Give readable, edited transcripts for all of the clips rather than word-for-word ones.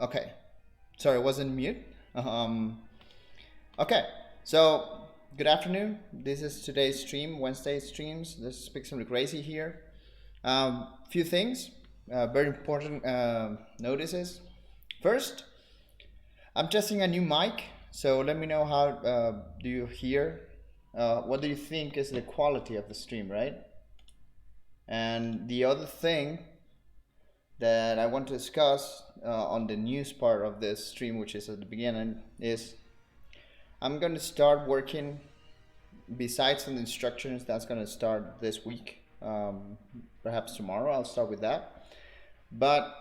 Okay. Sorry, I wasn't mute. Um, okay. So, good afternoon. This is today's stream, Wednesday streams. This is Pixel Crazy here. Few things, very important notices. First, I'm testing a new mic, so let me know how do you hear. What do you think is the quality of the stream, right? And the other thing that I want to discuss on the news part of this stream, which is at the beginning, is I'm going to start working besides the instructions that's going to start this week. Perhaps tomorrow I'll start with that. But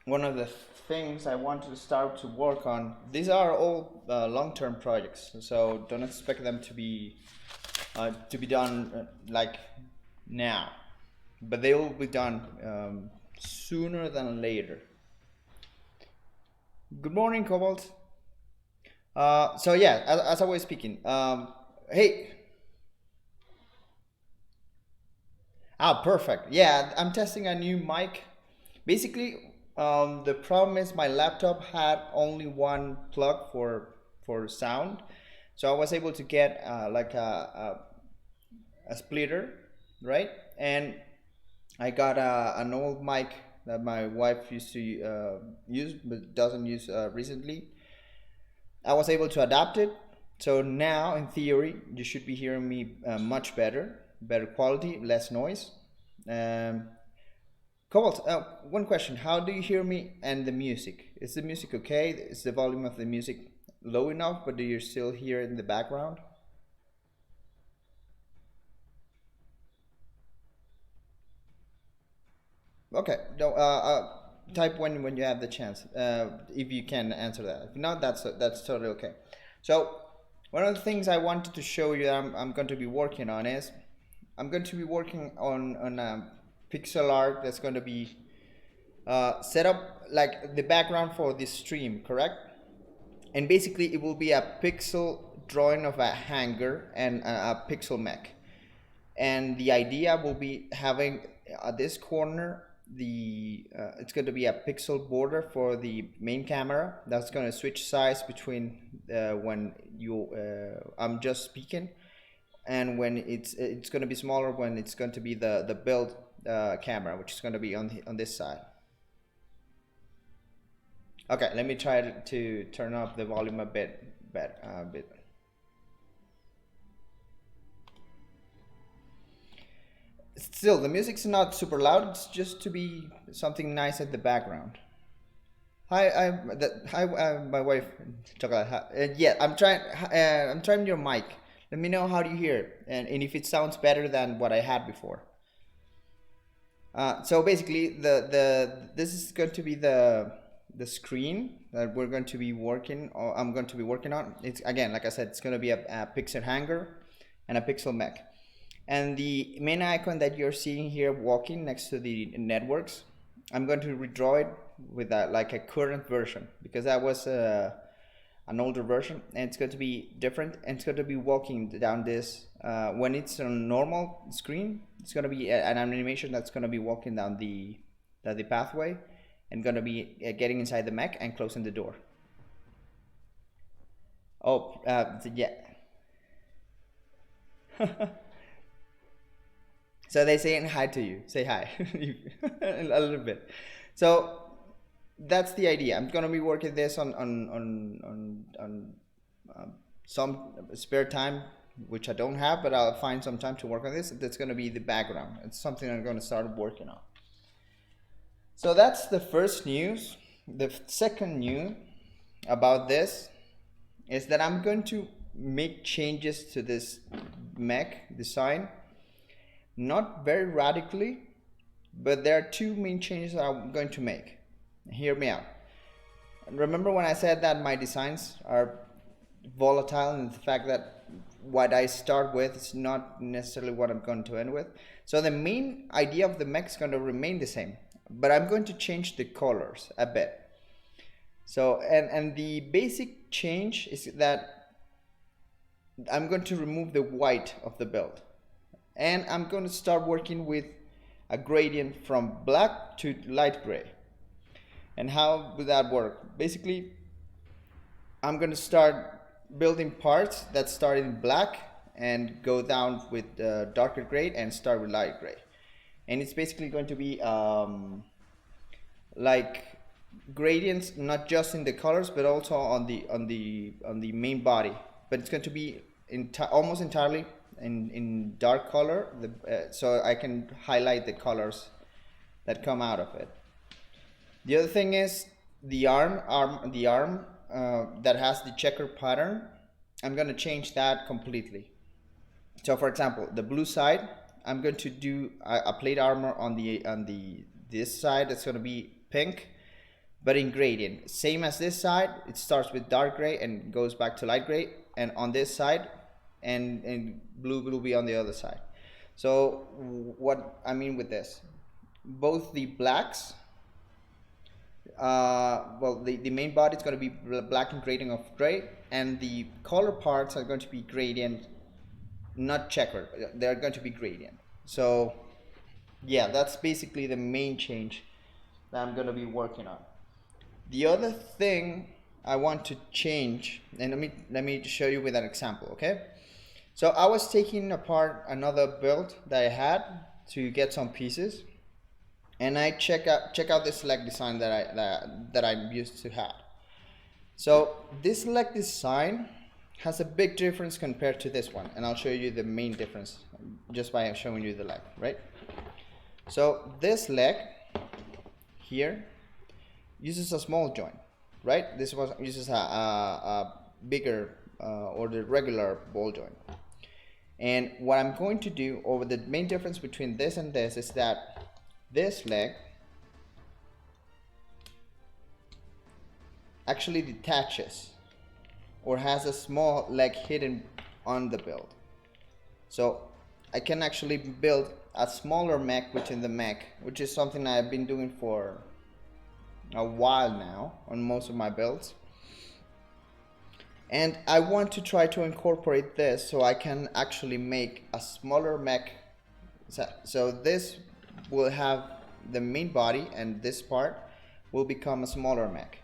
one of the things I wanted to start to work on, these are all long-term projects, so don't expect them to be done like now, but they will be done sooner than later. Good morning, Cobalt. So yeah, as I was speaking, hey, perfect. Yeah, I'm testing a new mic. Basically, the problem is my laptop had only one plug for sound, so I was able to get like a splitter, right? And I got an old mic that my wife used to use but doesn't use recently. I was able to adapt it, so now in theory you should be hearing me much better quality, less noise. Um, Cobalt, one question: how do you hear me and the music? Is the music okay? Is the volume of the music low enough, but do you still hear it in the background? Okay, no, type when you have the chance, if you can answer that. If not, that's totally okay. So one of the things I wanted to show you that I'm going to be working on is I'm going to be working on a pixel art that's going to be set up like the background for this stream, correct? And basically it will be a pixel drawing of a hanger and a pixel mech. And the idea will be having at this corner it's going to be a pixel border for the main camera that's going to switch size between when you I'm just speaking, and when it's going to be smaller when it's going to be the build camera, which is going to be on this side. Okay, let me try to turn up the volume a bit better. Still, the music's not super loud. It's just to be something nice at the background. Hi, my wife, Chocolate. Yeah, I'm trying your mic. Let me know how do you hear it, and if it sounds better than what I had before. So basically, this is going to be the screen that we're going to be working, or I'm going to be working on. It's again, like I said, it's going to be a pixel hanger and a pixel mech. And the main icon that you're seeing here walking next to the networks, I'm going to redraw it with like a current version, because that was an older version, and it's going to be different, and it's going to be walking down this. When it's on normal screen, it's going to be an animation that's going to be walking down the pathway and going to be getting inside the mech and closing the door. Oh, yeah. So they saying hi to you. Say hi a little bit. So that's the idea. I'm gonna be working this on some spare time, which I don't have, but I'll find some time to work on this. That's gonna be the background. It's something I'm gonna start working on. So that's the first news. The second news about this is that I'm going to make changes to this mech design. Not very radically, but there are two main changes that I'm going to make. Hear me out. Remember when I said that my designs are volatile, and the fact that what I start with is not necessarily what I'm going to end with? So the main idea of the mech is going to remain the same, but I'm going to change the colors a bit. So and the basic change is that I'm going to remove the white of the build, and I'm going to start working with a gradient from black to light gray. And how would that work? Basically, I'm going to start building parts that start in black and go down with darker gray and start with light gray. And it's basically going to be like gradients, not just in the colors, but also on the main body. But it's going to be almost entirely in dark color, so I can highlight the colors that come out of it. The other thing is the arm that has the checker pattern. I'm going to change that completely. So for example, the blue side, I'm going to do a plate armor on this side. It's going to be pink, but in gradient, same as this side. It starts with dark gray and goes back to light gray, and on this side, and blue will be on the other side. So what I mean with this, both the blacks, well, the main body is going to be black and gradient of gray, and the color parts are going to be gradient, not checkered. They're going to be gradient. So yeah, that's basically the main change that I'm going to be working on. The other thing I want to change, and let me show you with an example, okay? So I was taking apart another build that I had to get some pieces, and I check out this leg design that I used to have. So this leg design has a big difference compared to this one, and I'll show you the main difference just by showing you the leg, right? So this leg here uses a small joint, right? This one uses a bigger or the regular ball joint. And what I'm going to do, or the main difference between this and this, is that this leg actually detaches or has a small leg hidden on the build. So I can actually build a smaller mech within the mech, which is something I've been doing for a while now on most of my builds. And I want to try to incorporate this so I can actually make a smaller mech. So this will have the main body, and this part will become a smaller mech.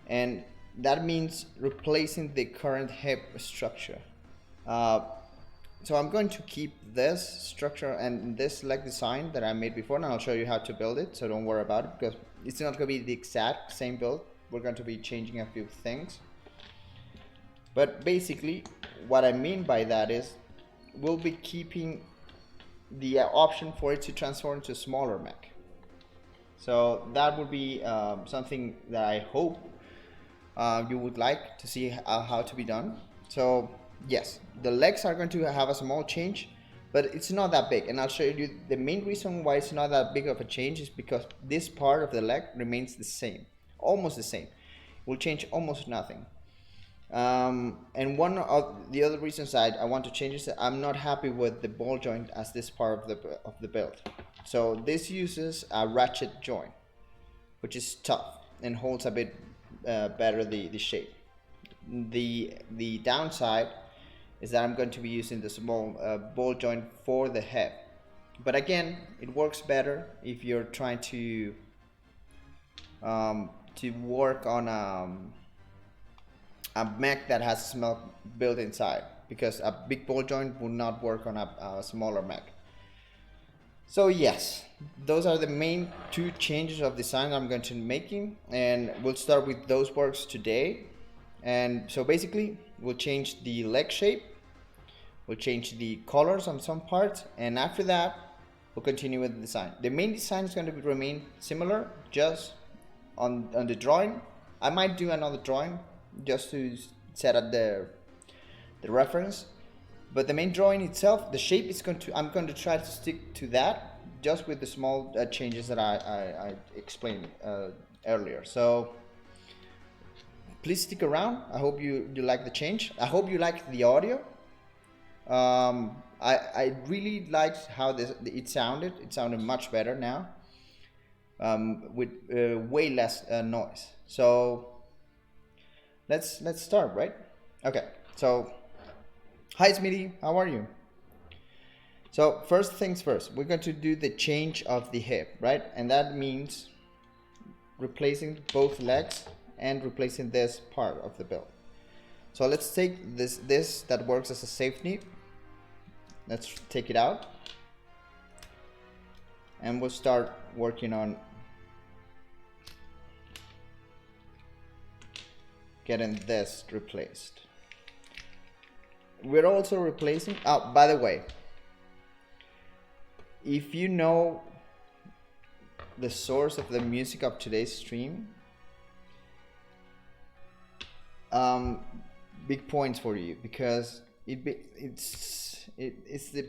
And that means replacing the current hip structure. So I'm going to keep this structure and this leg design that I made before, and I'll show you how to build it, so don't worry about it, because it's not going to be the exact same build. We're going to be changing a few things. But basically, what I mean by that is we'll be keeping the option for it to transform into a smaller mech. So that would be something that I hope you would like to see how to be done. So yes, the legs are going to have a small change, but it's not that big, and I'll show you the main reason why it's not that big of a change is because this part of the leg remains the same, almost the same. It will change almost nothing. And one of the other reasons I want to change is that I'm not happy with the ball joint as this part of the build. So this uses a ratchet joint, which is tough and holds a bit better the shape. The downside is that I'm going to be using the small ball joint for the head. But again, it works better if you're trying to work on a mech that has a small built inside, because a big ball joint will not work on a smaller mech. So yes, those are the main two changes of design I'm going to be making, and we'll start with those works today. And so basically we'll change the leg shape, we'll change the colors on some parts, and after that we'll continue with the design. The main design is going to remain similar, just on the drawing. I might do another drawing just to set up the reference, but the main drawing itself, the shape is I'm going to try to stick to that, just with the small changes that I explained earlier. So please stick around. I hope you like the change. I hope you like the audio. I really liked how it sounded. It sounded much better now, with way less noise. So let's start, right? Okay, so hi Smitty, how are you? So first things first, we're going to do the change of the hip, right? And that means replacing both legs and replacing this part of the build. So let's take this that works as a safety. Let's take it out. And we'll start working on getting this replaced. We're also replacing, oh, by the way, if you know the source of the music of today's stream, big points for you, because it's the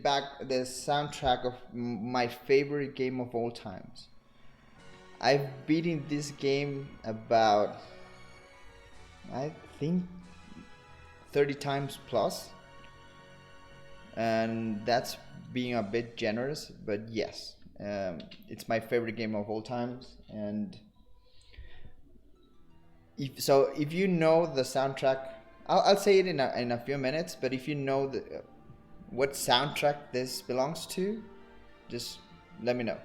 soundtrack of my favorite game of all times. I've beaten this game about, I think, 30 times plus, and that's being a bit generous, but yes, it's my favorite game of all times. And if you know the soundtrack, I'll say it in a few minutes, but if you know what soundtrack this belongs to, just let me know.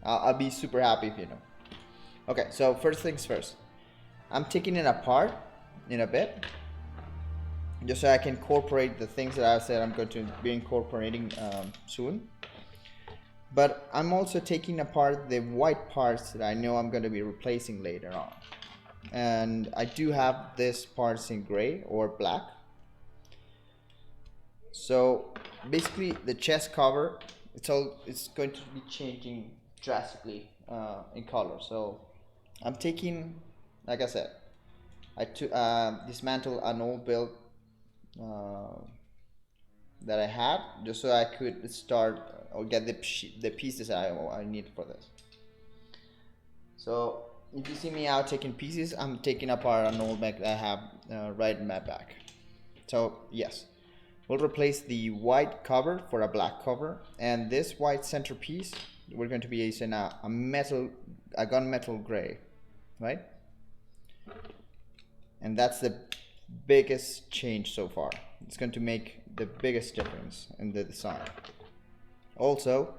I'll be super happy if you know. Okay, so first things first, I'm taking it apart in a bit, just so I can incorporate the things that I said I'm going to be incorporating soon. But I'm also taking apart the white parts that I know I'm going to be replacing later on. And I do have this parts in gray or black. So basically the chest cover, it's going to be changing drastically in color. So I'm taking, like I said, I dismantled an old build that I had, just so I could start or get the pieces I need for this. So if you see me out taking pieces, I'm taking apart an old mech that I have right in my back. So yes, we'll replace the white cover for a black cover, and this white centerpiece we're going to be using a gunmetal gray, right? And that's the biggest change so far. It's going to make the biggest difference in the design. Also,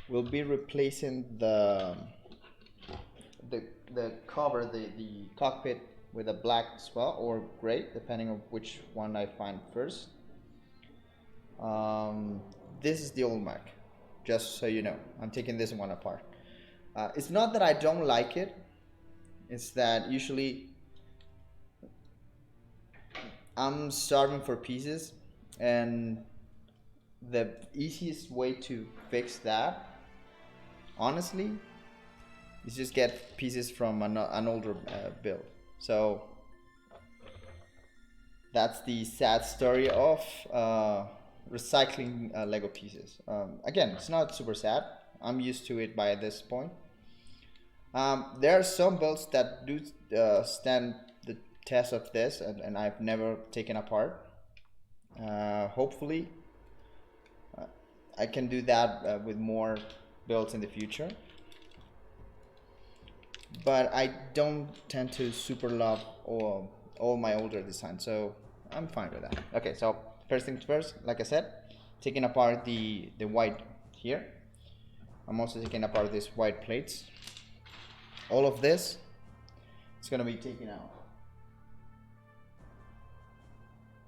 we'll be replacing the cover, the cockpit, with a black as well, or gray, depending on which one I find first. This is the old mech, just so you know. I'm taking this one apart. It's not that I don't like it, it's that usually I'm starving for pieces, and the easiest way to fix that, honestly, is just get pieces from an older build. So that's the sad story of recycling Lego pieces. Again, it's not super sad. I'm used to it by this point. There are some builds that do stand the test of this, and I've never taken apart. Hopefully I can do that with more builds in the future, but I don't tend to super love all my older designs, so I'm fine with that. Okay, so first things first, like I said, taking apart the white here. I'm also taking apart these white plates. All of this is going to be taken out.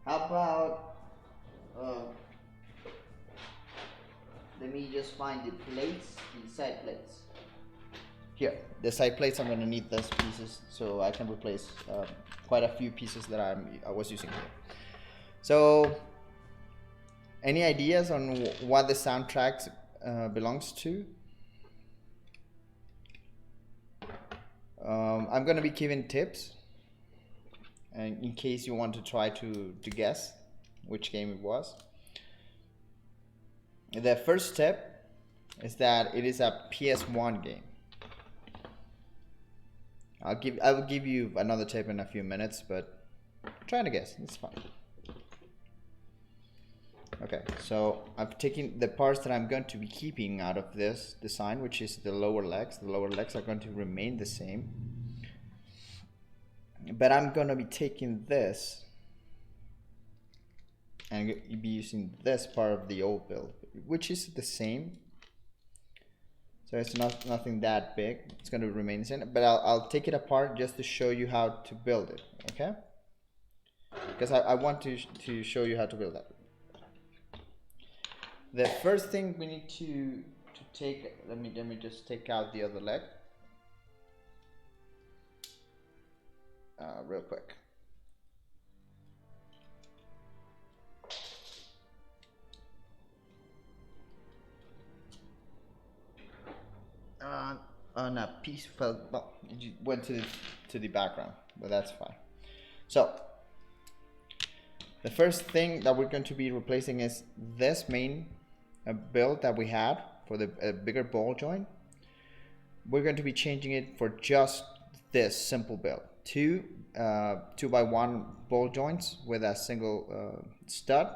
How about let me just find the plates, the side plates. Here, the side plates, I'm going to need those pieces so I can replace quite a few pieces that I was using here. So, any ideas on what the soundtrack belongs to? I'm going to be giving tips, and in case you want to try to guess which game it was. The first step is that it is a PS1 game. I will give you another tip in a few minutes, but try to guess. It's fine. Okay, so I've taken the parts that I'm going to be keeping out of this design, which is the lower legs. The lower legs are going to remain the same, but I'm going to be taking this and be using this part of the old build, which is the same. So it's nothing that big. It's going to remain the same, but I'll take it apart just to show you how to build it, okay? Because I want to show you how to build that. The first thing we need to take, let me just take out the other leg real quick. On a piece fell, well, it went to the background, but that's fine. So the first thing that we're going to be replacing is this main build that we had for the bigger ball joint. We're going to be changing it for just this simple build. Two 2x1 ball joints with a single stud.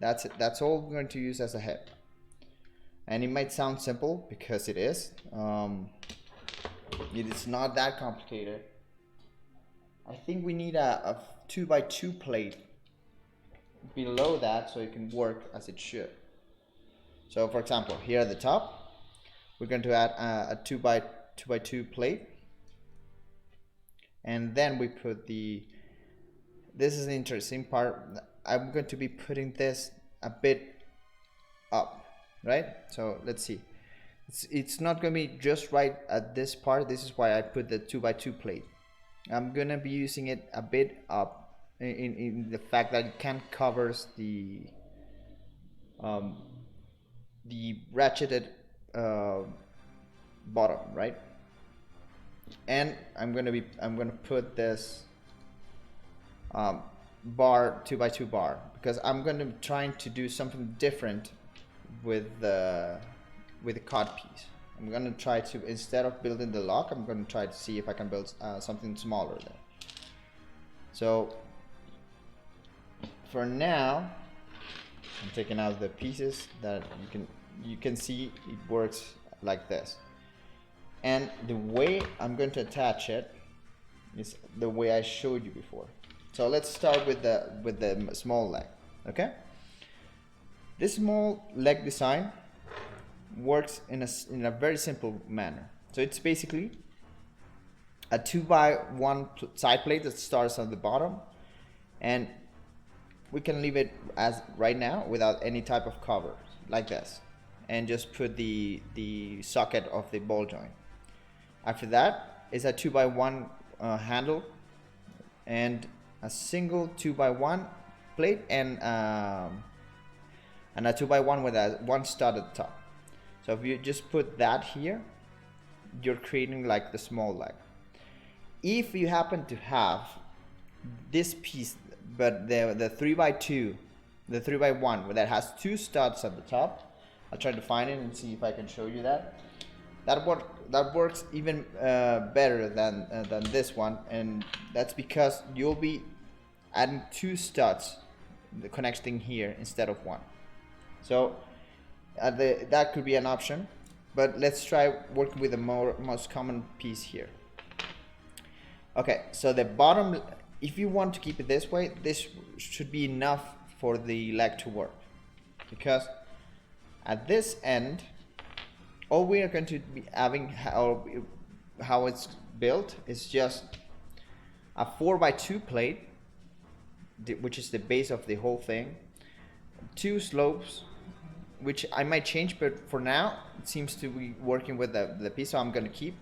That's it. That's all we're going to use as a head. And it might sound simple because it is. It is not that complicated. I think we need a 2x2 plate below that so it can work as it should. So for example, here at the top, we're going to add a 2x2 plate. And then we put this is the interesting part. I'm going to be putting this a bit up, right? So let's see. It's not going to be just right at this part. This is why I put the 2x2 plate. I'm going to be using it a bit up in the fact that it can covers the ratcheted bottom, right? And I'm gonna put this bar 2x2 bar because I'm gonna be trying to do something different with the cod piece. I'm gonna try to, instead of building the lock, I'm gonna try to see if I can build something smaller there. So for now, I'm taking out the pieces that you can see it works like this. And the way I'm going to attach it is the way I showed you before. So let's start with the small leg, okay? This small leg design works in a very simple manner. So it's basically a 2x1 side plate that starts on the bottom, and we can leave it as right now without any type of cover like this, and just put the socket of the ball joint. After that is a 2x1 handle and a single 2x1 plate and a 2x1 with a one stud at the top. So if you just put that here, you're creating like the small leg. If you happen to have this piece, but the 3x2, the 3x1 that has two studs at the top, I'll try to find it and see if I can show you that. That works even better than this one, and that's because you'll be adding two studs, the connecting here instead of one. So that could be an option, but let's try working with the most common piece here. Okay, so the bottom, if you want to keep it this way, this should be enough for the leg to work, because at this end, all we are going to be having, how it's built, is just a 4x2 plate, which is the base of the whole thing, two slopes, which I might change, but for now it seems to be working with the piece, so I'm going to keep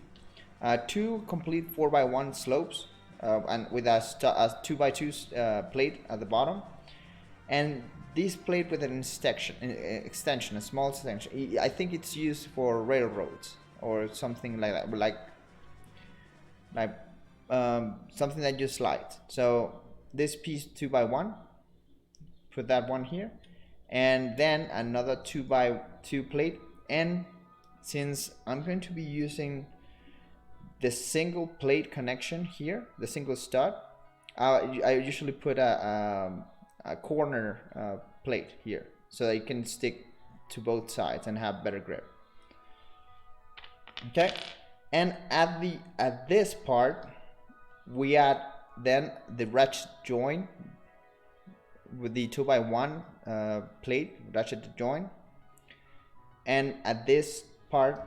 two complete 4x1 slopes, and with a 2x2 plate at the bottom, and this plate with an extension, a small extension. I think it's used for railroads or something like that, like something that you slide. So this piece 2x1, put that one here, and then another 2x2 plate. And since I'm going to be using the single plate connection here, the single stud, I usually put a corner plate here so that you can stick to both sides and have better grip. Okay, and at this part we add then the ratchet joint with the 2x1 plate ratchet joint, and at this part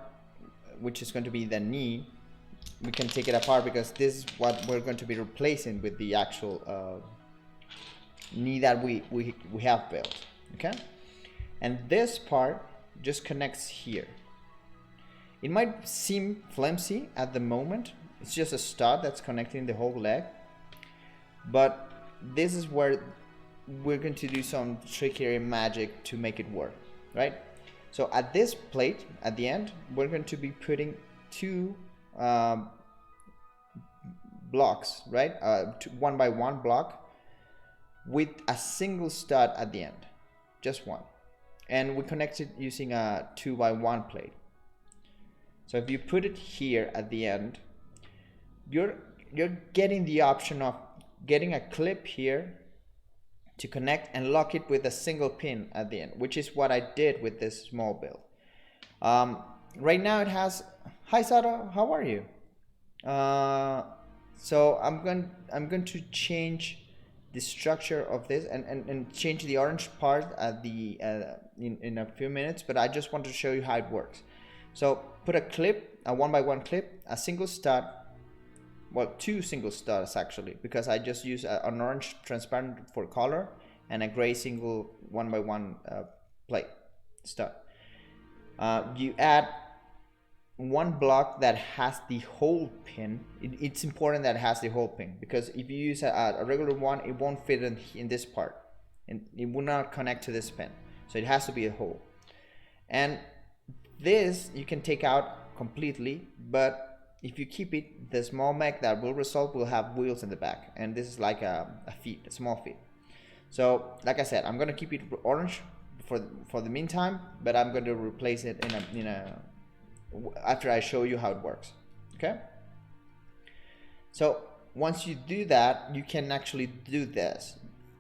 which is going to be the knee, we can take it apart because this is what we're going to be replacing with the actual knee that we have built. Okay, and this part just connects here. It might seem flimsy at the moment. It's just a stud that's connecting the whole leg, but this is where we're going to do some trickery magic to make it work, right? So at this plate at the end, we're going to be putting two blocks, right? 1 by 1 block with a single stud at the end, just one, and we connect it using a 2 by 1 plate. So if you put it here at the end, you're getting the option of getting a clip here to connect and lock it with a single pin at the end, which is what I did with this small build. Right now it has, hi Sara, how are you? So I'm going to change the structure of this and change the orange part at the in a few minutes, but I just want to show you how it works. So put a clip, a 1 by 1 clip, a single stud, well, 2 single studs actually, because I just use an orange transparent for color and a gray single 1 by 1 plate stud. You add one block that has the hole pin. It's important that it has the hole pin, because if you use a regular one, it won't fit in this part and it will not connect to this pin, so it has to be a hole. And this you can take out completely, but if you keep it, the small mech that will result will have wheels in the back, and this is like a feet, a small feet. So like I said, I'm going to keep it orange for the meantime, but I'm going to replace it in a after I show you how it works. Okay, so once you do that, you can actually do this.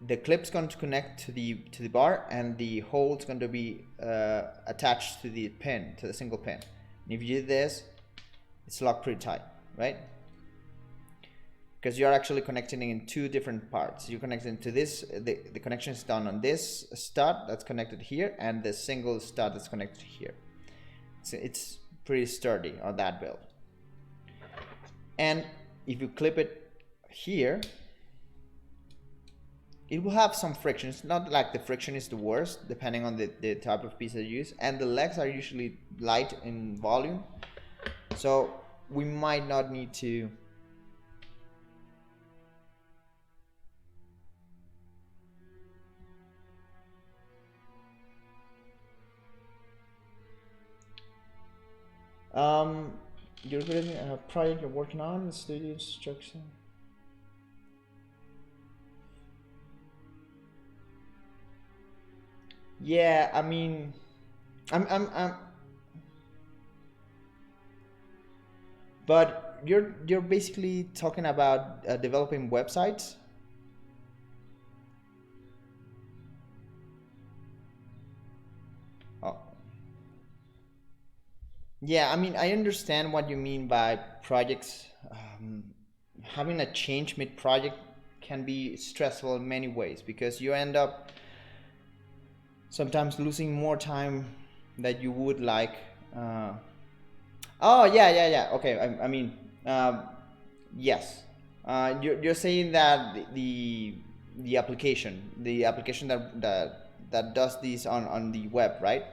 The clip's going to connect to the bar, and the hole is going to be attached to the pin, to the single pin. And if you do this, it's locked pretty tight, right? Because you're actually connecting in 2 different parts. You're connecting to this, the connection is done on this stud that's connected here, and the single stud that's connected here. So it's pretty sturdy on that build. And if you clip it here, it will have some friction. It's not like the friction is the worst, depending on the type of piece that you use, and the legs are usually light in volume, so we might not need to you're good at a project you're working on, the studio instruction. Yeah, I mean, I'm but you're basically talking about developing websites. Oh, yeah, I mean, I understand what you mean by projects. Having a change mid-project can be stressful in many ways, because you end up sometimes losing more time that you would like. Oh yeah. Okay, I mean, yes. You're saying that the application that does these on the web, right,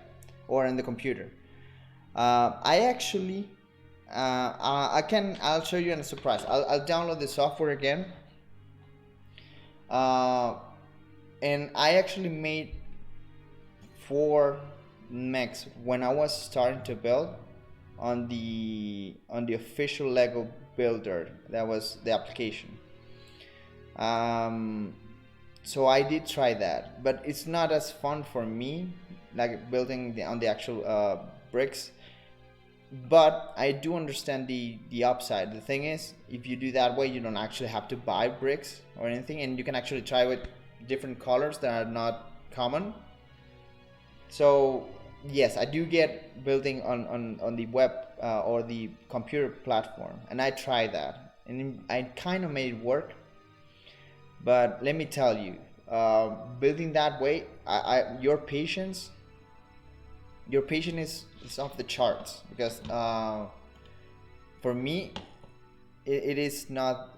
or in the computer. I actually I'll show you in a surprise. I'll download the software again, and I actually made 4 mechs when I was starting to build on the official Lego builder. That was the application. So I did try that, but it's not as fun for me like building on the actual bricks. But I do understand the upside. The thing is, if you do that way, you don't actually have to buy bricks or anything, and you can actually try with different colors that are not common. So yes, I do get building on the web or the computer platform, and I tried that, and I kind of made it work. But let me tell you, building that way, your patience is off the charts, because for me, it is not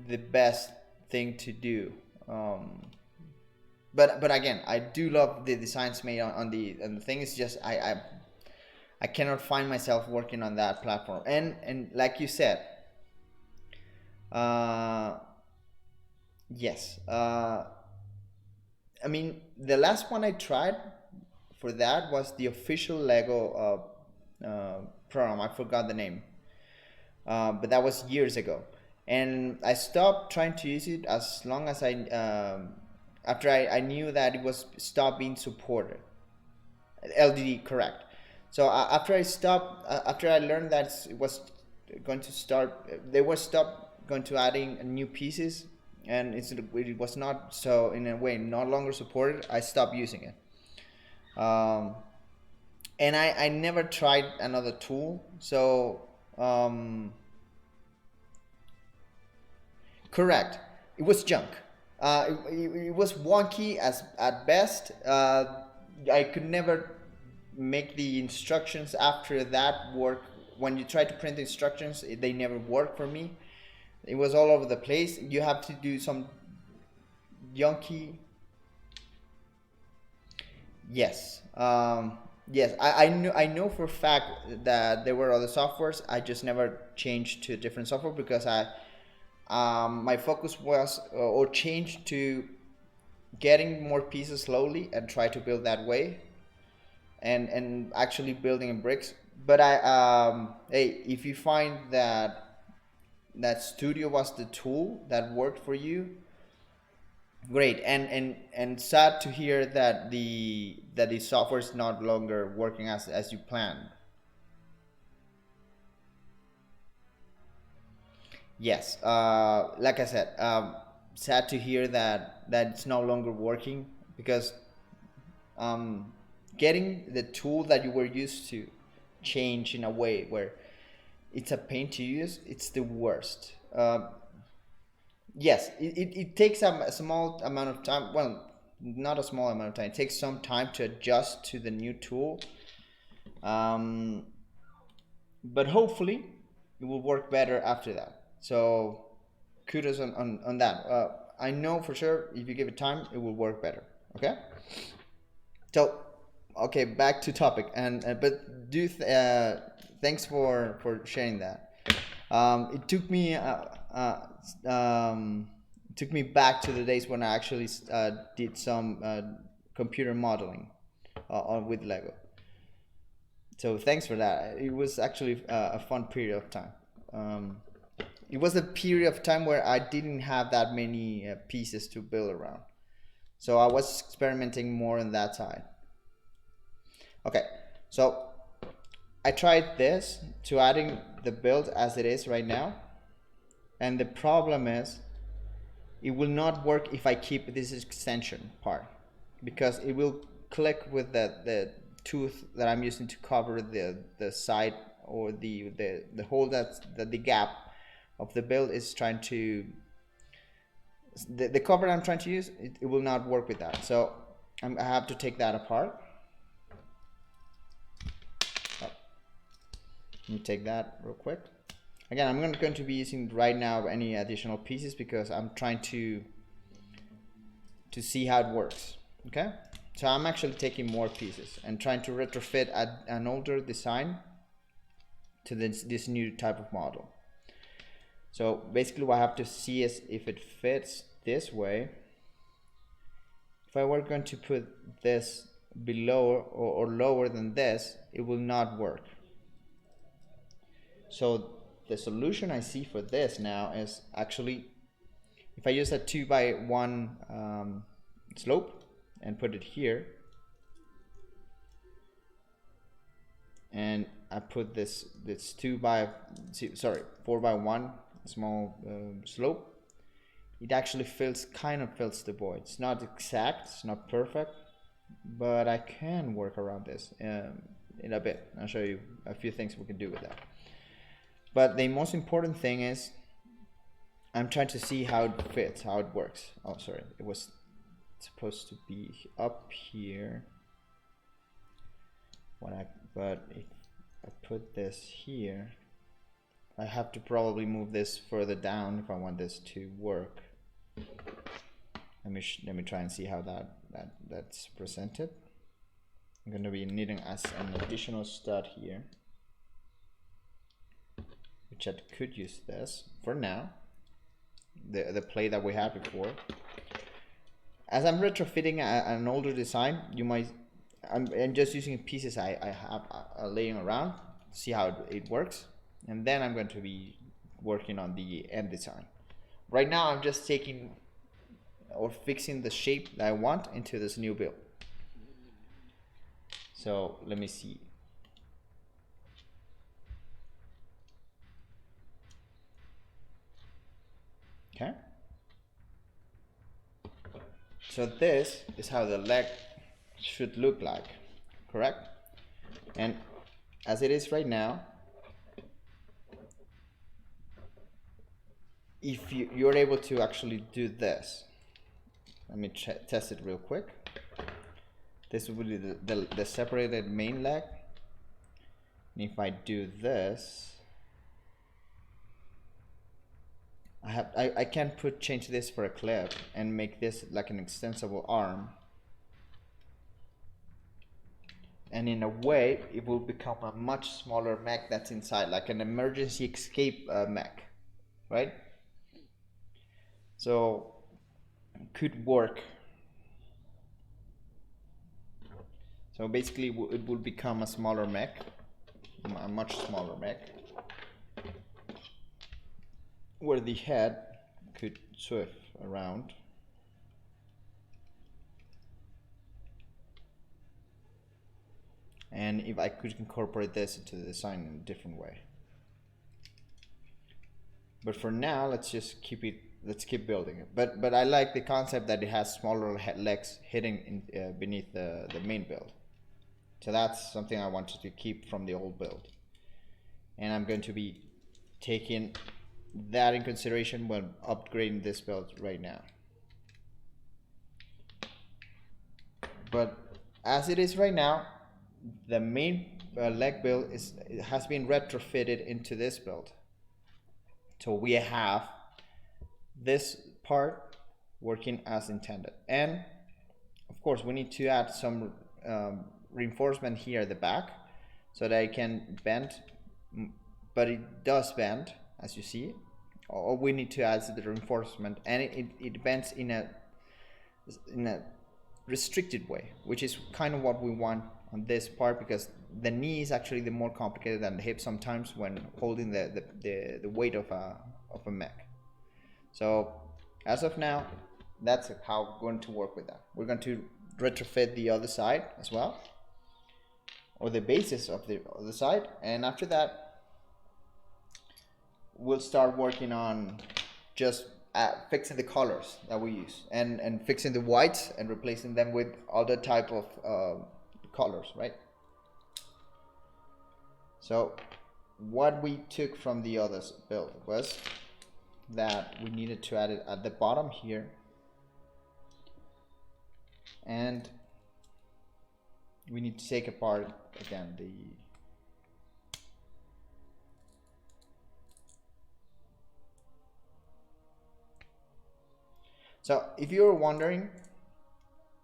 the best thing to do. But again, I do love the designs made on the thing. Is just I cannot find myself working on that platform. And like you said, yes. I mean, the last one I tried for that was the official Lego program. I forgot the name, but that was years ago, and I stopped trying to use it as long as after I knew that it was stopped being supported. LDD, correct. So after I stopped, after I learned that it was going to start, they were stopped going to adding new pieces, and it was not, so in a way no longer supported. I stopped using it. And I never tried another tool. So correct, it was junk. It was wonky at best. I could never make the instructions after that work. When you try to print the instructions, they never work for me. It was all over the place. You have to do some junky. Yes. Yes, I know for a fact that there were other softwares. I just never changed to a different software because my focus was or changed to getting more pieces slowly and try to build that way, and actually building in bricks. But hey, if you find that Studio was the tool that worked for you, great. And sad to hear that the software is not longer working as you planned. Yes, like I said, sad to hear that it's no longer working because um, getting the tool that you were used to change in a way where it's a pain to use, it's the worst. Yes, it takes a small amount of time. Well, not a small amount of time. It takes some time to adjust to the new tool. Um, but hopefully it will work better after that. So kudos on that. I know for sure if you give it time, it will work better. Okay. So okay, back to topic. And but thanks for sharing that. It took me back to the days when I actually did some computer modeling with Lego. So thanks for that. It was actually a fun period of time. Um, it was a period of time where I didn't have that many pieces to build around. So I was experimenting more on that side. Okay, so I tried this to adding the build as it is right now. And the problem is it will not work if I keep this extension part because it will click with the tooth that I'm using to cover the side or the hole that the gap of the build is trying to the cover I'm trying to use, it will not work with that. So I have to take that apart. Oh, let me take that real quick. Again, I'm not going to be using right now any additional pieces because I'm trying to see how it works. Okay, so I'm actually taking more pieces and trying to retrofit an older design to this new type of model. So basically what I have to see is if it fits this way. If I were going to put this below or lower than this, it will not work. So the solution I see for this now is actually if I use a 2x1 slope and put it here, and I put this 4x1 small slope, it actually kind of fills the void. It's not exact, it's not perfect, but I can work around this in a bit. I'll show you a few things we can do with that. But the most important thing is I'm trying to see how it fits, how it works. Oh, sorry, it was supposed to be up here. But if I put this here, I have to probably move this further down if I want this to work. Let me try and see how that's presented. I'm going to be needing as an additional stud here, which I could use this for now. The play that we had before. As I'm retrofitting an older design, I'm just using pieces I have laying around, see how it works, and then I'm going to be working on the end design. Right now I'm just taking or fixing the shape that I want into this new build. So let me see. Okay. So this is how the leg should look like, correct? And as it is right now, if you're able to actually do this, let me test it real quick. This will be the separated main leg. And if I do this, I can change this for a clip and make this like an extensible arm. And in a way, it will become a much smaller mech that's inside, like an emergency escape mech, right? So it could work. So basically it will become a smaller mech, a much smaller mech, where the head could swift around. And if I could incorporate this into the design in a different way. But for now, let's keep building it. But I like the concept that it has smaller legs hitting beneath the main build. So that's something I wanted to keep from the old build. And I'm going to be taking that in consideration when upgrading this build right now. But as it is right now, the main leg build has been retrofitted into this build. So we have this part working as intended. And of course we need to add some reinforcement here at the back so that it can bend, but it does bend, as you see. All we need to add is the reinforcement, and it bends in a restricted way, which is kind of what we want on this part, because the knee is actually the more complicated than the hip sometimes when holding the weight of a mech. So as of now, that's how we're going to work with that. We're going to retrofit the other side as well, or the basis of the other side, and after that we'll start working on just fixing the colors that we use and fixing the whites and replacing them with other type of colors, right? So what we took from the other build was that we needed to add it at the bottom here, and we need to take apart again So if you're wondering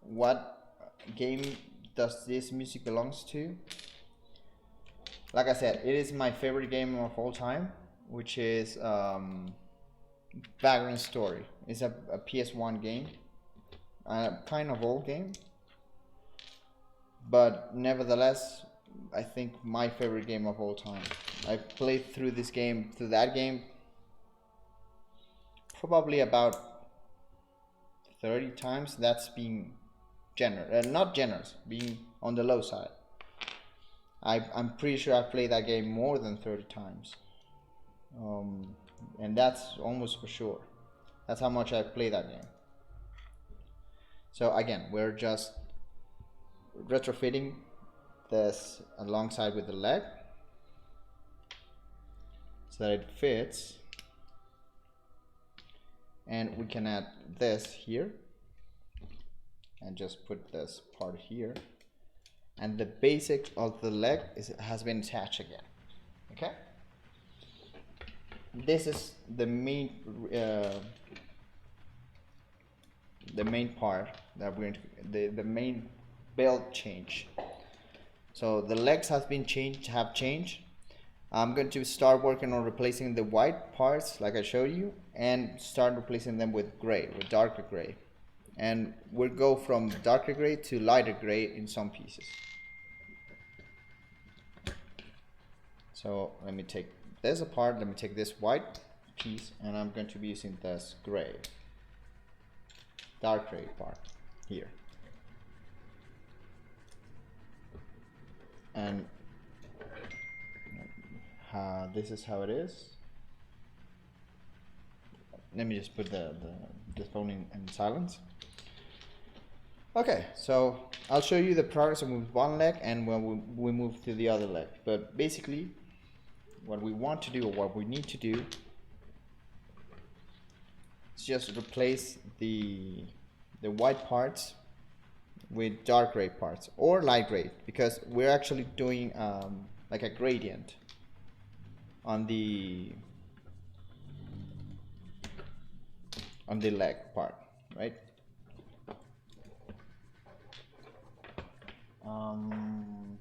what game does this music belongs to, like I said, it is my favorite game of all time, which is Vagrant Story. It's a PS1 game, a kind of old game, but nevertheless, I think my favorite game of all time. I've played through that game, probably about 30 times. That's being generous, not generous, being on the low side. I'm pretty sure I've played that game more than 30 times. And that's almost for sure. That's how much I've played that game. So again, we're just retrofitting this alongside with the leg so that it fits. And we can add this here and just put this part here, and the basic of the leg has been attached again. Okay, this is the main part that we're the main build change. So the legs have changed. I'm going to start working on replacing the white parts like I showed you, and start replacing them with gray, with darker gray. And we'll go from darker gray to lighter gray in some pieces. So let me take this apart, let me take this white piece, and I'm going to be using this gray, dark gray part here. And this is how it is. Let me just put the phone in silence. Okay, so I'll show you the progress with one leg and when we move to the other leg. But basically, what we want to do, or what we need to do, is just replace the white parts with dark gray parts or light gray, because we're actually doing like a gradient on the leg part, right?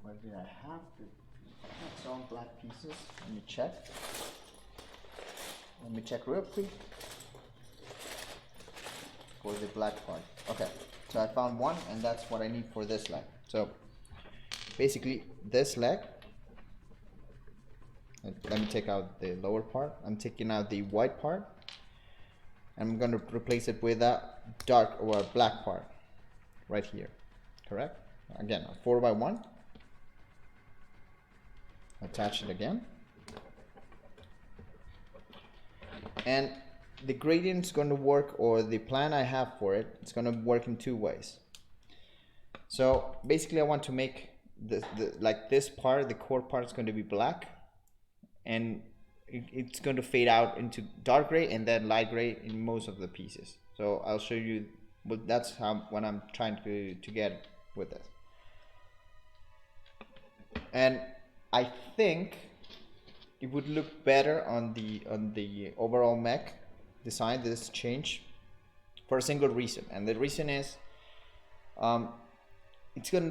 What did I have? I had some black pieces. Let me check. Let me check real quick for the black part. Okay, so I found one, and that's what I need for this leg. So basically, this leg. Let me take out the lower part. I'm taking out the white part. I'm going to replace it with a dark or a black part right here. Correct? Again, a 4x1. Attach it again. And the gradient is going to work, or the plan I have for it, it's going to work in two ways. So basically I want to make like this part, the core part is going to be black, and it's going to fade out into dark gray and then light gray in most of the pieces. So I'll show you, but that's what I'm trying to get with this. And I think it would look better on the overall mech design, this change, for a single reason. And the reason is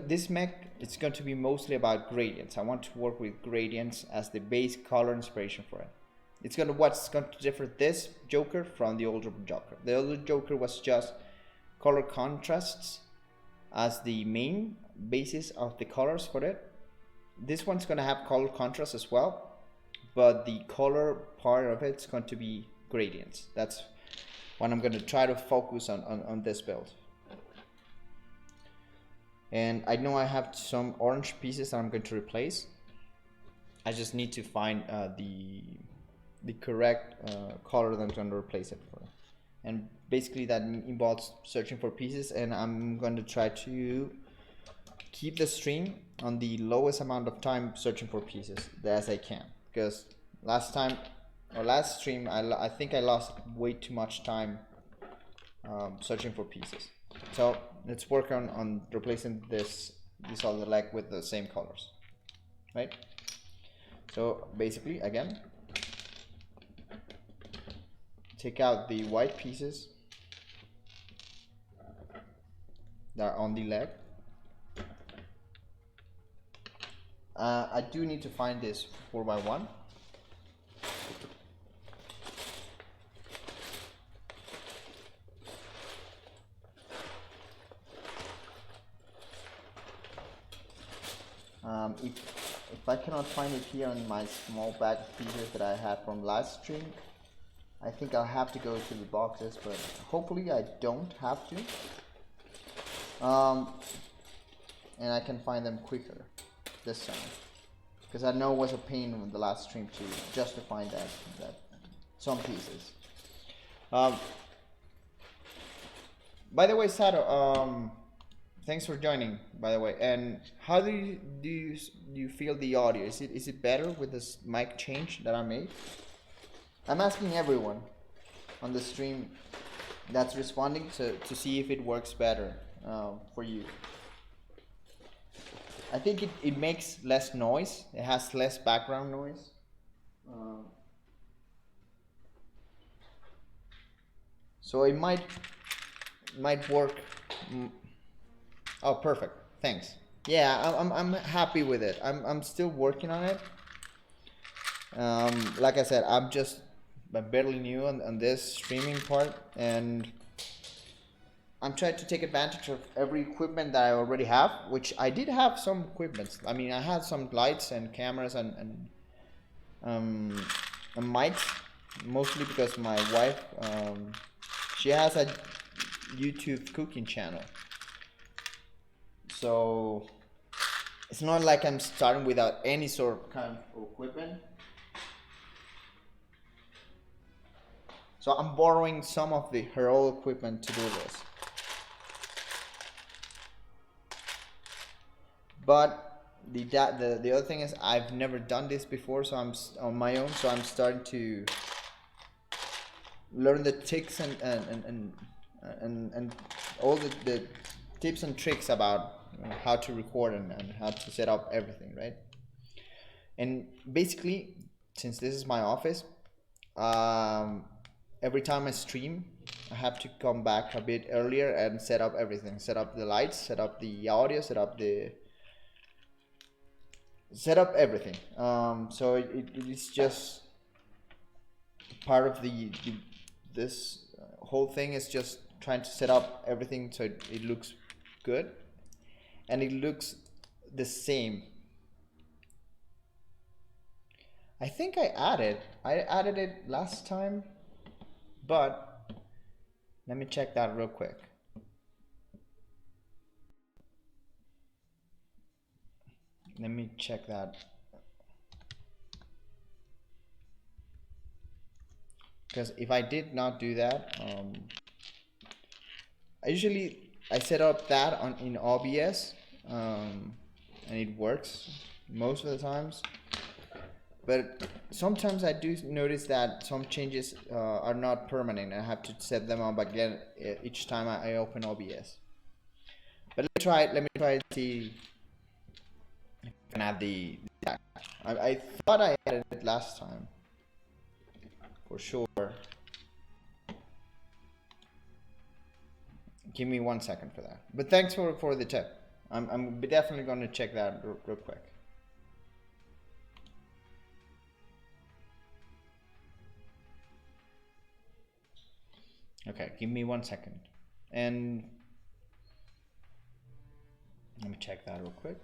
this mech, it's going to be mostly about gradients. I want to work with gradients as the base color inspiration for it. What's going to differ this Joker from the older Joker. The older Joker was just color contrasts as the main basis of the colors for it. This one's going to have color contrast as well, but the color part of it's going to be gradients. That's what I'm going to try to focus on this build. And I know I have some orange pieces that I'm going to replace. I just need to find the correct color that I'm going to replace it for. And basically that involves searching for pieces, and I'm going to try to keep the stream on the lowest amount of time searching for pieces as I can, because last stream I think I lost way too much time searching for pieces. So let's work on replacing this other leg with the same colors, right? So basically, again, take out the white pieces that are on the leg. I do need to find this 4x1. If I cannot find it here in my small bag of pieces that I had from last stream, I think I'll have to go to the boxes, but hopefully I don't have to. And I can find them quicker this time, because I know it was a pain in the last stream to just to find that some pieces. By the way, Sato, thanks for joining, by the way. And how do you feel the audio? Is it better with this mic change that I made? I'm asking everyone on the stream that's responding to see if it works better for you. I think it makes less noise. It has less background noise. So it might work. Oh, perfect. Thanks. Yeah, I'm happy with it. I'm still working on it. Like I said, I'm barely new on this streaming part, and I'm trying to take advantage of every equipment that I already have, which I did have some equipment. I mean, I had some lights and cameras um, and mics, mostly because my wife, she has a YouTube cooking channel. So it's not like I'm starting without any sort of kind of equipment. So I'm borrowing some of her old equipment to do this. But the other thing is I've never done this before, so I'm on my own. So I'm starting to learn the tricks and all the tips and tricks about how to record and how to set up everything, right? And basically, since this is my office, every time I stream, I have to come back a bit earlier and set up everything. Set up the lights, set up the audio, set up everything. So it's just part of this whole thing is just trying to set up everything so it looks good and it looks the same. I think I added it last time, but let me check that real quick. Let me check that. Because if I did not do that, I set up that in OBS, and it works most of the times. But sometimes I do notice that some changes are not permanent. I have to set them up again each time I open OBS. But let me try to see if I can add the I thought I added it last time for sure. Give me 1 second for that. But thanks for the tip. I'm definitely going to check that real quick. Okay, give me 1 second. And let me check that real quick.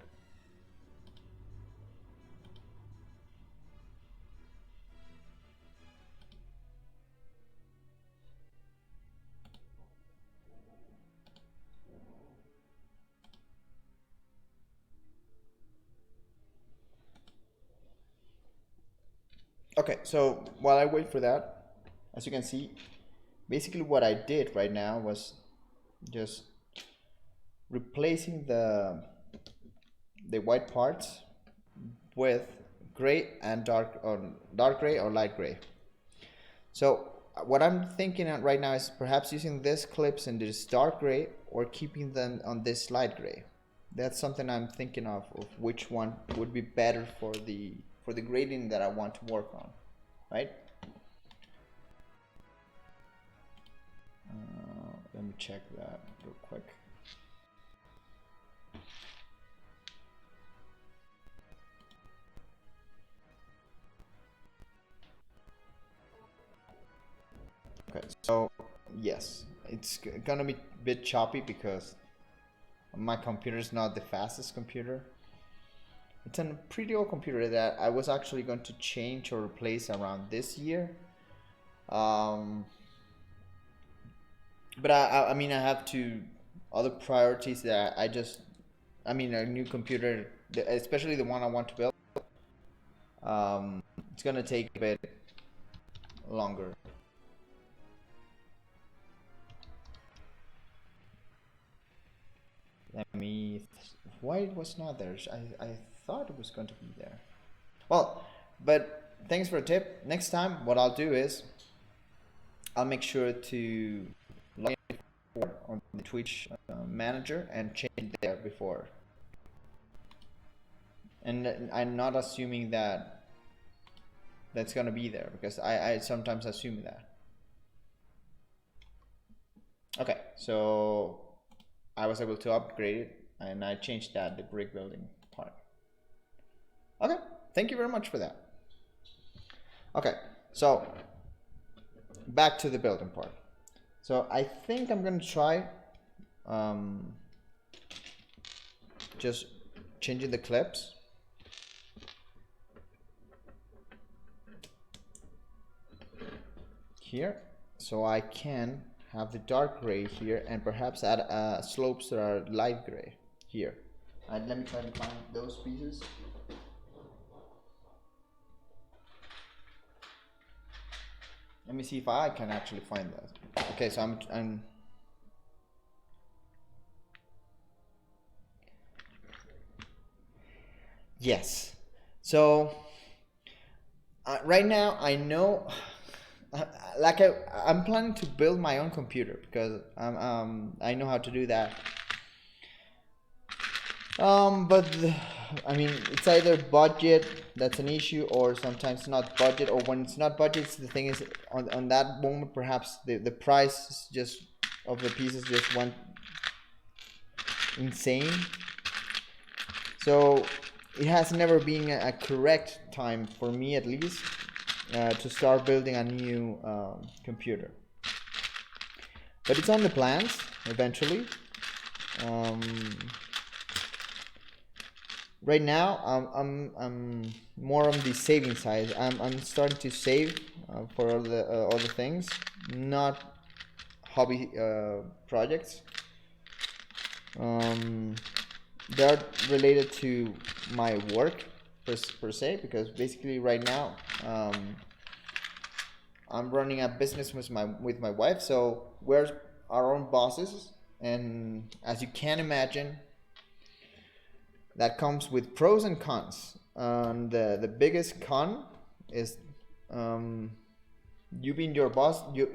Okay, so while I wait for that, as you can see, basically what I did right now was just replacing the white parts with gray and dark gray or light gray. So what I'm thinking right now is perhaps using these clips in this dark gray or keeping them on this light gray. That's something I'm thinking of which one would be better for the grading that I want to work on, right? Let me check that real quick. Okay, so yes, it's gonna be a bit choppy because my computer is not the fastest computer. It's a pretty old computer that I was actually going to change or replace around this year. But I mean, I have other priorities that I mean, a new computer, especially the one I want to build, it's gonna take a bit longer. Why it was not there? I thought it was going to be there. Well, but thanks for a tip. Next time, what I'll do is I'll make sure to log in on the Twitch manager and change it there before. And I'm not assuming that that's gonna be there because I sometimes assume that. Okay, so I was able to upgrade it, and I changed the brick building part. Okay, thank you very much for that. Okay, so back to the building part. So I think I'm gonna try um, just changing the clips. Here, so I can have the dark gray here and perhaps add slopes that are light gray here. And let me try to find those pieces. Let me see if I can actually find that. Okay, so I'm yes. So right now I know like I'm planning to build my own computer because I know how to do that. But I mean, it's either budget that's an issue, or sometimes not budget, or when it's not budget, the thing is on that moment perhaps the price just of the pieces just went insane. So it has never been a correct time for me, at least, to start building a new computer. But it's on the plans eventually. Right now, I'm more on the saving side. I'm starting to save for all the things, not hobby projects. They're related to my work per se, because basically right now I'm running a business with my wife, so we're our own bosses, and as you can imagine, that comes with pros and cons. And the biggest con is you being your boss. You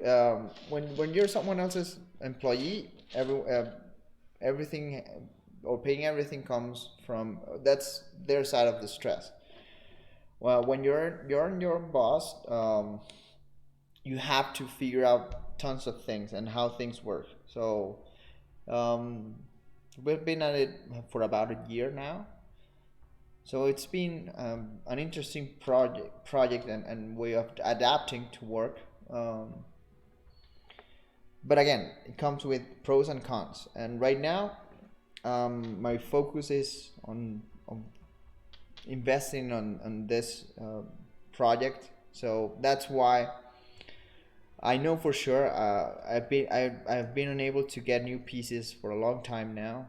when you're someone else's employee, everything or paying everything comes from that's their side of the stress. Well, when you're your boss, you have to figure out tons of things and how things work. So um, we've been at it for about a year now. So it's been an interesting project and way of adapting to work. But again, it comes with pros and cons. And right now, my focus is on investing on this project. So that's why I know for sure I've been unable to get new pieces for a long time now,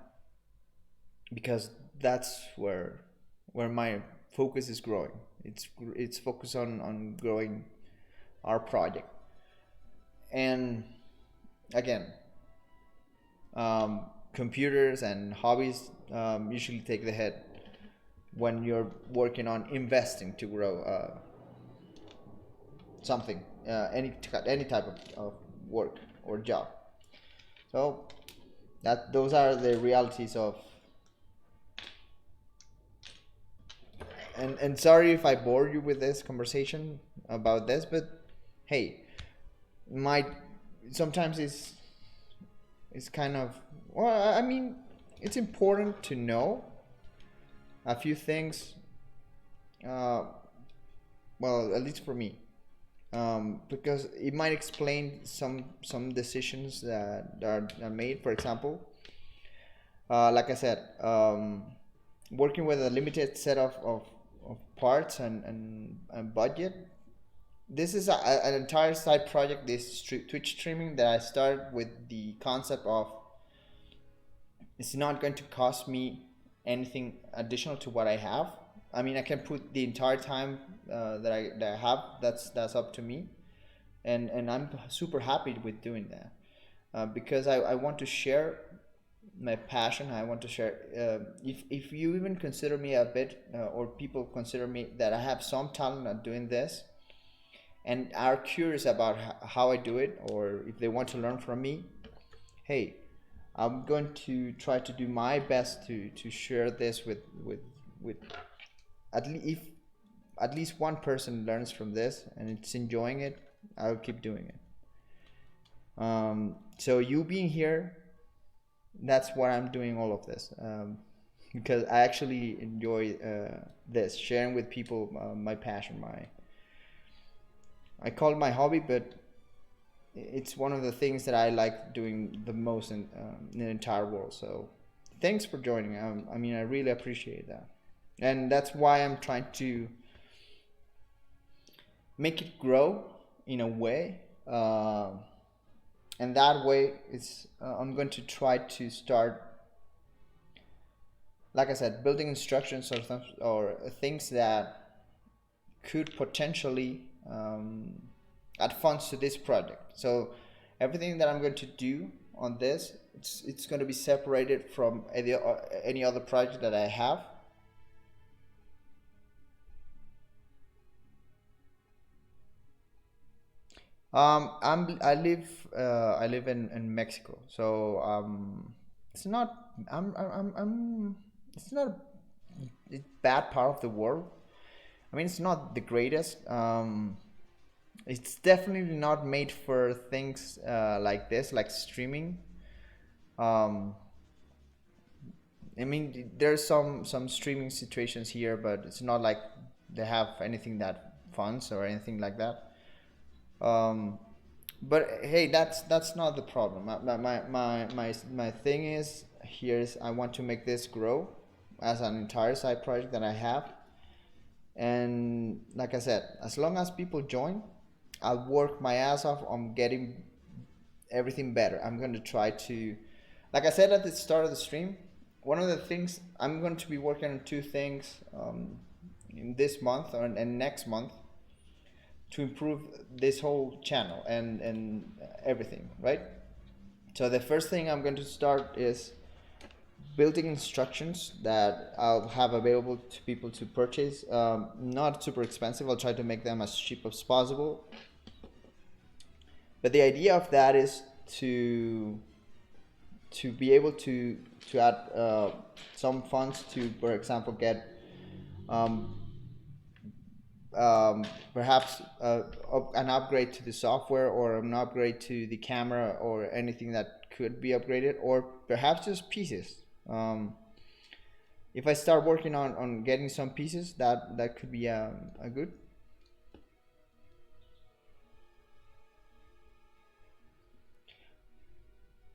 because that's where my focus is growing. It's focused on growing our project. And again, computers and hobbies usually take the head when you're working on investing to grow something, any type of work or job. So that those are the realities of. And sorry if I bored you with this conversation about this, but hey, my sometimes it's kind of, well, I mean, it's important to know a few things. Uh, well, at least for me, because it might explain some decisions that are made. For example, like I said, working with a limited set of parts and budget. This is an entire side project, this Twitch streaming, that I started with the concept of it's not going to cost me anything additional to what I have. I mean, I can put the entire time that I have. That's up to me, and I'm super happy with doing that because I want to share my passion. I want to share. If you even consider me a bit, or people consider me that I have some talent at doing this, and are curious about how I do it, or if they want to learn from me, hey, I'm going to try to do my best to share this with if at least one person learns from this and it's enjoying it, I'll keep doing it. So you being here, that's why I'm doing all of this, because I actually enjoy this, sharing with people my passion, I call it my hobby, but it's one of the things that I like doing the most in the entire world. So thanks for joining. I mean, I really appreciate that, and that's why I'm trying to make it grow in a way, and that way it's I'm going to try to start, like I said, building instructions or things that could potentially add funds to this project. So everything that I'm going to do on this, it's going to be separated from any other project that I have. I live in Mexico, so it's not I'm it's not a bad part of the world. I mean, it's not the greatest. It's definitely not made for things like this, like streaming. Um, I mean, there's some streaming situations here, but it's not like they have anything that funds or anything like that. Um, but hey, that's not the problem. My thing is, here's I want to make this grow as an entire side project that I have. And like I said, as long as people join, I'll work my ass off on getting everything better. I'm going to try to, like I said at the start of the stream, one of the things I'm going to be working on two things in this month and next month to improve this whole channel and everything, right? So the first thing I'm going to start is building instructions that I'll have available to people to purchase. Not super expensive. I'll try to make them as cheap as possible. But the idea of that is to be able to add some funds to, for example, get um, perhaps an upgrade to the software or an upgrade to the camera or anything that could be upgraded, or perhaps just pieces. If I start working on getting some pieces, that could be a good.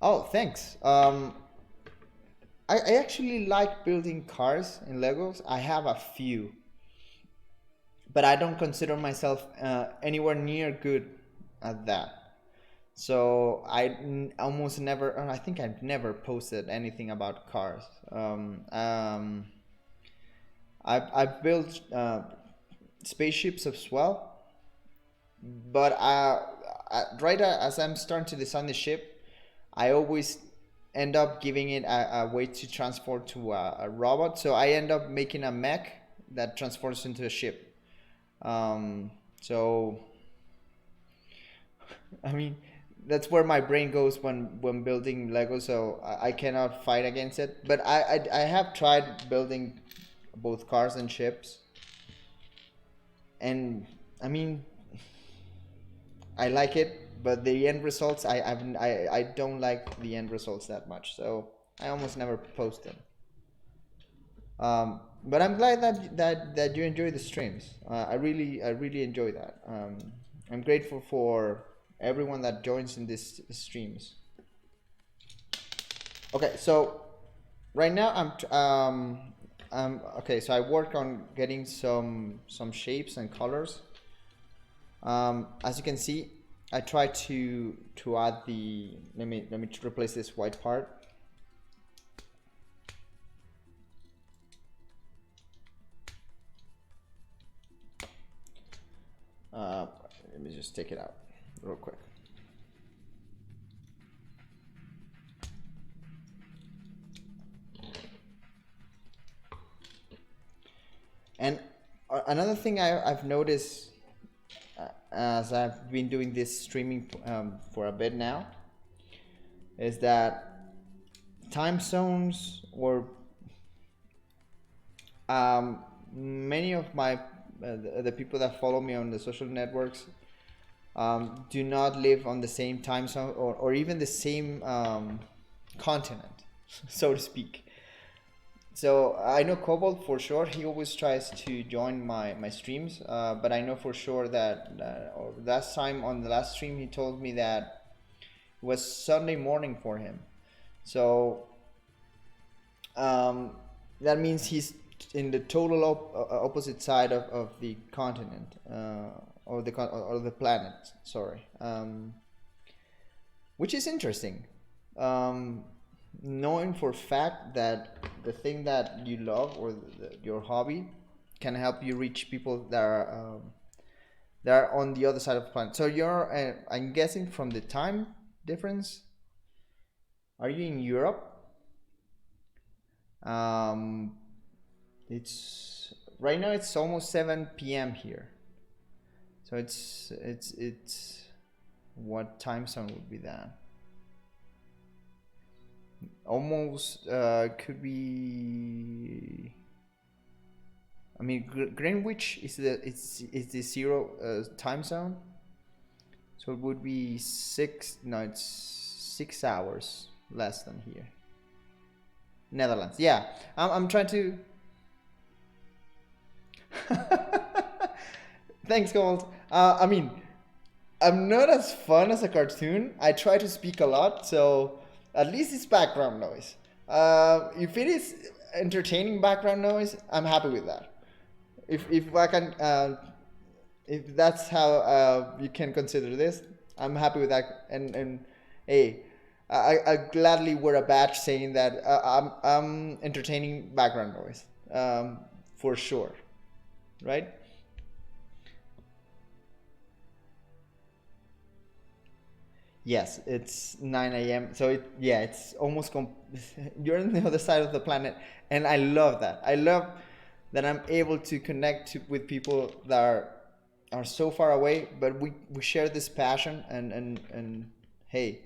Oh, thanks. I actually like building cars in Legos. I have a few, but I don't consider myself anywhere near good at that. So almost never, or I think I've never posted anything about cars. I've built spaceships as well, but right as I'm starting to design the ship, I always end up giving it a way to transport to a robot. So I end up making a mech that transforms into a ship. So I mean, that's where my brain goes when building Lego. So I cannot fight against it. But I have tried building both cars and ships, and I mean, I like it, but the end results, I don't like the end results that much. So I almost never post them. But I'm glad that you enjoy the streams. I really enjoy that. I'm grateful for everyone that joins in these streams. Okay, so right now okay. So I work on getting some shapes and colors. As you can see, I try to add the let me replace this white part. Let me just take it out real quick. And another thing I've noticed as I've been doing this streaming for a bit now is that time zones or many of my the people that follow me on the social networks do not live on the same time zone, or even the same continent, so to speak. So I know Cobalt for sure. He always tries to join my streams, but I know for sure that last time on the last stream he told me that it was Sunday morning for him. So that means he's in the total opposite side of the continent, or the planet. Sorry, which is interesting. Knowing for fact that the thing that you love, or your hobby, can help you reach people that are on the other side of the planet. So you're, I'm guessing from the time difference, are you in Europe? It's right now, it's almost 7 p.m. here. So it's what time zone would be that? Almost could be. I mean, Greenwich is the zero time zone, so it would be 6. No, it's 6 hours less than here. Netherlands. Yeah, I'm trying to. Thanks, Gold. I mean, I'm not as fun as a cartoon. I try to speak a lot, so at least it's background noise. If it is entertaining background noise, I'm happy with that. If I can, if that's how you can consider this, I'm happy with that. And hey, I gladly wear a badge saying that I'm entertaining background noise, for sure, right? Yes, it's 9 a.m. So it's almost you're on the other side of the planet, and I love that. I love that I'm able to connect with people that are so far away, but we share this passion, and hey,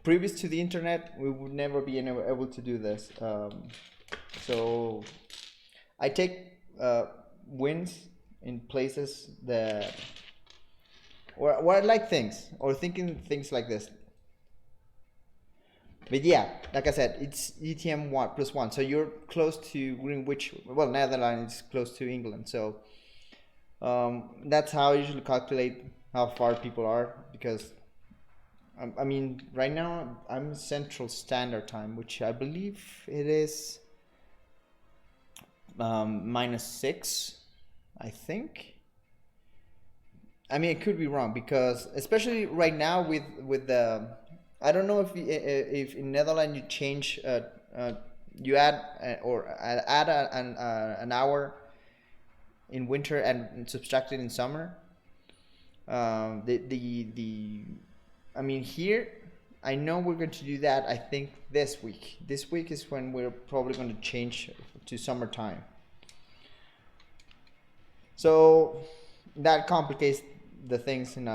previous to the internet, we would never be able to do this. So I take wins in places that or I like things, or thinking things like this. But yeah, like I said, it's ETM 1+1, so you're close to Greenwich. Well, Netherlands is close to England, so that's how I usually calculate how far people are, because I mean, right now I'm Central Standard Time, which I believe it is -6, I think. I mean, it could be wrong, because especially right now with the, I don't know if in Netherlands you change you add an hour in winter and subtract it in summer. I mean, here I know we're going to do that. I think this week. This week is when we're probably going to change to summertime. So that complicates the things in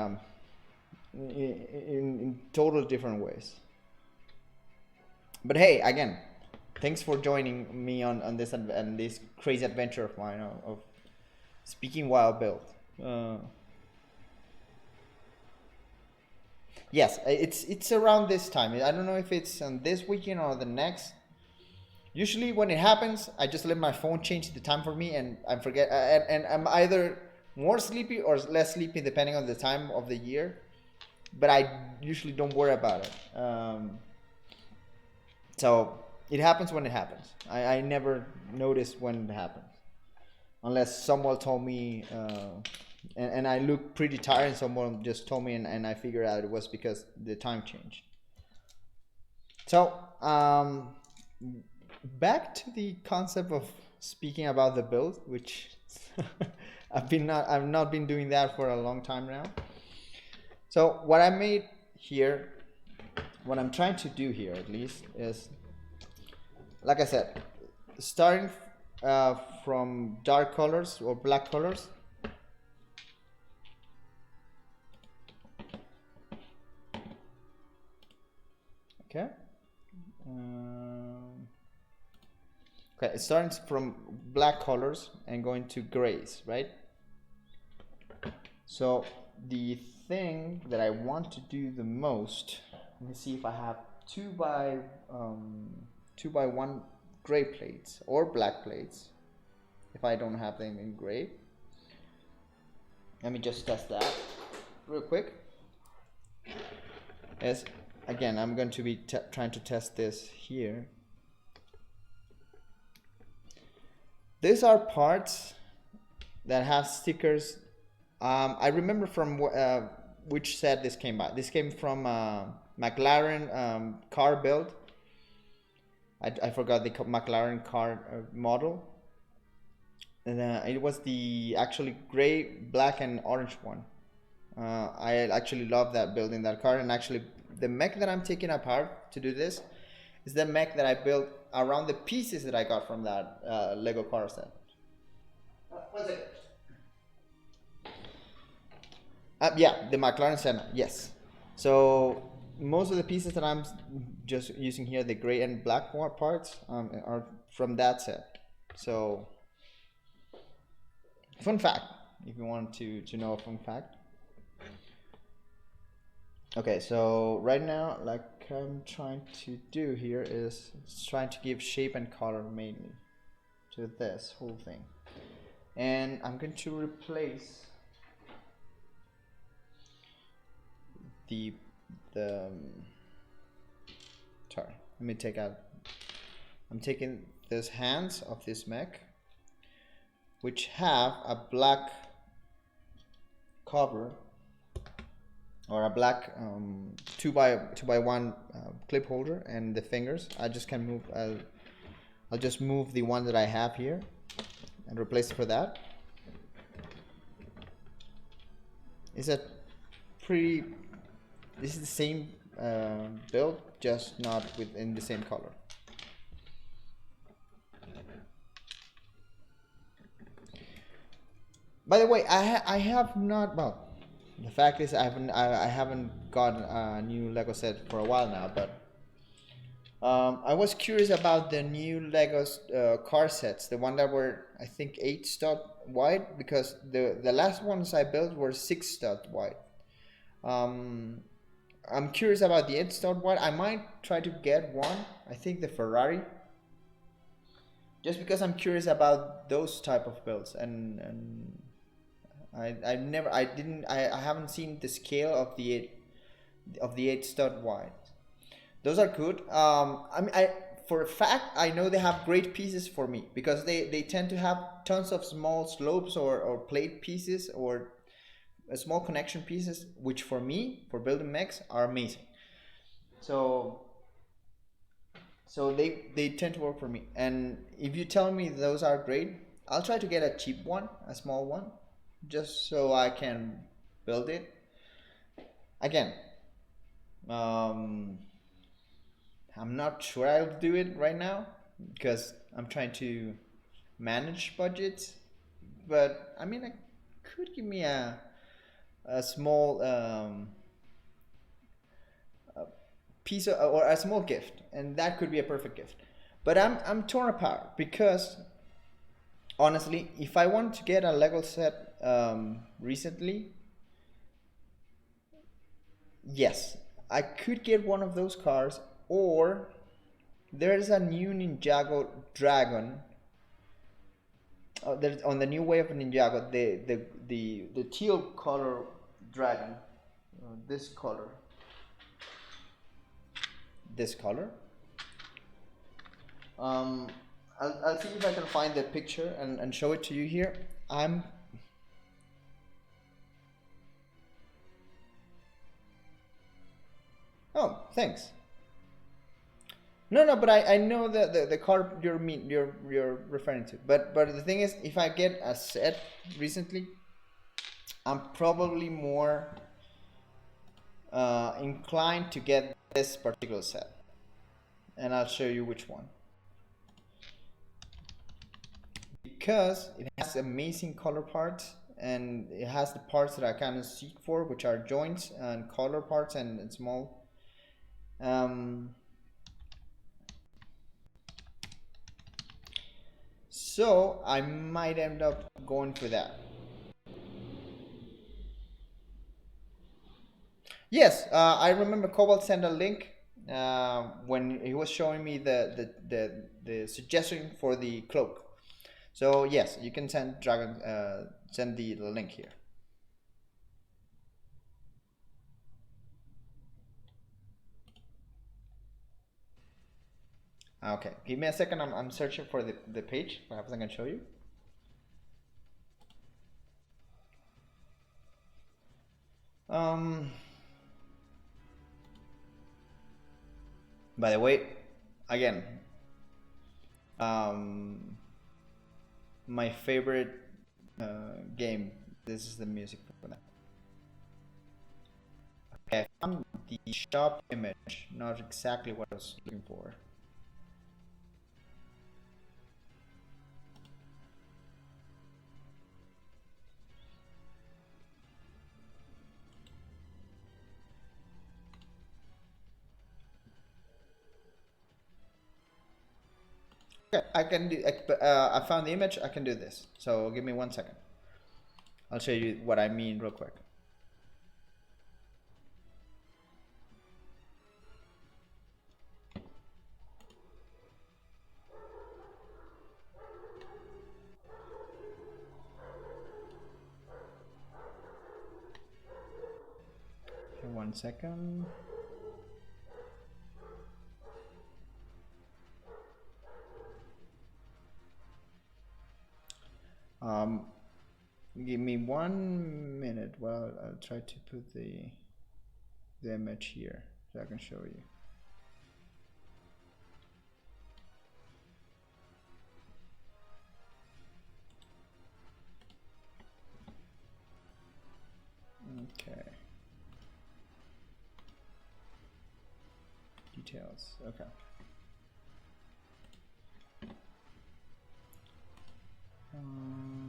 total different ways. But hey, again, thanks for joining me on this and this crazy adventure of mine of speaking while build. Yes, it's around this time. I don't know if it's on this weekend or the next. Usually when it happens, I just let my phone change the time for me, and I forget, and I'm either more sleepy or less sleepy depending on the time of the year, but I usually don't worry about it. So it happens when it happens. I never notice when it happens, unless someone told me, and I look pretty tired, and someone just told me, and I figured out it was because the time changed. So back to the concept of speaking about the build, which I've not been doing that for a long time now. So what I made here, what I'm trying to do here at least, is, like I said, starting from dark colors or black colors. Okay. Okay, it starts from black colors and going to grays, right? So the thing that I want to do the most, let me see if I have 2x1 gray plates or black plates. If I don't have them in gray, let me just test that real quick. As again, I'm going to be trying to test this here. These are parts that have stickers. I remember from which set this came by. This came from McLaren car build. I forgot the McLaren car model. And it was the actually gray, black, and orange one. I actually love that building that car, and actually the mech that I'm taking apart to do this is the mech that I built around the pieces that I got from that Lego car set. One second. Yeah, the McLaren Senna, yes. So most of the pieces that I'm just using here, the gray and black parts, are from that set. So fun fact, if you want to know a fun fact. Okay, so right now, like I'm trying to do here is trying to give shape and color mainly to this whole thing. And I'm going to replace sorry, let me take out, I'm taking these hands of this mech, which have a black cover or a black 2x1 clip holder, and the fingers I just can move. I'll just move the one that I have here and replace it for that. It's a pretty, this is the same build, just not within the same color. By the way, I have not, well, the fact is I haven't got a new Lego set for a while now, but I was curious about the new Legos car sets, the one that were, I think, 8 stud wide, because the last ones I built were 6 stud wide. I'm curious about the 8 stud wide. I might try to get one, I think the Ferrari, just because I'm curious about those type of builds, and I haven't seen the scale of the 8 stud wide. Those are good. I mean, for a fact, I know they have great pieces for me, because they tend to have tons of small slopes or plate pieces or small connection pieces, which for me, for building mechs, are amazing. So they tend to work for me. And if you tell me those are great, I'll try to get a cheap one, a small one, just so I can build it. Again, I'm not sure I'll do it right now because I'm trying to manage budgets, but I mean, I could give me a small piece of, or a small gift, and that could be a perfect gift. But I'm torn apart, because honestly, if I want to get a Lego set recently, yes, I could get one of those cars, or there's a new Ninjago Dragon. There's on the new way of Ninjago, the teal color dragon, this color. I'll see if I can find the picture and show it to you here. Oh, thanks. No, but I know the car you're referring to. But the thing is, if I get a set recently, I'm probably more inclined to get this particular set, and I'll show you which one, because it has amazing color parts, and it has the parts that I kind of seek for, which are joints and color parts and small. So I might end up going for that. Yes, I remember Cobalt sent a link when he was showing me the suggestion for the cloak. So yes, you can send Dragon send the link here. Okay, give me a second. I'm searching for the page. Perhaps I can show you. Um, by the way, again, um, my favorite game. This is the music for that. Okay, I found the shop image. Not exactly what I was looking for. Okay, I can do. I found the image. I can do this. So give me 1 second. I'll show you what I mean real quick. Okay, 1 second. Um, give me 1 minute. Well, I'll try to put the image here so I can show you. Okay. Details. Okay.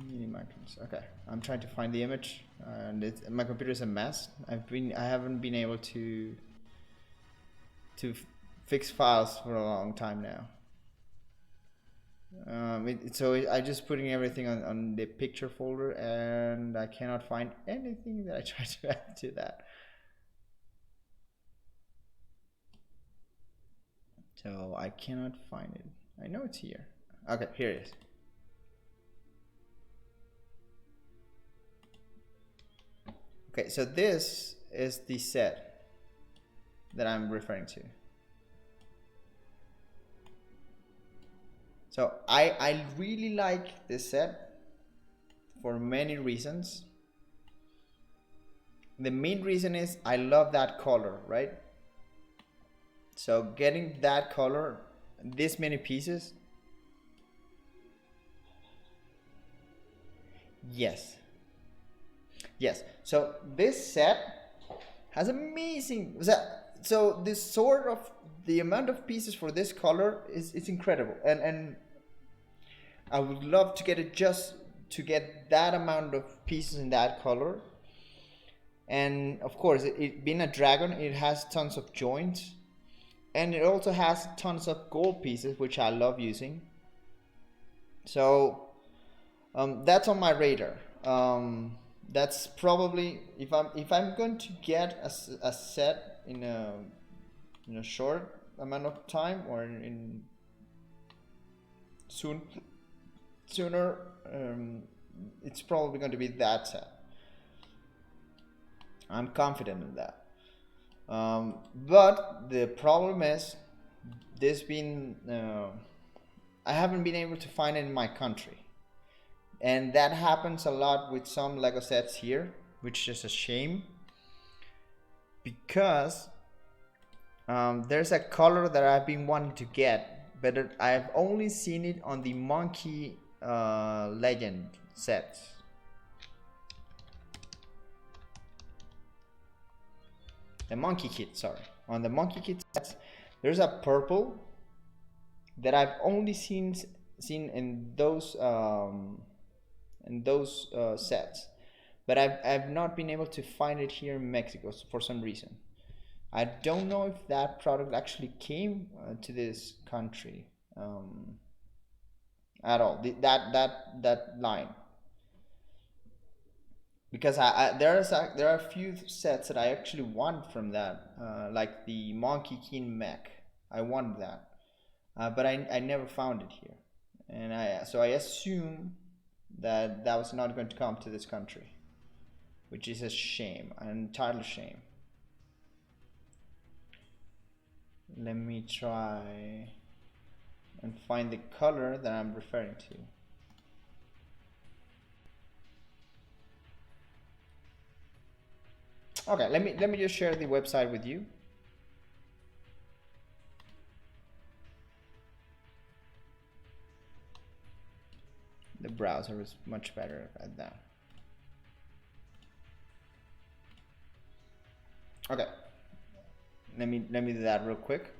Mini microns. Okay, I'm trying to find the image, and my computer is a mess. I haven't been able to fix files for a long time now. I just putting everything on the picture folder, and I cannot find anything that I tried to add to that. So I cannot find it. I know it's here. Okay, here it is. Okay, so this is the set that I'm referring to. So I really like this set for many reasons. The main reason is I love that color, right? So getting that color, this many pieces. Yes. Yes. So this set has amazing. So this sort of the amount of pieces for this color is incredible, and I would love to get it just to get that amount of pieces in that color. And of course, it being a dragon, it has tons of joints, and it also has tons of gold pieces, which I love using. So that's on my radar. That's probably if I'm going to get a set in a short amount of time, or in sooner, it's probably going to be that set. I'm confident in that. But the problem is, this being I haven't been able to find it in my country, and that happens a lot with some Lego sets here, which is a shame, because there's a color that I've been wanting to get, but I've only seen it on the Monkey Legend sets. The Monkey Kit, sorry. On the Monkey Kit sets, there's a purple that I've only seen in those sets, but I've not been able to find it here in Mexico for some reason. I don't know if that product actually came to this country at all. That line, because there are a few sets that I actually want from that, like the Monkey King mech. I want that, but I never found it here, and I assume that that was not going to come to this country, which is a shame, an entitled shame. Let me try and find the color that I'm referring to. Okay, let me just share the website with you. The browser is much better at that. Okay, let me do that real quick.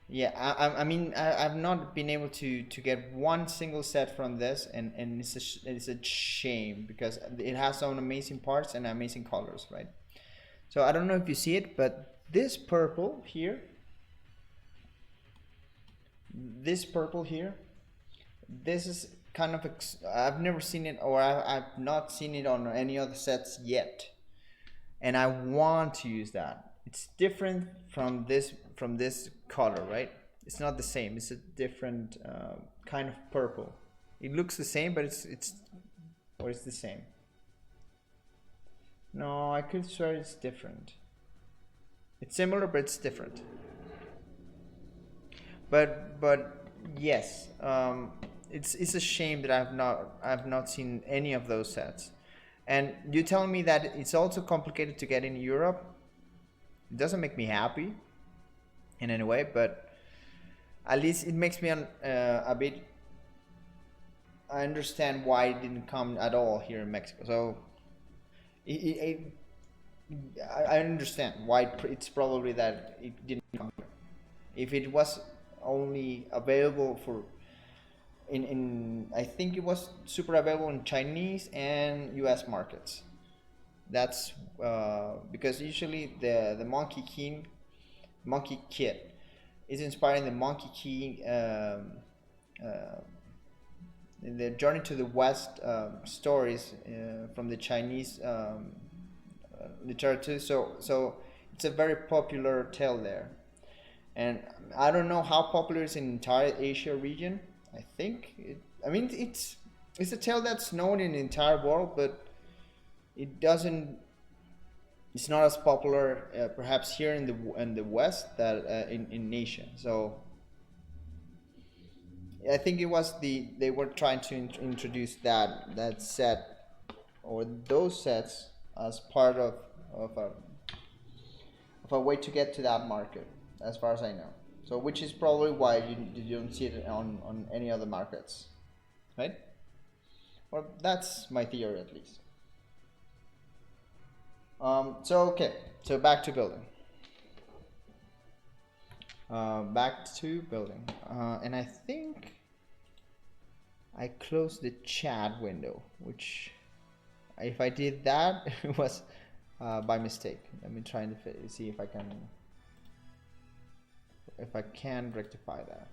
Yeah, I mean, I've not been able to get one single set from this, and it's a shame because it has some amazing parts and amazing colors, right? So I don't know if you see it, but this purple here, this is kind of I've never seen it, or I've not seen it on any other sets yet, and I want to use that. It's different from this color, right? It's not the same. It's a different kind of purple. It looks the same, but it's the same. No, I could swear it's different. It's similar, but it's different. But yes, it's a shame that I've not seen any of those sets. And you telling me that it's also complicated to get in Europe. It doesn't make me happy in any way, but at least it makes me a bit. I understand why it didn't come at all here in Mexico. So I understand why it's probably that it didn't come here. If it was only available for in I think it was super available in Chinese and US markets. That's because usually the Monkey Kid is inspiring the Monkey King the Journey to the West stories from the Chinese literature. So it's a very popular tale there, and I don't know how popular it's in the entire Asia region. I think I mean it's a tale that's known in the entire world, but it's not as popular perhaps here in the West that in Asia. So I think it was they were trying to introduce that set or those sets as part of a way to get to that market, as far as I know. So which is probably why you don't see it on any other markets, right? Well, that's my theory at least. So okay, so back to building. And I think I closed the chat window, which if I did that, it was by mistake. Let me try and see if I can rectify that.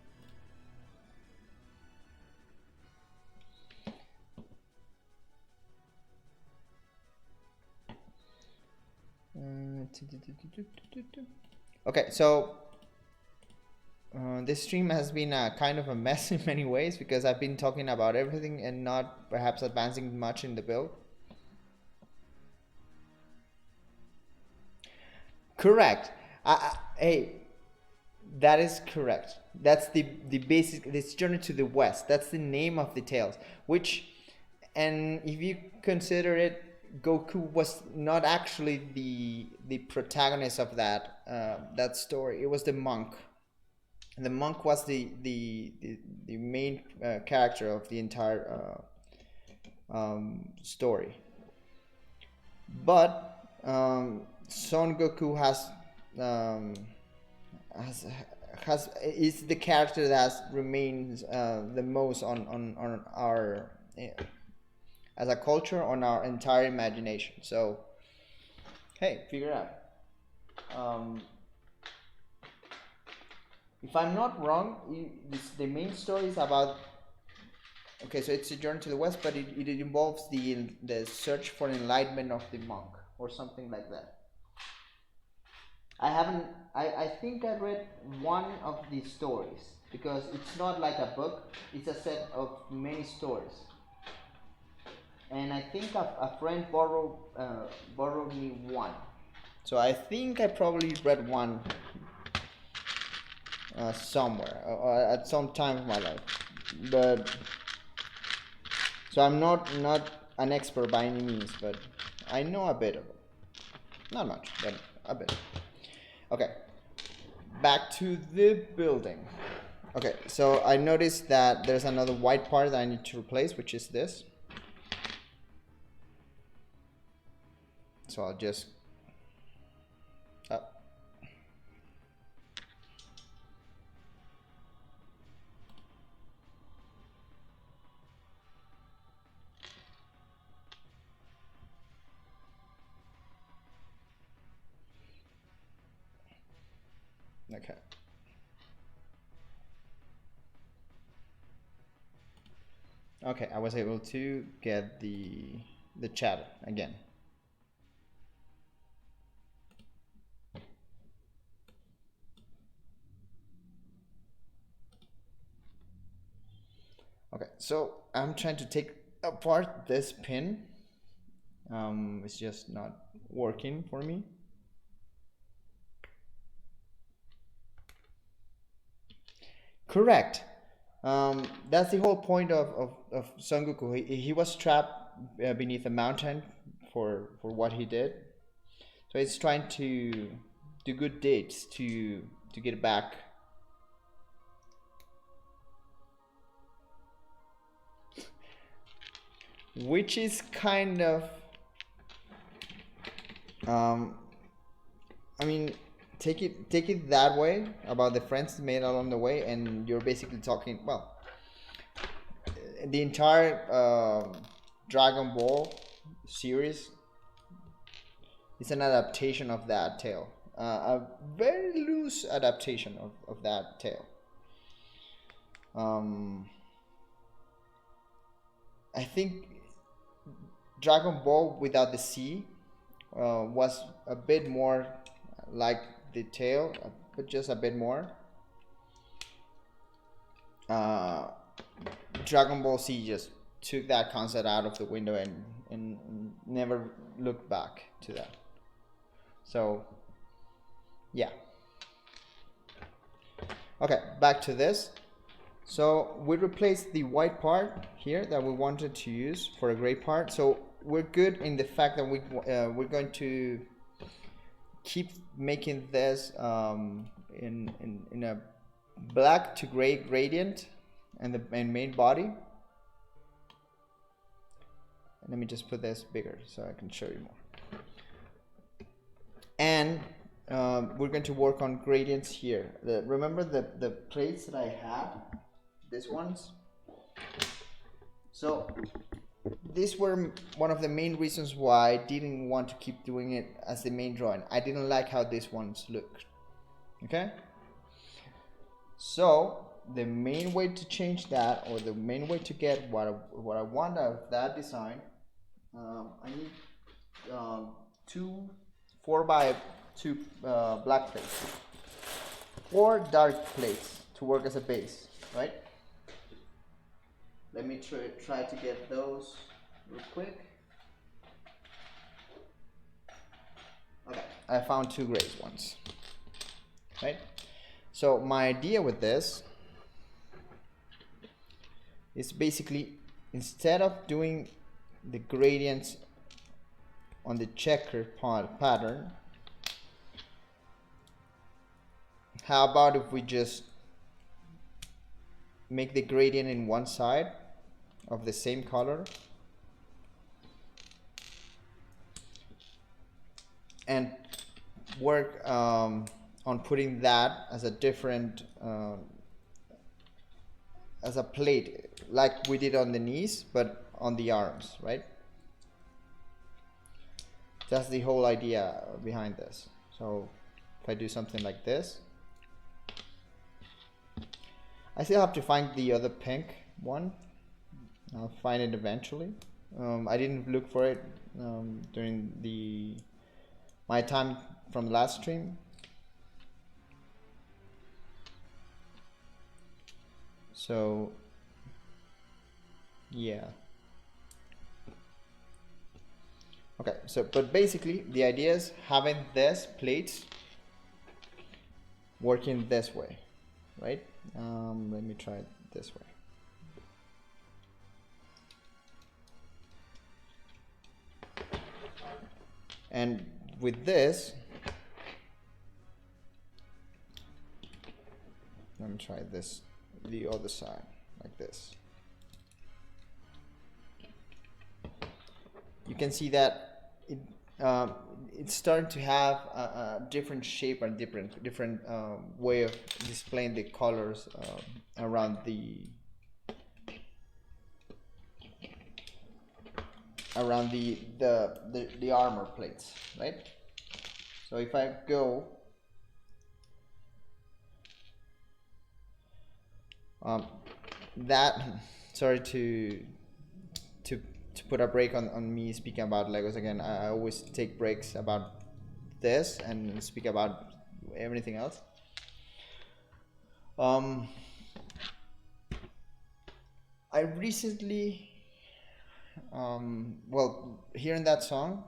Okay, so this stream has been kind of a mess in many ways because I've been talking about everything and not perhaps advancing much in the build. Correct. Hey, that is correct. That's the basic. This Journey to the West. That's the name of the tales. Which, and if you consider it, Goku was not actually the protagonist of that story. It was the monk. And the monk was the main character of the entire story. But Son Goku is the character that remains the most on our as a culture, on our entire imagination. So hey, figure it out. If I'm not wrong, the main story is about okay, so it's a journey to the west, but it involves the search for enlightenment of the monk or something like that. I haven't. I think I read one of the stories because it's not like a book. It's a set of many stories. And I think a friend borrowed me one. So I think I probably read one somewhere at some time of my life. But so I'm not an expert by any means, but I know a bit of it. Not much, but a bit. Okay, back to the building. Okay, so I noticed that there's another white part that I need to replace, which is this. So I'll just okay. Okay, I was able to get the chat again. Okay, so I'm trying to take apart this pin. It's just not working for me. Correct. That's the whole point of Son Goku. He was trapped beneath a mountain for what he did. So he's trying to do good deeds to get back. Which is kind of I mean, take it that way about the friends made along the way, and you're basically talking, well, the entire Dragon Ball series is an adaptation of that tale, a very loose adaptation of that tale. I think Dragon Ball without the sea was a bit more like the tale, but just a bit more. Dragon Ball Z just took that concept out of the window and never looked back to that. So, yeah. Okay, back to this. So we replaced the white part here that we wanted to use for a gray part. So we're good in the fact that we're going to keep making this in a black to gray gradient and the main body. And let me just put this bigger so I can show you more. And we're going to work on gradients here. Remember the plates that I had? These ones? So these were one of the main reasons why I didn't want to keep doing it as the main drawing. I didn't like how these ones looked. Okay? So the main way to change that, or the main way to get what I want out of that design, I need 4x2 black plates or dark plates to work as a base, right? Let me try to get those real quick. Okay, I found 2 gray ones, right? So my idea with this is basically, instead of doing the gradients on the checker pattern, how about if we just make the gradient in one side of the same color and work on putting that as a different as a plate, like we did on the knees but on the arms, right? That's the whole idea behind this. So if I do something like this, I still have to find the other pink one, I'll find it eventually. I didn't look for it during my time from the last stream. So yeah. Okay, so but basically the idea is having this plates working this way, right? Let me try it this way. And with this, let me try this, the other side, like this. You can see that it's starting to have a different shape and different way of displaying the colors around the armor plates, right? So if I go sorry to put a break on me speaking about Legos again. I always take breaks about this and speak about everything else. I recently well, hearing that song,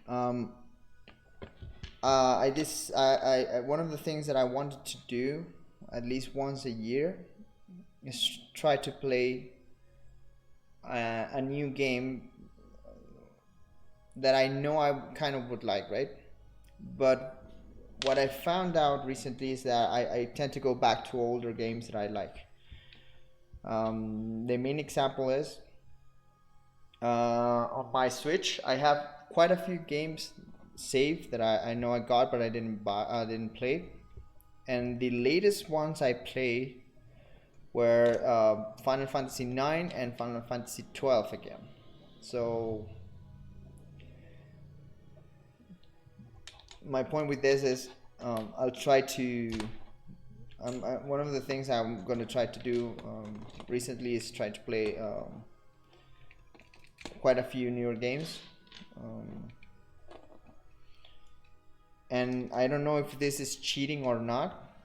one of the things that I wanted to do at least once a year is try to play a new game that I know I kind of would like, right? But what I found out recently is that I tend to go back to older games that I like. The main example is on my Switch, I have quite a few games saved that I know I got, but I didn't play. And the latest ones I played were Final Fantasy IX and Final Fantasy XII again. So my point with this is I'll try to one of the things I'm going to try to do recently is try to play quite a few newer games, and I don't know if this is cheating or not,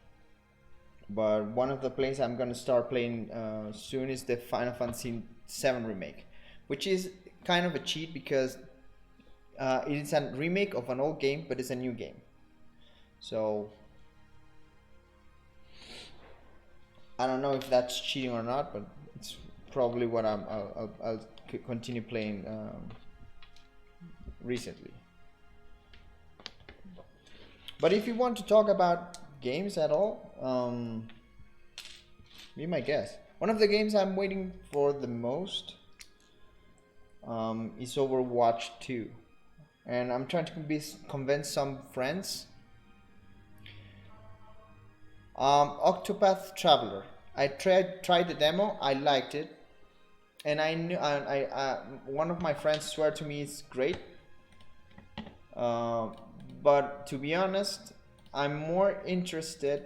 but one of the plays I'm going to start playing soon is the Final Fantasy VII remake, which is kind of a cheat because it is a remake of an old game, but it's a new game. So I don't know if that's cheating or not, but it's probably what I'll continue playing recently. But if you want to talk about games at all, be my guest. One of the games I'm waiting for the most is Overwatch 2, and I'm trying to convince some friends. Octopath Traveler. I tried the demo. I liked it, and I knew one of my friends swore to me it's great. But to be honest, I'm more interested.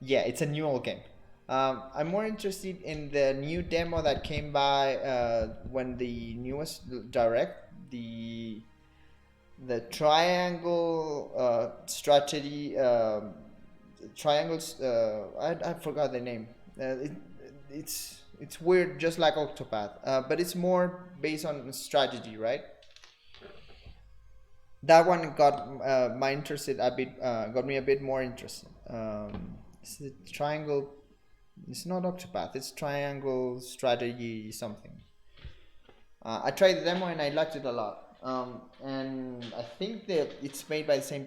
Yeah, it's a new old game. I'm more interested in the new demo that came by when the newest direct, the triangle strategy triangles. I forgot the name. It's weird, just like Octopath, but it's more based on strategy, right? That one got my interested a bit. Got me a bit more interested. It's the triangle. It's not Octopath. It's triangle strategy something. I tried the demo and I liked it a lot. And I think that it's made by the same.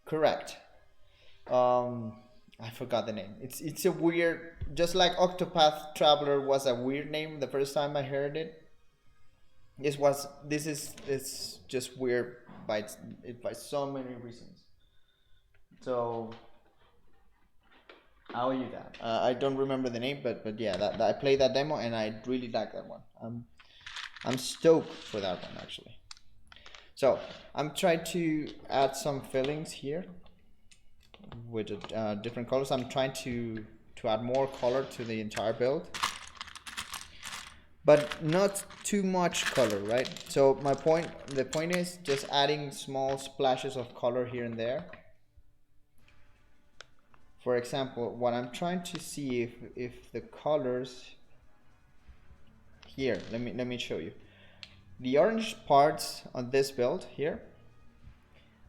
Correct. I forgot the name. It's a weird, just like Octopath Traveler was a weird name the first time I heard it. It's just weird by so many reasons. So I'll you that. I don't remember the name, but yeah, that I played that demo and I really like that one. I'm stoked for that one actually. So I'm trying to add some fillings here. with different colors. I'm trying to add more color to the entire build, but not too much color, right? So the point is just adding small splashes of color here and there. For example, what I'm trying to see if the colors here, let me show you. The orange parts on this build here,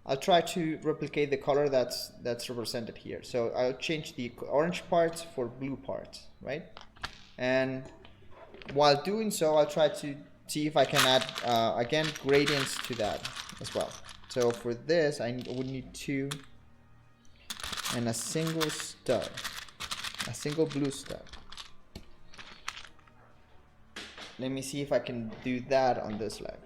I'll try to replicate the color that's represented here. So I'll change the orange parts for blue parts, right? And while doing so, I'll try to see if I can add, again, gradients to that as well. So for this, I would need 2 and a single stud, a single blue stud. Let me see if I can do that on this leg.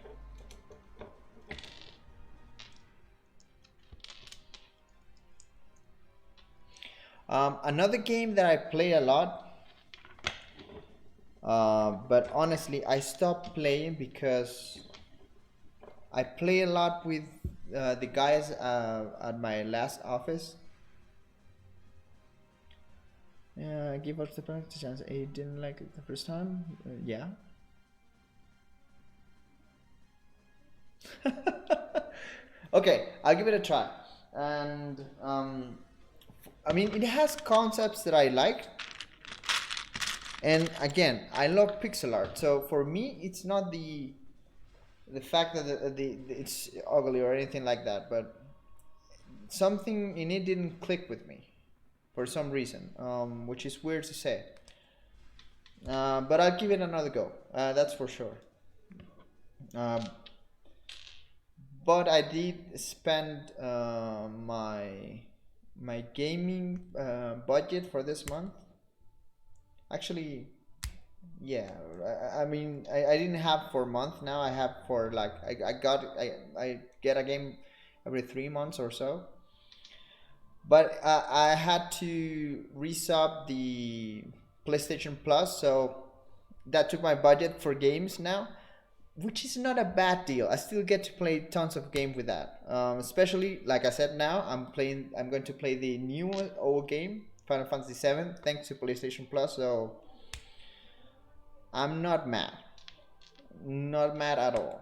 Another game that I play a lot, but honestly I stopped playing because I play a lot with the guys at my last office. Yeah, give us the practice chance. I didn't like it the first time. Yeah. Okay, I'll give it a try. And I mean, it has concepts that I like. And again, I love pixel art. So for me, it's not the fact that it's ugly or anything like that, but something in it didn't click with me for some reason, which is weird to say. But I'll give it another go. That's for sure. But I did spend my gaming budget for this month. Actually, yeah. I mean, I didn't have for a month now. I have for like I get a game every 3 months or so. But I had to resub the PlayStation Plus, so that took my budget for games now, which is not a bad deal. I still get to play tons of games with that. Especially, like I said, now I'm going to play the new old game, Final Fantasy VII, thanks to PlayStation Plus. So I'm not mad, not mad at all.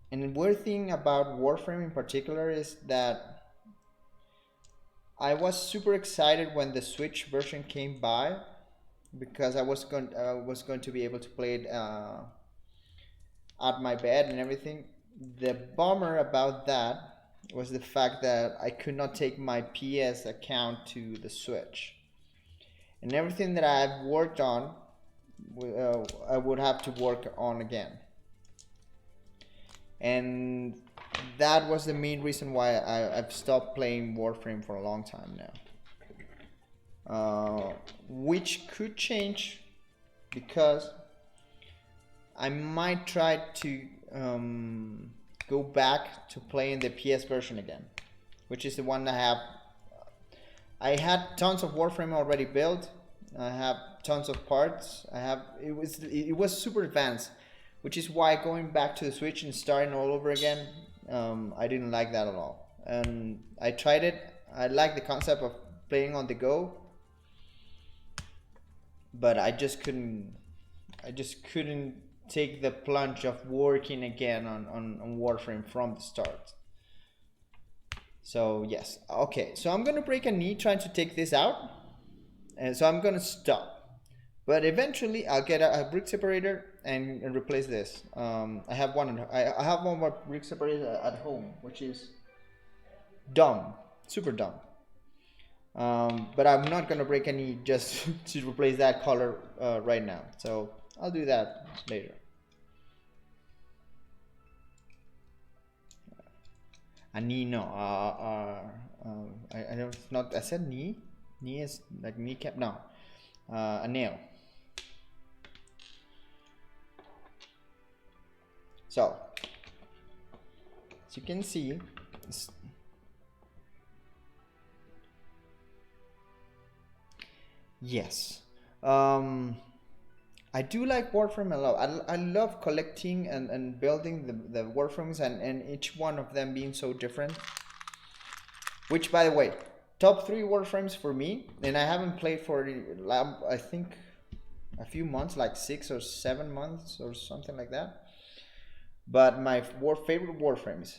And the weird thing about Warframe in particular is that I was super excited when the Switch version came by, because I was going to be able to play it at my bed and everything. The bummer about that was the fact that I could not take my PS account to the Switch, and everything that I've worked on, I would have to work on again. And that was the main reason why I've stopped playing Warframe for a long time now. Which could change, because I might try to go back to playing the PS version again, which is the one that I had tons of Warframe already built. I have tons of parts. It was super advanced, which is why going back to the Switch and starting all over again, I didn't like that at all. And I tried it. I like the concept of playing on the go, but I just couldn't take the plunge of working again on Warframe from the start. So yes, okay. So I'm gonna break a knee trying to take this out, and so I'm gonna stop. But eventually, I'll get a brick separator and replace this. I have one. I have one more brick separator at home, which is dumb, super dumb. But I'm not gonna break any just to replace that color right now. So I'll do that later. A knee, no. I don't. Not. I said knee. Knee is like kneecap. No. A nail. So, as you can see, yes. I do like Warframe a lot. I love collecting and building the Warframes and each one of them being so different. Which, by the way, top 3 Warframes for me, and I haven't played for, I think, a few months, like 6 or 7 months or something like that. But my favorite Warframes,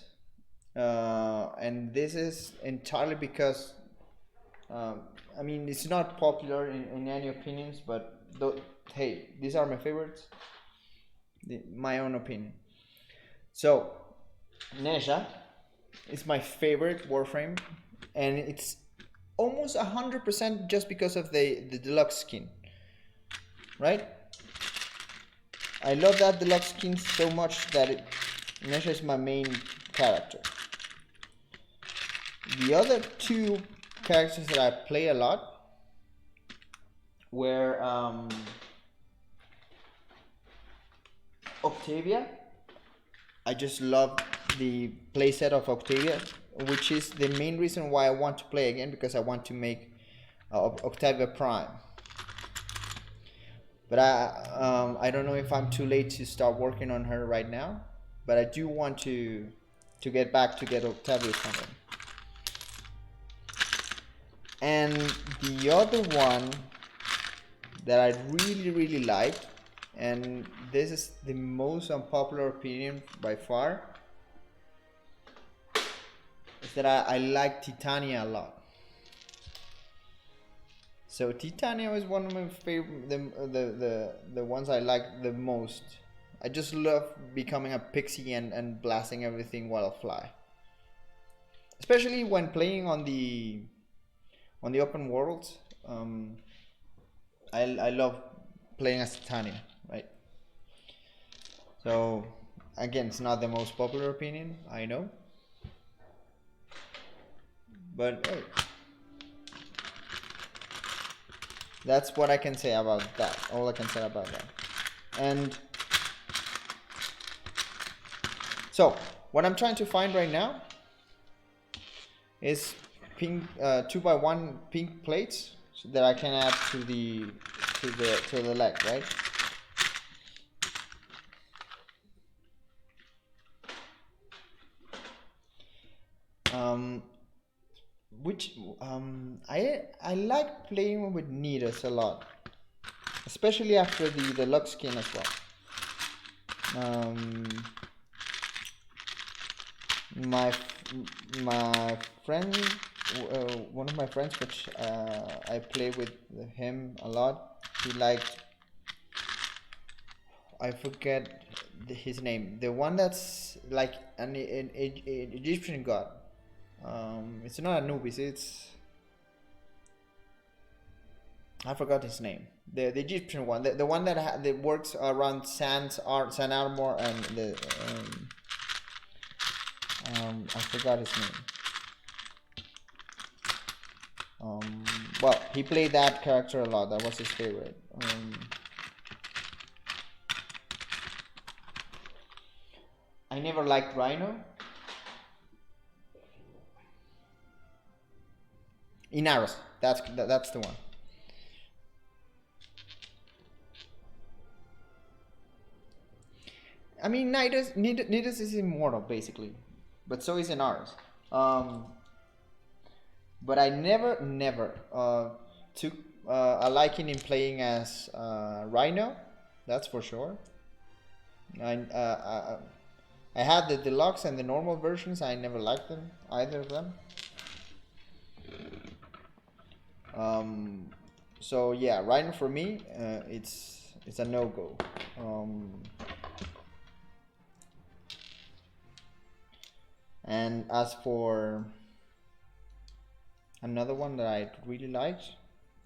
and this is entirely because, I mean, it's not popular in any opinions, but hey, these are my favorites, my own opinion. So, Nesha is my favorite Warframe, and it's almost 100% just because of the deluxe skin, right? I love that deluxe skin so much that Nesha is my main character. The other 2 characters that I play a lot were Octavia. I just love the playset of Octavia, which is the main reason why I want to play again, because I want to make Octavia Prime. But I don't know if I'm too late to start working on her right now, but I do want to get back to get Octavia something. And the other one that I really liked, and this is the most unpopular opinion by far, is that I like Titania a lot. So Titania is one of my favorite, the ones I like the most. I just love becoming a pixie and blasting everything while I fly. Especially when playing on the open world. I love playing as Titania, right? So again, it's not the most popular opinion, I know, but hey, that's what I can say about that. All I can say about that. And so what I'm trying to find right now is pink 2x1 pink plates that I can add to the leg, right? I like playing with Nidus a lot, especially after the deluxe skin as well. My friend, one of my friends, which I play with him a lot, he liked, I forget his name, the one that's like an Egyptian god. It's not Anubis, it's, I forgot his name. The Egyptian one, the one that works around sand armor and the I forgot his name. Well, he played that character a lot. That was his favorite. I never liked Rhino. Inaros, that's the one. I mean, Nidus is immortal basically, but so is Inaros. But I never took a liking in playing as Rhino. That's for sure. I had the deluxe and the normal versions. I never liked them, either of them. So yeah, Rhino for me, it's a no-go. And as for another one that I really liked,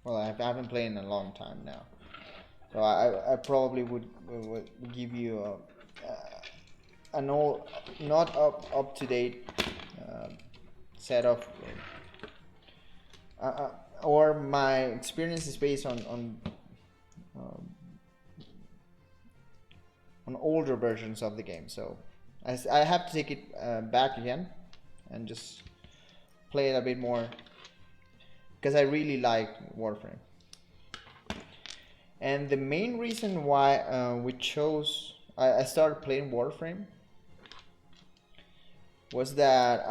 well, I haven't played in a long time now, so I probably would give you an old, not up to date set of, or my experience is based on older versions of the game. So I have to take it back again and just play it a bit more, because I really like Warframe. And the main reason why I started playing Warframe was that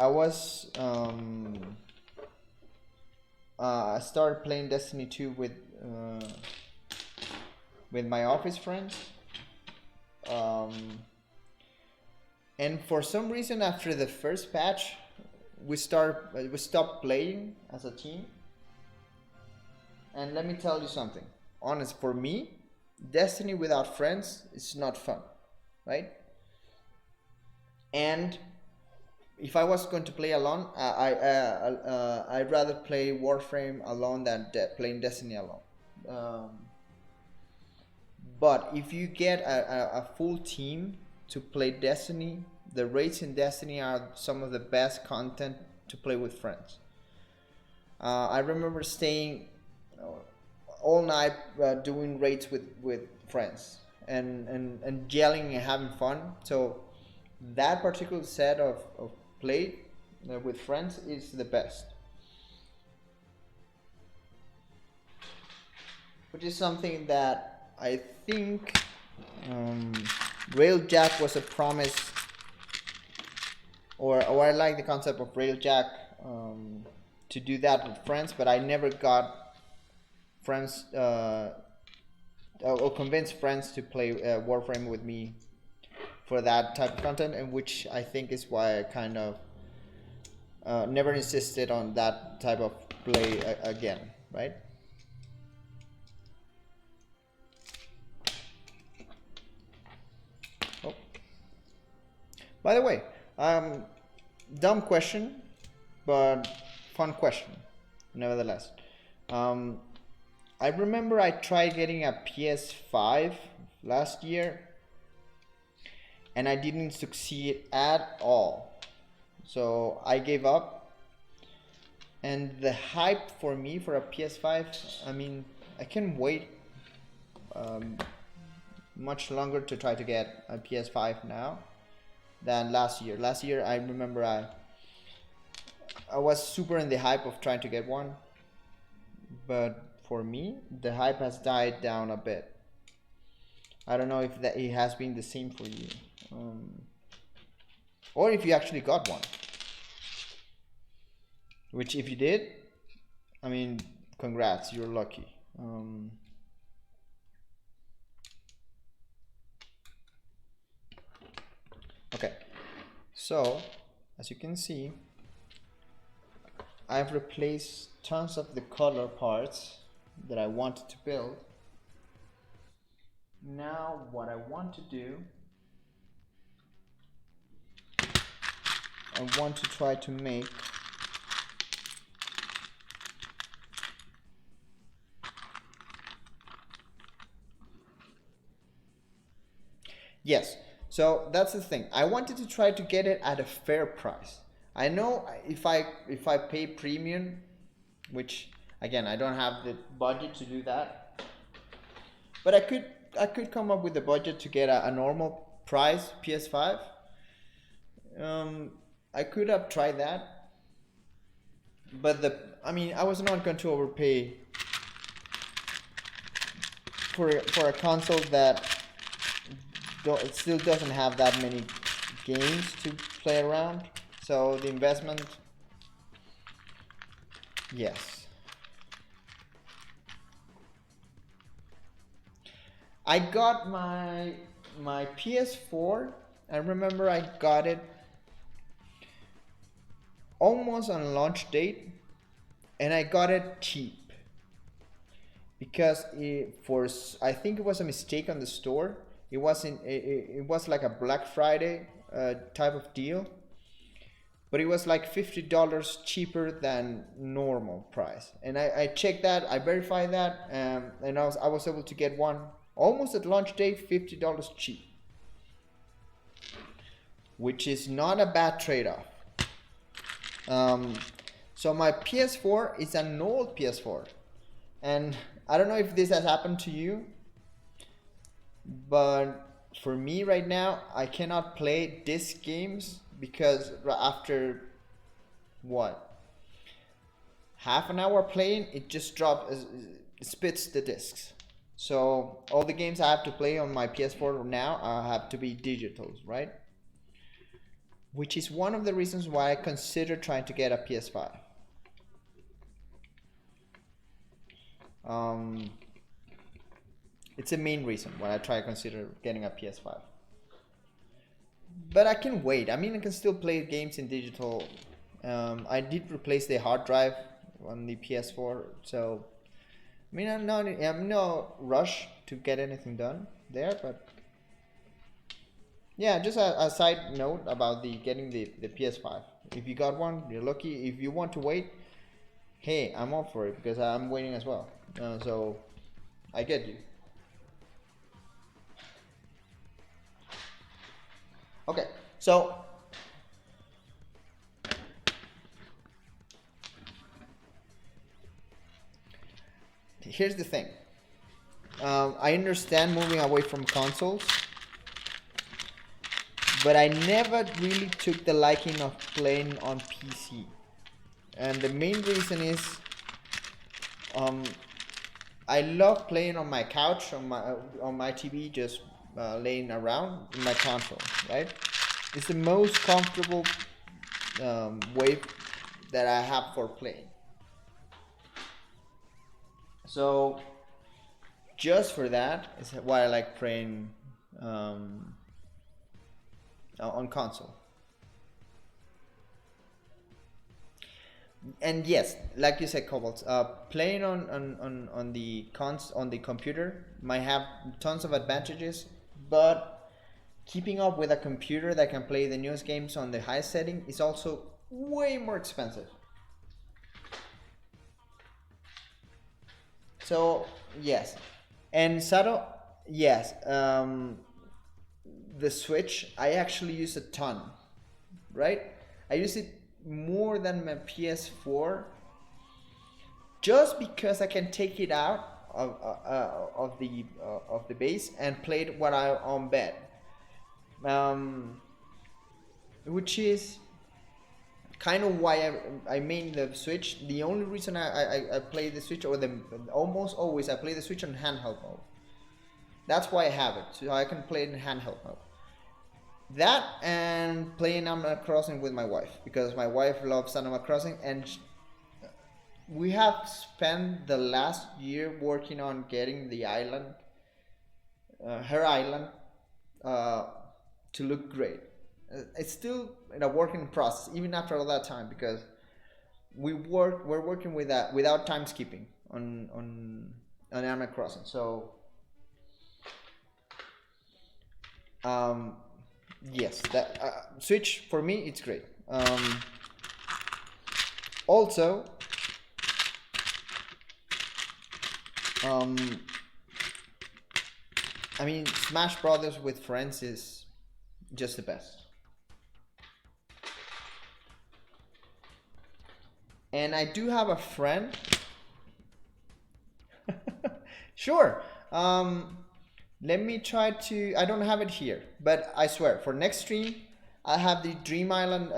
I started playing Destiny 2 with my office friends, and for some reason after the first patch we stopped playing as a team. And let me tell you something honest, for me Destiny without friends is not fun, right? And if I was going to play alone, I'd rather play Warframe alone than playing Destiny alone. But if you get a full team to play Destiny, the raids in Destiny are some of the best content to play with friends. I remember staying all night doing raids with friends and yelling and having fun. So that particular set of play with friends is the best, which is something that I think Railjack was a promise, or I like the concept of Railjack to do that with friends, but I never got friends or convinced friends to play Warframe with me for that type of content, and which I think is why I kind of never insisted on that type of play again, right? Oh. By the way, dumb question, but fun question, nevertheless. I remember I tried getting a PS5 last year, and I didn't succeed at all. So I gave up. And the hype for me for a PS5, I mean, I can wait much longer to try to get a PS5 now than last year. Last year, I remember I was super in the hype of trying to get one. But for me, the hype has died down a bit. I don't know if that it has been the same for you. Or if you actually got one, which if you did, I mean, congrats, you're lucky. Okay, so as you can see, I've replaced tons of the color parts that I wanted to build. Now what I want to do, I want to try to make yes, so that's the thing. I wanted to try to get it at a fair price. I know if I pay premium, which again I don't have the budget to do that, but I could come up with a budget to get a normal price PS5. I could have tried that, but I mean, I was not going to overpay for a console that it still doesn't have that many games to play around. So the investment, yes. I got my PS4. I remember I got it almost on launch date, and I got it cheap because I think it was a mistake on the store. It was like a Black Friday type of deal, but it was like $50 cheaper than normal price. And I checked that, I verified that, and I was able to get one almost at launch date, $50 cheap, which is not a bad trade-off. So my PS4 is an old PS4, and I don't know if this has happened to you, but for me right now, I cannot play disc games because after what, half an hour playing, it just spits the discs. So all the games I have to play on my PS4 now have to be digitals, right? Which is one of the reasons why I consider trying to get a PS5. It's the main reason why I try to consider getting a PS5. But I can wait. I mean, I can still play games in digital. I did replace the hard drive on the PS4, so I mean, I'm no rush to get anything done there, but yeah, just a side note about getting the PS5. If you got one, you're lucky. If you want to wait, hey, I'm all for it because I'm waiting as well. So I get you. Okay, so here's the thing. I understand moving away from consoles, but I never really took the liking of playing on PC. And the main reason is I love playing on my couch, on my TV, just laying around in my console, right? It's the most comfortable way that I have for playing. So just for that is why I like playing on console. And yes, like you said, Cobalt, playing on the computer might have tons of advantages, but keeping up with a computer that can play the newest games on the highest setting is also way more expensive. So yes, and Sato, yes, the Switch I actually use a ton, right? I use it more than my PS4 just because I can take it out of the base and play it while I'm on bed, which is kind of why I made the Switch. The only reason I play the Switch, or almost always I play the Switch on handheld mode. That's why I have it, so I can play it in handheld mode. That and playing Animal Crossing with my wife, because my wife loves Animal Crossing, and we have spent the last year working on getting the island, her island, to look great. It's still in a working process, even after all that time, because we're working with that without time skipping on Animal Crossing. So yes, that Switch for me it's great. Also, I mean, Smash Brothers with friends is just the best. And I do have a friend. Sure. Let me try to. I don't have it here, but I swear for next stream, I have the Dream Island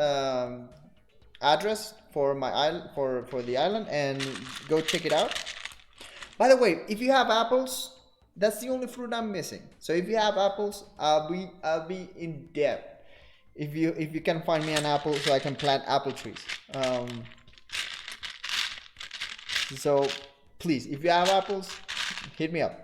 address for my island for the island, and go check it out. By the way, if you have apples, that's the only fruit I'm missing. So if you have apples, I'll be in debt. If you can find me an apple, so I can plant apple trees. So please, if you have apples, hit me up.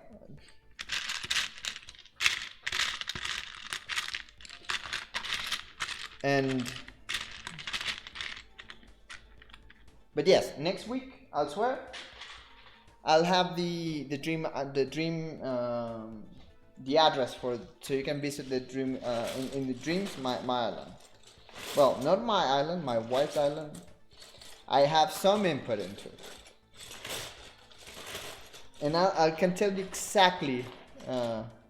But yes, next week I'll swear I'll have the address for, so you can visit the dream in the dreams my island. Well, not my island, my wife's island. I have some input into it, and I can tell you exactly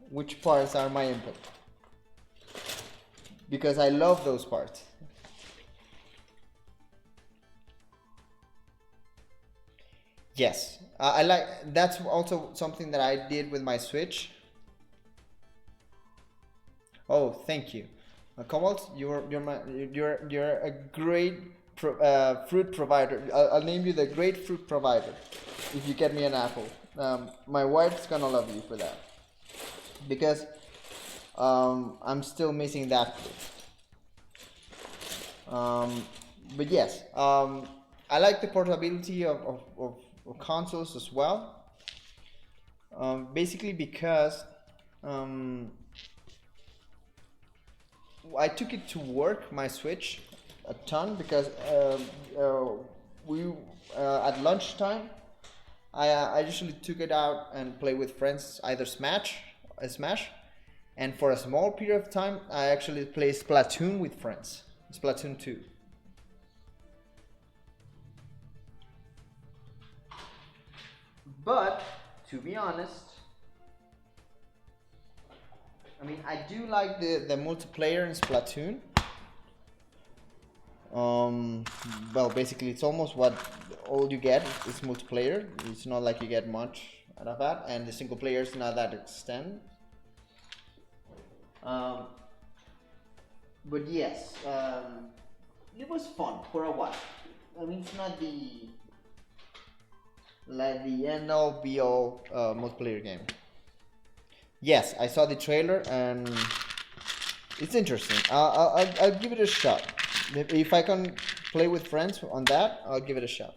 which parts are my input, because I love those parts. Yes, I like. That's also something that I did with my Switch. Oh, thank you, Cobalt. You're a great fruit provider. I'll name you the great fruit provider if you get me an apple. My wife's gonna love you for that, because I'm still missing that clip. But yes, I like the portability of consoles as well. Basically because I took it to work, my Switch, a ton, because we at lunchtime I usually took it out and play with friends, either Smash, and for a small period of time I actually play Splatoon with friends, Splatoon 2. But to be honest, I mean, I do like the multiplayer in Splatoon. Well, basically, it's almost what all you get is multiplayer. It's not like you get much out of that, and the single player is not that extent. But yes, it was fun for a while. I mean, it's not the end all be all multiplayer game. Yes, I saw the trailer and it's interesting. I'll give it a shot. If I can play with friends on that, I'll give it a shot.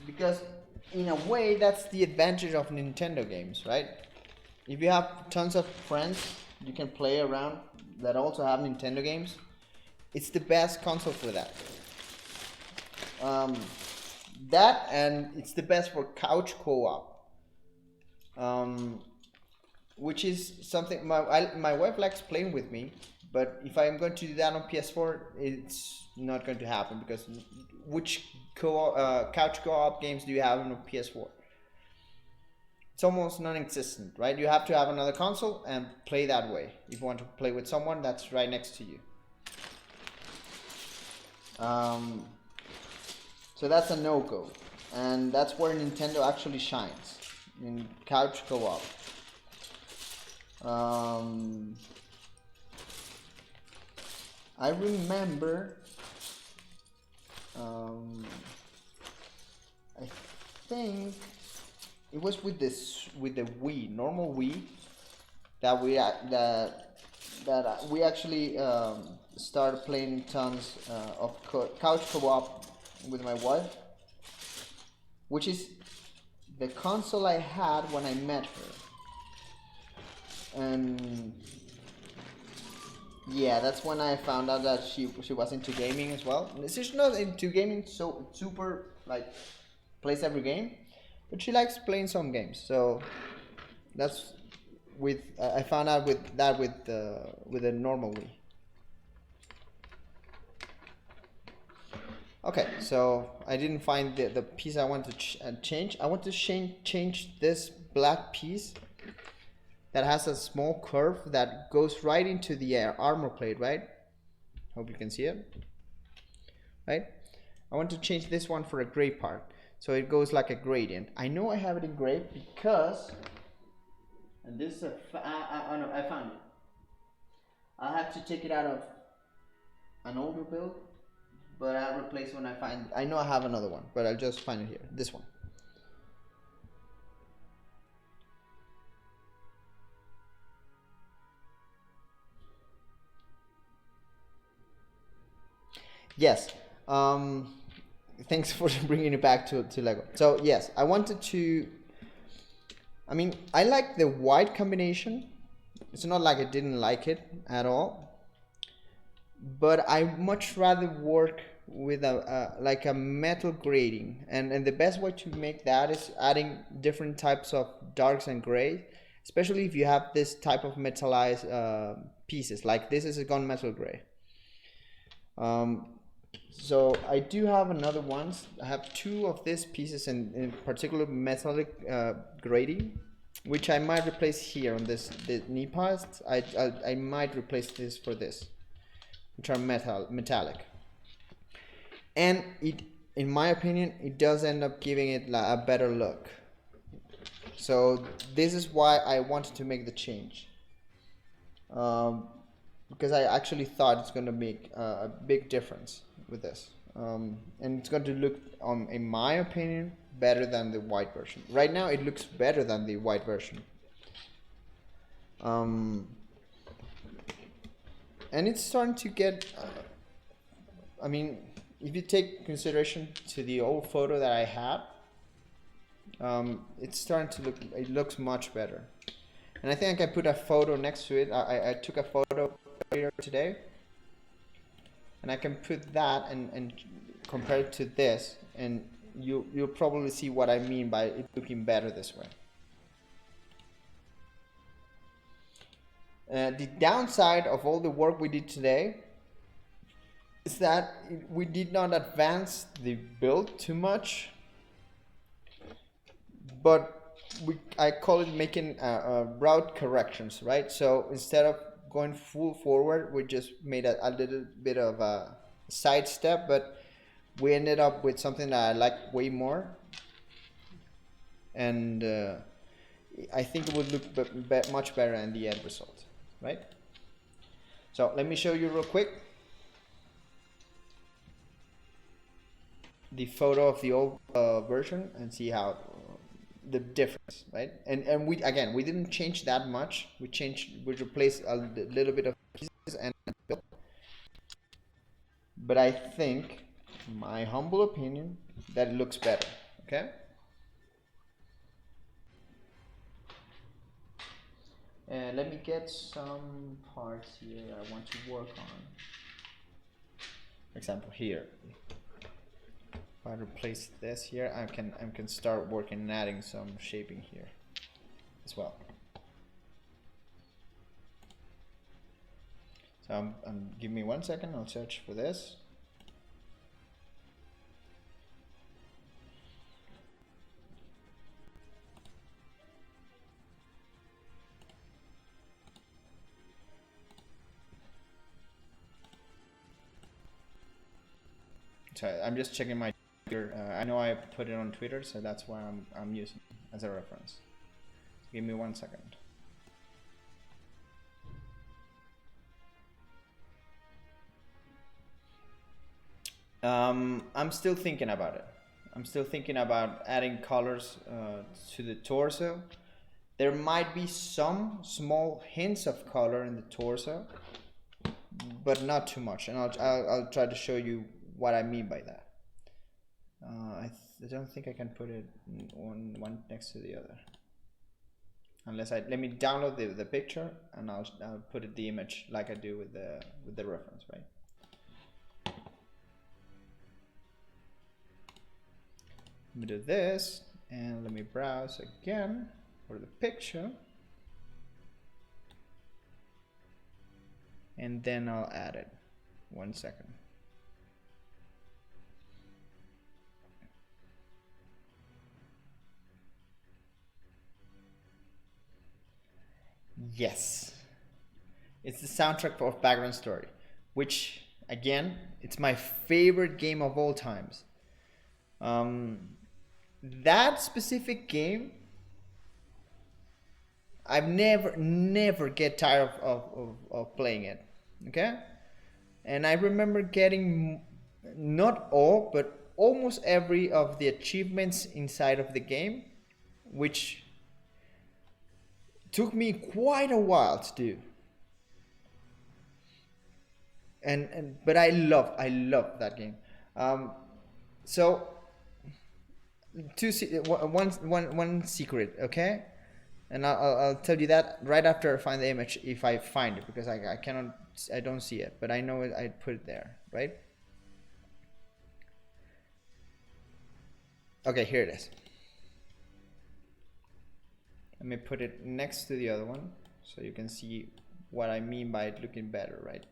Because in a way, that's the advantage of Nintendo games, right? If you have tons of friends you can play around that also have Nintendo games, it's the best console for that. That, and it's the best for couch co-op, which is something my wife likes playing with me, but if I'm going to do that on PS4, it's not going to happen, because which couch co-op games do you have on PS4? It's almost non-existent, right? You have to have another console and play that way if you want to play with someone that's right next to you. So that's a no-go, and that's where Nintendo actually shines, in couch co-op. I remember, I think it was with the Wii, normal Wii, that we actually started playing tons of couch co-op with my wife, which is the console I had when I met her. And yeah, that's when I found out that she was into gaming as well. She's not into gaming so super, like, plays every game, but she likes playing some games. So that's I found out with the normal Wii. Okay, so I didn't find the piece I want to change. I want to change this black piece that has a small curve that goes right into the armor plate, right? Hope you can see it, right? I want to change this one for a gray part, so it goes like a gradient. I know I have it in gray because, and this is I found it. I'll have to take it out of an older build, but I'll replace when I know I have another one, but I'll just find it here. This one. Yes. Thanks for bringing it back to Lego. So yes, I wanted to. I mean, I like the white combination. It's not like I didn't like it at all, but I much rather work with like a metal grading, and the best way to make that is adding different types of darks and gray, especially if you have this type of metallized pieces. Like this is a gunmetal gray. So I do have another ones. I have two of these pieces in particular metallic grading, which I might replace here on the knee pads. I might replace this for this, which are metallic. And it, in my opinion, it does end up giving it a better look. So this is why I wanted to make the change. Because I actually thought it's going to make a big difference with this. and it's going to look, in my opinion, better than the white version. Right now it looks better than the white version. And it's starting to get, I mean, if you take consideration to the old photo that I had, it's starting to look, it looks much better. And I think I can put a photo next to it. I took a photo earlier today, and I can put that and compare it to this, and you'll probably see what I mean by it looking better this way. The downside of all the work we did today is that we did not advance the build too much, but I call it making route corrections, right? So instead of going full forward, we just made a little bit of a side step, but we ended up with something that I like way more, and I think it would look much better in the end result, right? So let me show you real quick the photo of the old version and see how the difference, right? And we, again, we didn't change that much. We replaced a little bit of pieces and built. But I think, my humble opinion, that it looks better. Okay. And let me get some parts here I want to work on. For example, here. If I replace this here, I can start working and adding some shaping here as well. So give me 1 second. I'll search for this. Sorry, I'm just checking my Twitter. I know I put it on Twitter, so that's why I'm using it as a reference. Give me 1 second. I'm still thinking about it. I'm still thinking about adding colors to the torso. There might be some small hints of color in the torso, but not too much. And I'll try to show you what I mean by that. I don't think I can put it one next to the other, unless let me download the picture and I'll put it the image like I do with the reference, right? Let me do this, and let me browse again for the picture, and then I'll add it. 1 second. Yes, it's the soundtrack of Background Story, which, again, it's my favorite game of all times. That specific game, I've never get tired of playing it. Okay, and I remember getting not all, but almost every of the achievements inside of the game, which took me quite a while to do. But I love that game. So one secret, okay? And I'll tell you that right after I find the image, if I find it, because I don't see it, but I know it, I put it there, right? Okay, here it is. Let me put it next to the other one so you can see what I mean by it looking better, right?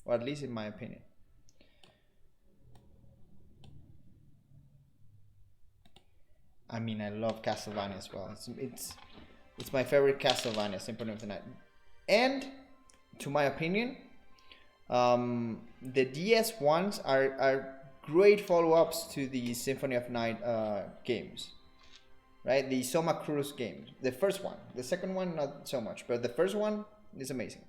Or at least in my opinion. I mean, I love Castlevania as well. It's my favorite Castlevania, Symphony of the Night. And to my opinion, the DS ones are great follow-ups to the Symphony of the Night games, right? The Soma Cruz game, the first one. The second one, not so much, but the first one is amazing.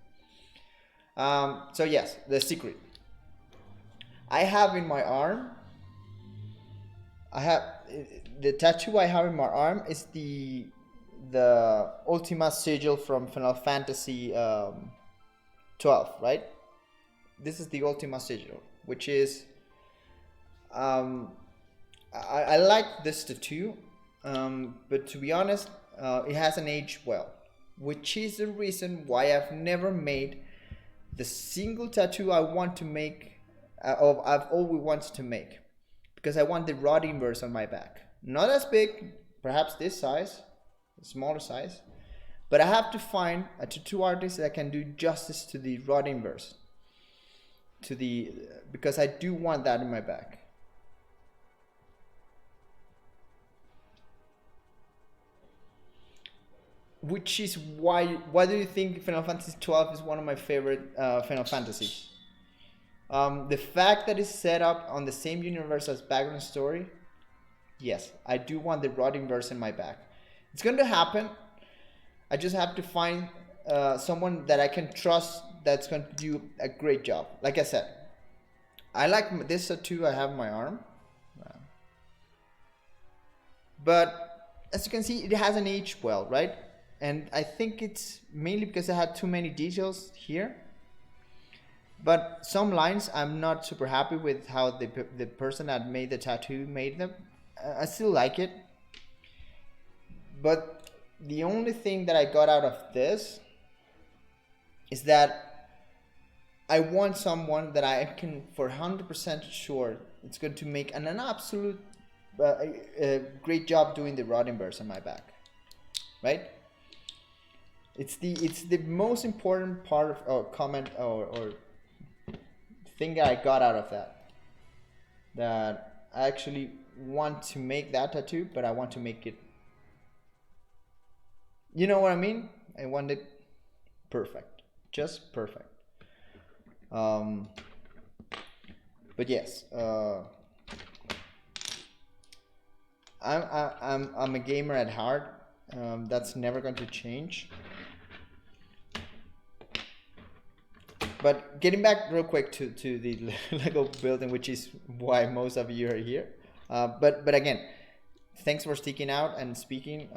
So yes, the secret. I have in my arm. I have the tattoo I have in my arm is the Ultima sigil from Final Fantasy 12, right? This is the Ultima sigil, which is I like this tattoo, but to be honest, it hasn't aged well, which is the reason why I've never made the single tattoo I want to make, I've always wanted to make, because I want the rod inverse on my back. Not as big, perhaps this size, smaller size, but I have to find a tattoo artist that can do justice to the rod inverse, because I do want that in my back. Which is why do you think Final Fantasy 12 is one of my favorite Final Fantasies? The fact that it's set up on the same universe as background story, yes, I do want the rod inverse in my back. It's going to happen. I just have to find someone that I can trust that's going to do a great job. Like I said, I like this tattoo I have on my arm. But as you can see, it hasn't aged well, right? And I think it's mainly because I had too many details here. But some lines I'm not super happy with how the person that made the tattoo made them. I still like it. But the only thing that I got out of this is that I want someone that I can for 100% sure it's going to make an absolute great job doing the rod inverse on my back, right? It's the most important part of or comment or thing that I got out of that I actually want to make that tattoo, but I want to make it, you know what I mean? I want it perfect, just perfect. But yes, I'm a gamer at heart. That's never going to change. But getting back real quick to the Lego building, which is why most of you are here. But again, thanks for sticking out and speaking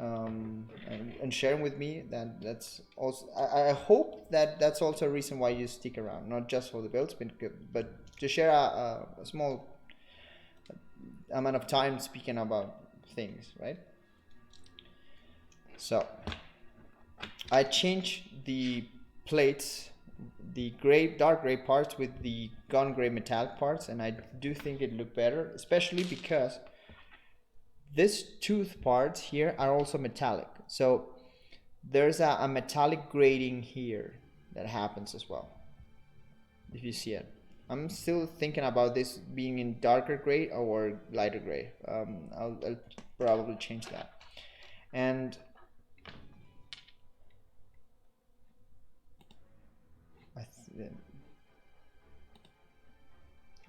and sharing with me. That's also, I hope that's also a reason why you stick around, not just for the builds, but to share a small amount of time speaking about things, right? So I changed the plates, the dark gray parts with the gun gray metallic parts, and I do think it looked better, especially because these tooth parts here are also metallic. So there's a metallic grading here that happens as well, if you see it. I'm still thinking about this being in darker gray or lighter gray. I'll probably change that. And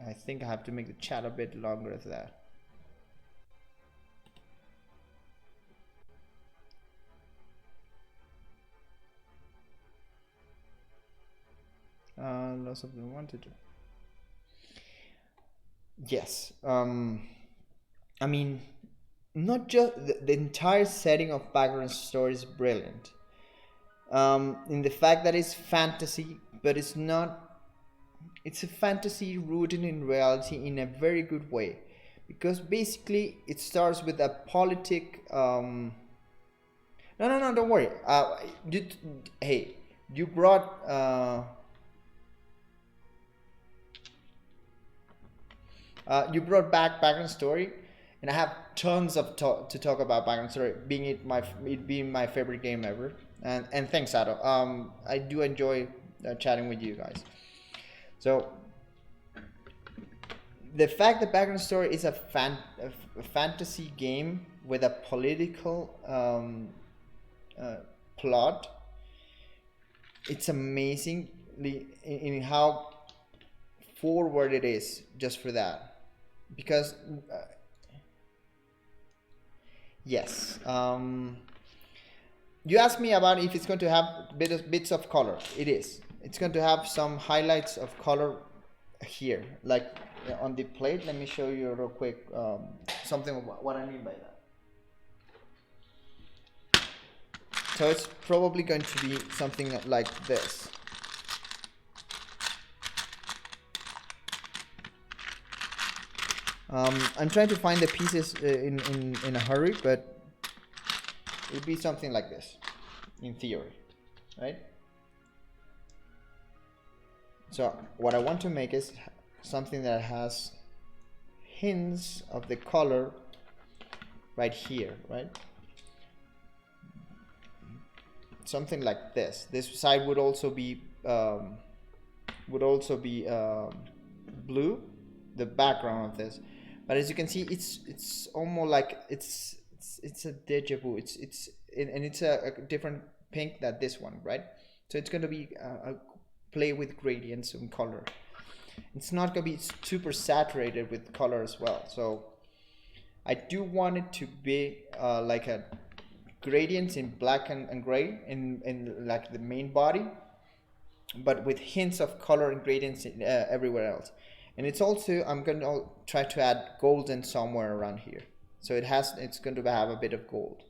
I think I have to make the chat a bit longer than that. Lots of them wanted to. Yes. I mean, not just the entire setting of background story is brilliant. In the fact that it's fantasy, but it's not. It's a fantasy rooted in reality in a very good way, because basically it starts with a politic. No, don't worry. You brought. You brought back background story, and I have tons of to talk about background story, being it being my favorite game ever. And thanks, Ado. I do enjoy chatting with you guys. So the fact that background story is a fantasy game with a political plot, it's amazingly in how forward it is just for that. Because yes, you asked me about if it's going to have bits of color. It is. It's going to have some highlights of color here, like on the plate. Let me show you real quick something of what I mean by that. So it's probably going to be something like this. I'm trying to find the pieces in a hurry, but it'd be something like this, in theory, right? So what I want to make is something that has hints of the color right here, right? Something like this. This side would also be blue, the background of this. But as you can see, it's almost like it's a deja vu. It's a different pink than this one, right? So it's going to be a play with gradients and color. It's not going to be super saturated with color as well. So I do want it to be like a gradients in black and gray in like the main body, but with hints of color and gradients everywhere else. And it's also, I'm going to try to add golden somewhere around here. So it's going to have a bit of gold.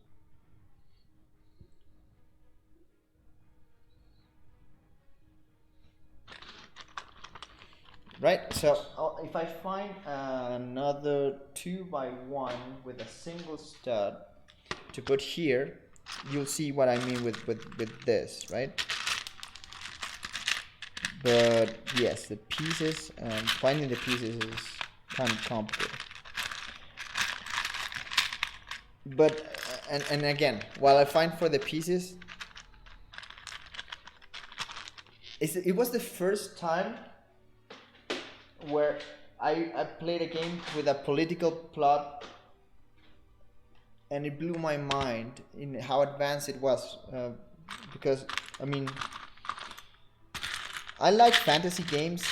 Right, so if I find another 2x1 with a single stud to put here, you'll see what I mean with this, right? But yes, the pieces, finding the pieces is kind of complicated. But and again, while I find for the pieces, it was the first time where I played a game with a political plot, and it blew my mind in how advanced it was, because I mean, I like fantasy games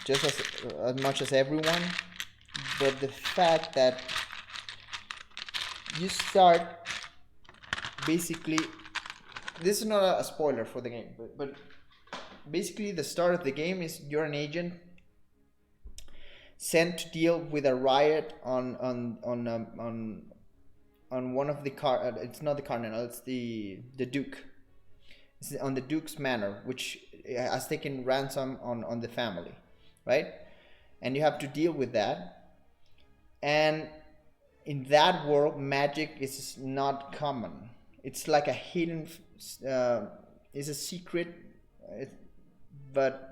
just as much as everyone, but the fact that you start basically, this is not a spoiler for the game, but basically the start of the game is you're an agent sent to deal with a riot on one of the it's not the cardinal, it's the duke. It's on the duke's manor, which has taken ransom on the family, right? And you have to deal with that. And in that world, magic is not common. It's like a hidden, it's a secret, but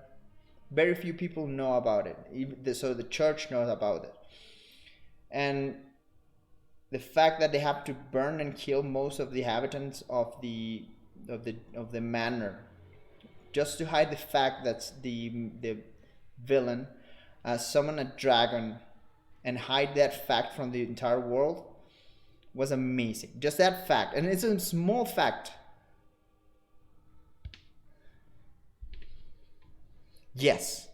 very few people know about it. So the church knows about it. And the fact that they have to burn and kill most of the inhabitants of the manor, just to hide the fact that the villain summoned a dragon and hide that fact from the entire world, was amazing. Just that fact, and it's a small fact. Yes,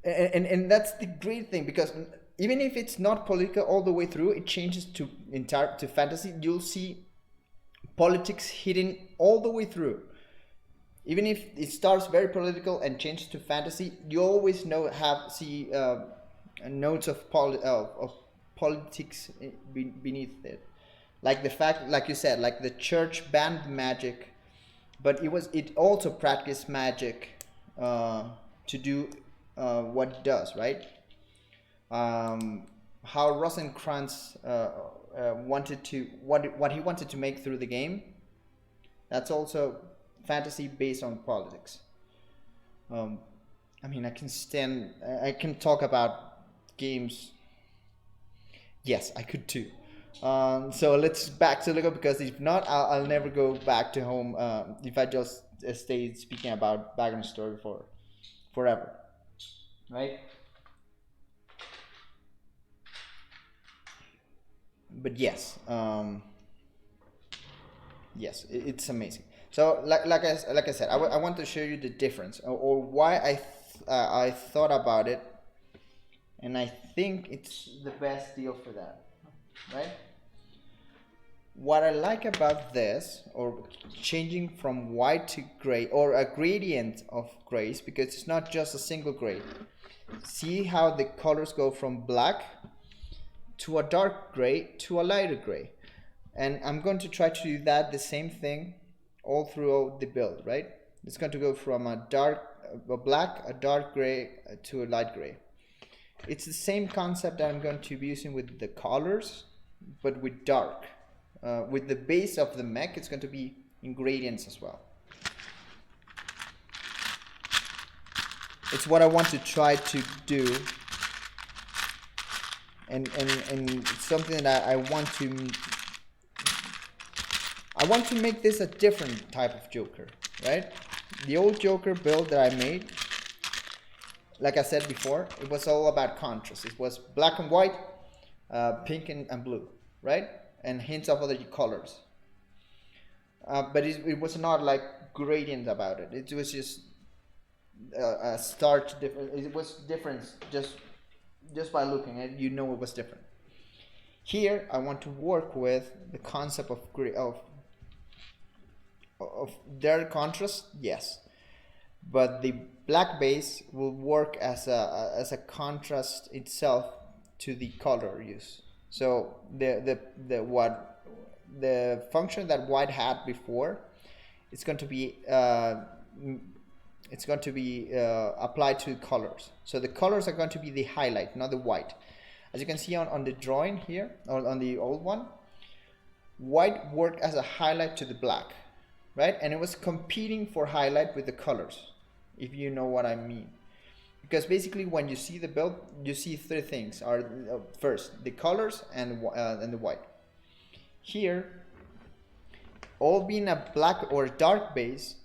and that's the great thing, because even if it's not political all the way through, it changes to fantasy. You'll see politics hidden all the way through. Even if it starts very political and changes to fantasy, you always see notes of politics beneath it. Like the fact, like you said, like the church banned magic, but it also practiced magic to do what it does, right? How Rosencrantz wanted to what he wanted to make through the game. That's also fantasy based on politics. I mean, I can talk about games. Yes, I could too. So let's back to Lego, because if not, I'll never go back to home if I just stay speaking about background story for forever, right? But yes, yes, it's amazing. So like I said, I want to show you the difference, or why I thought about it, and I think it's the best deal for that, right? What I like about this, or changing from white to gray, or a gradient of grays, because it's not just a single gray, see how the colors go from black to a dark gray to a lighter gray. And I'm going to try to do that, the same thing, all throughout the build, right? It's going to go from a black, a dark gray to a light gray. It's the same concept that I'm going to be using with the colors, but with dark. With the base of the mech, it's going to be in gradients as well. It's what I want to try to do, and it's something that I want to make this a different type of Joker, right? The old Joker build that I made, like I said before, it was all about contrast. It was black and white, pink and blue, right? And hints of other colors. But it was not like gradient about it. It was just a starch different. It was different just by looking at it, you know it was different. Here I want to work with the concept of their contrast, yes, but the black base will work as a contrast itself to the color use. So the function that white had before, it's going to be applied to colors. So the colors are going to be the highlight, not the white. As you can see on the drawing here, or on the old one, white worked as a highlight to the black, right? And it was competing for highlight with the colors, if you know what I mean. Because basically when you see the build, you see three things. First, the colors and the white. Here, all being a black or dark base,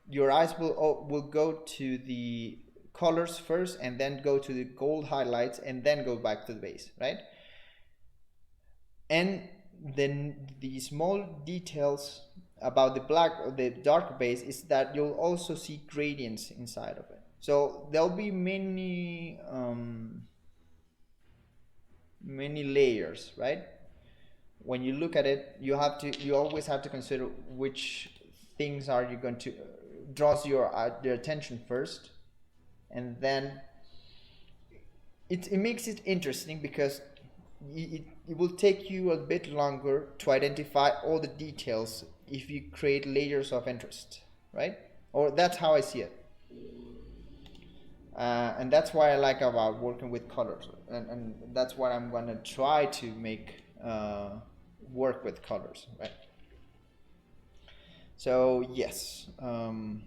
your eyes will go to the colors first and then go to the gold highlights and then go back to the base, right? And then the small details about the black or the dark base is that you'll also see gradients inside of it. So there'll be many layers, right? When you look at it, you always have to consider which things are you going to draws your attention first, and then it makes it interesting because it will take you a bit longer to identify all the details if you create layers of interest, right? Or that's how I see it. And that's why I like about working with colors, and that's what I'm gonna try to make work with colors, right? So yes, I'm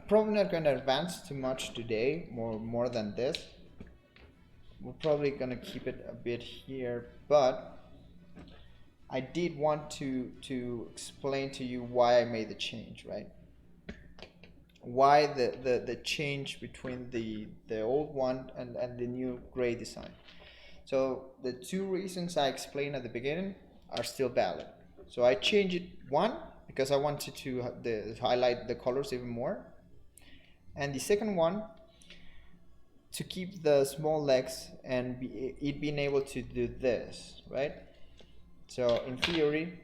probably not going to advance too much today, more than this. We're probably going to keep it a bit here, but I did want to explain to you why I made the change, right? Why the change between the old one and the new gray design. So the two reasons I explained at the beginning are still valid. So I changed it, one, because I wanted to highlight the colors even more. And the second one, to keep the small legs and it being able to do this, right? So in theory,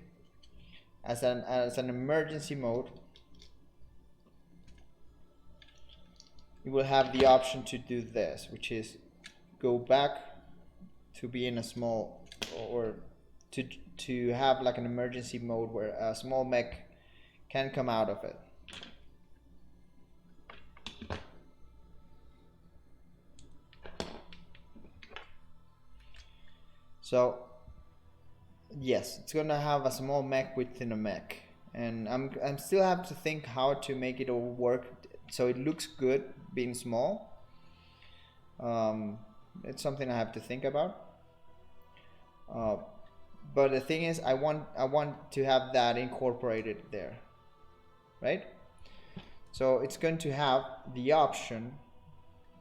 as an emergency mode, you will have the option to do this, which is go back to be in a small, or to have like an emergency mode where a small mech can come out of it. So yes, it's gonna have a small mech within a mech, and I'm still have to think how to make it all work so it looks good being small. It's something I have to think about. But the thing is, I want to have that incorporated there, right? So it's going to have the option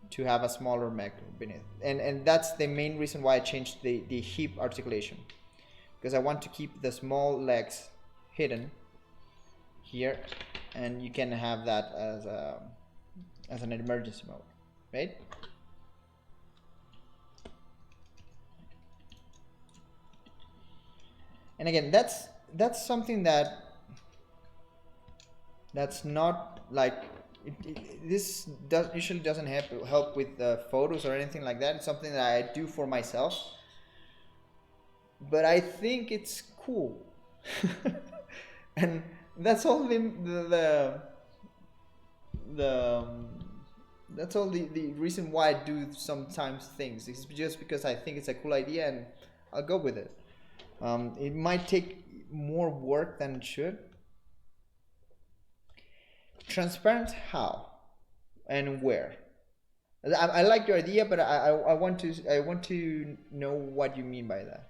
to have a smaller mech beneath, and that's the main reason why I changed the hip articulation, because I want to keep the small legs hidden here, and you can have that as an emergency mode, right? And again, that's something that's not like this usually doesn't help with photos or anything like that. It's something that I do for myself, but I think it's cool. And that's all that's all the reason why I do sometimes things. It's just because I think it's a cool idea and I'll go with it. It might take more work than it should. Transparent how and where? I like your idea, but I want to know what you mean by that.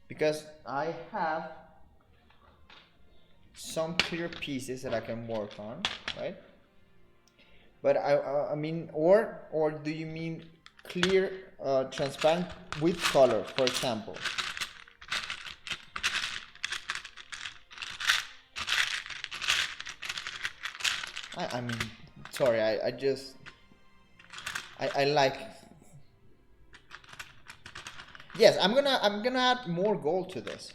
Because I have some clear pieces that I can work on, right? But I mean, or do you mean clear, transparent with color, for example? I mean, sorry, I just I like. Yes, I'm gonna add more gold to this.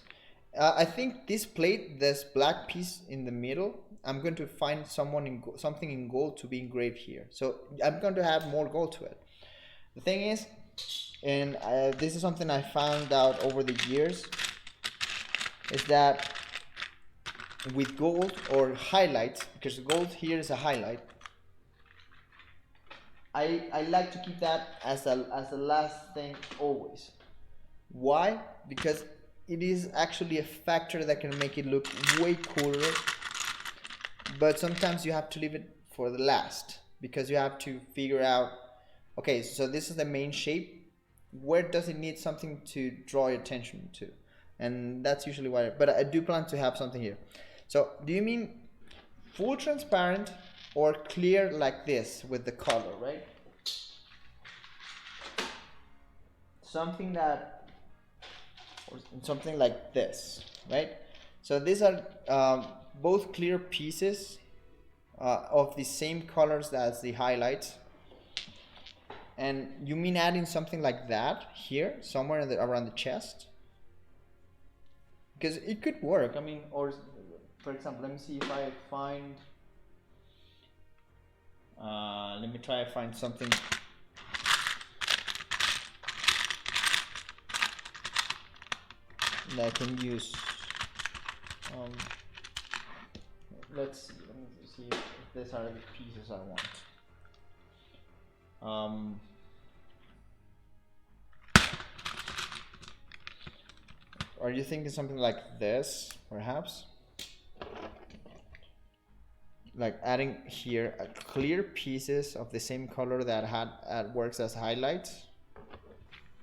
I think this plate, this black piece in the middle, I'm going to find something in gold to be engraved here. So I'm going to add more gold to it. The thing is, and this is something I found out over the years, is that with gold or highlights, because gold here is a highlight, I like to keep that as the last thing always. Why? Because it is actually a factor that can make it look way cooler, but sometimes you have to leave it for the last because you have to figure out, okay, so this is the main shape, where does it need something to draw your attention to? And that's usually why, but I do plan to have something here. So do you mean full transparent or clear like this with the color, right? Something that, or something like this, right? So these are both clear pieces of the same colors as the highlights. And you mean adding something like that here, somewhere in around the chest? Because it could work. I mean, or for example, let me see if I find. Let me try to find something. That I can use. Let me see if these are the pieces I want. Are you thinking something like this, perhaps? Like adding here clear pieces of the same color that works as highlights,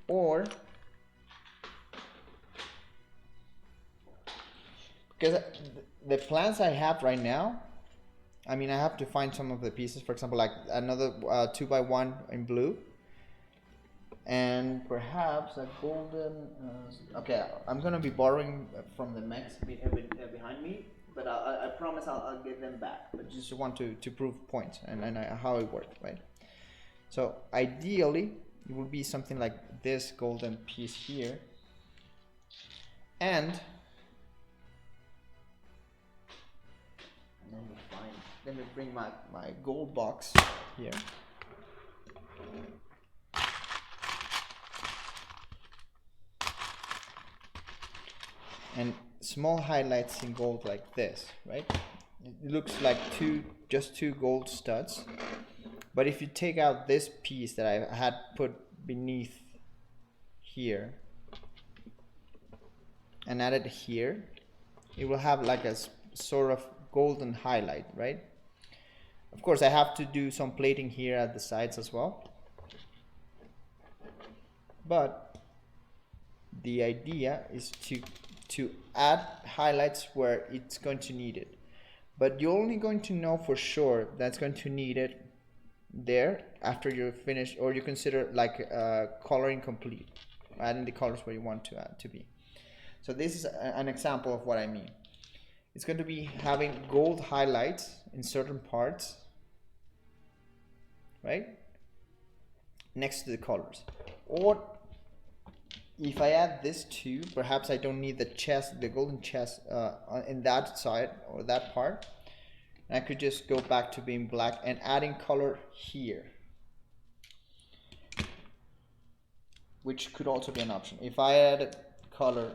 or because the plans I have right now, I mean, I have to find some of the pieces, for example, like another 2x1 in blue, and perhaps a golden. Okay, I'm gonna be borrowing from the mechs behind me, but I promise I'll get them back. But just want to prove points and how it works, right? So ideally, it would be something like this golden piece here, and let me bring my gold box here. And small highlights in gold like this, right? It looks like just two gold studs. But if you take out this piece that I had put beneath here and add it here, it will have like a sort of golden highlight, right? Of course, I have to do some plating here at the sides as well. But the idea is to add highlights where it's going to need it. But you're only going to know for sure that's going to need it there after you're finished, or you consider like coloring complete, adding the colors where you want to add to be. So this is an example of what I mean. It's going to be having gold highlights in certain parts, right, next to the colors. Or if I add this too, perhaps I don't need the chest, the golden chest in that side or that part. And I could just go back to being black and adding color here, which could also be an option. If I added color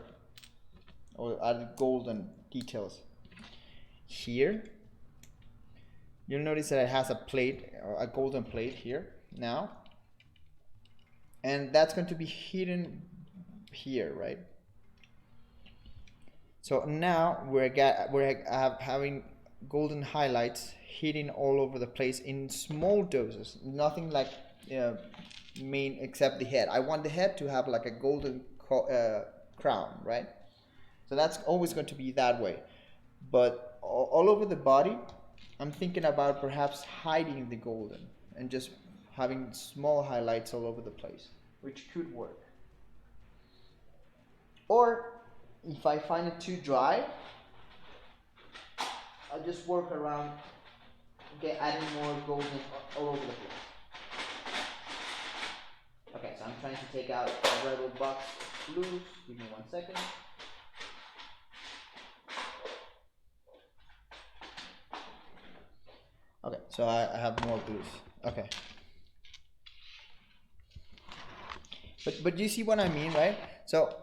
or added golden details here, you'll notice that it has a plate, a golden plate here now, and that's going to be hidden here, right? So now we're having golden highlights hitting all over the place in small doses, nothing like main except the head. I want the head to have like a golden crown, right? So that's always going to be that way. But all over the body, I'm thinking about perhaps hiding the golden and just having small highlights all over the place, which could work. Or if I find it too dry, I'll just work around, okay, adding more golden all over the place. Okay, so I'm trying to take out a rebel box of blues. Give me 1 second. Okay, so I have more blues. Okay. But you see what I mean, right? So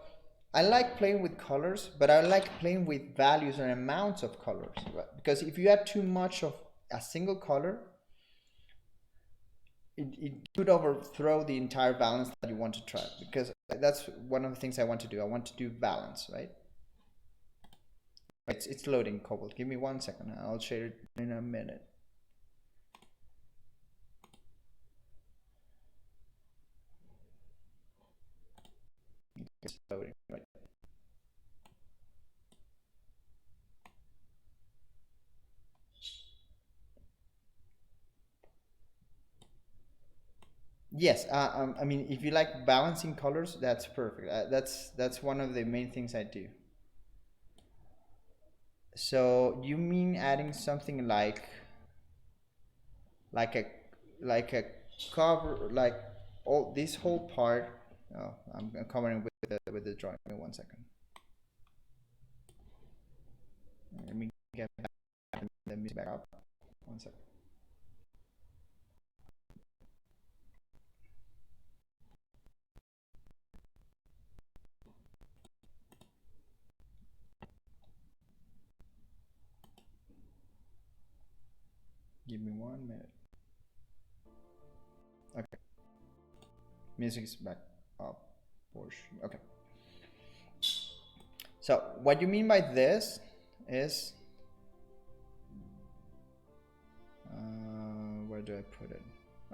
I like playing with colors, but I like playing with values and amounts of colors, right? Because if you add too much of a single color, it could overthrow the entire balance that you want to try, because that's one of the things I want to do. I want to do balance, right? It's loading, Cobalt. Give me 1 second. I'll share it in a minute. It's loading, right? Yes, I mean, if you like balancing colors, that's perfect. That's one of the main things I do. So you mean adding something like a cover, like all this whole part? Oh, I'm covering with the drawing. Give me 1 second. Let me get the music back up. 1 second. Give me 1 minute. Okay. Music is back up. Portion. Okay. So what you mean by this is, where do I put it?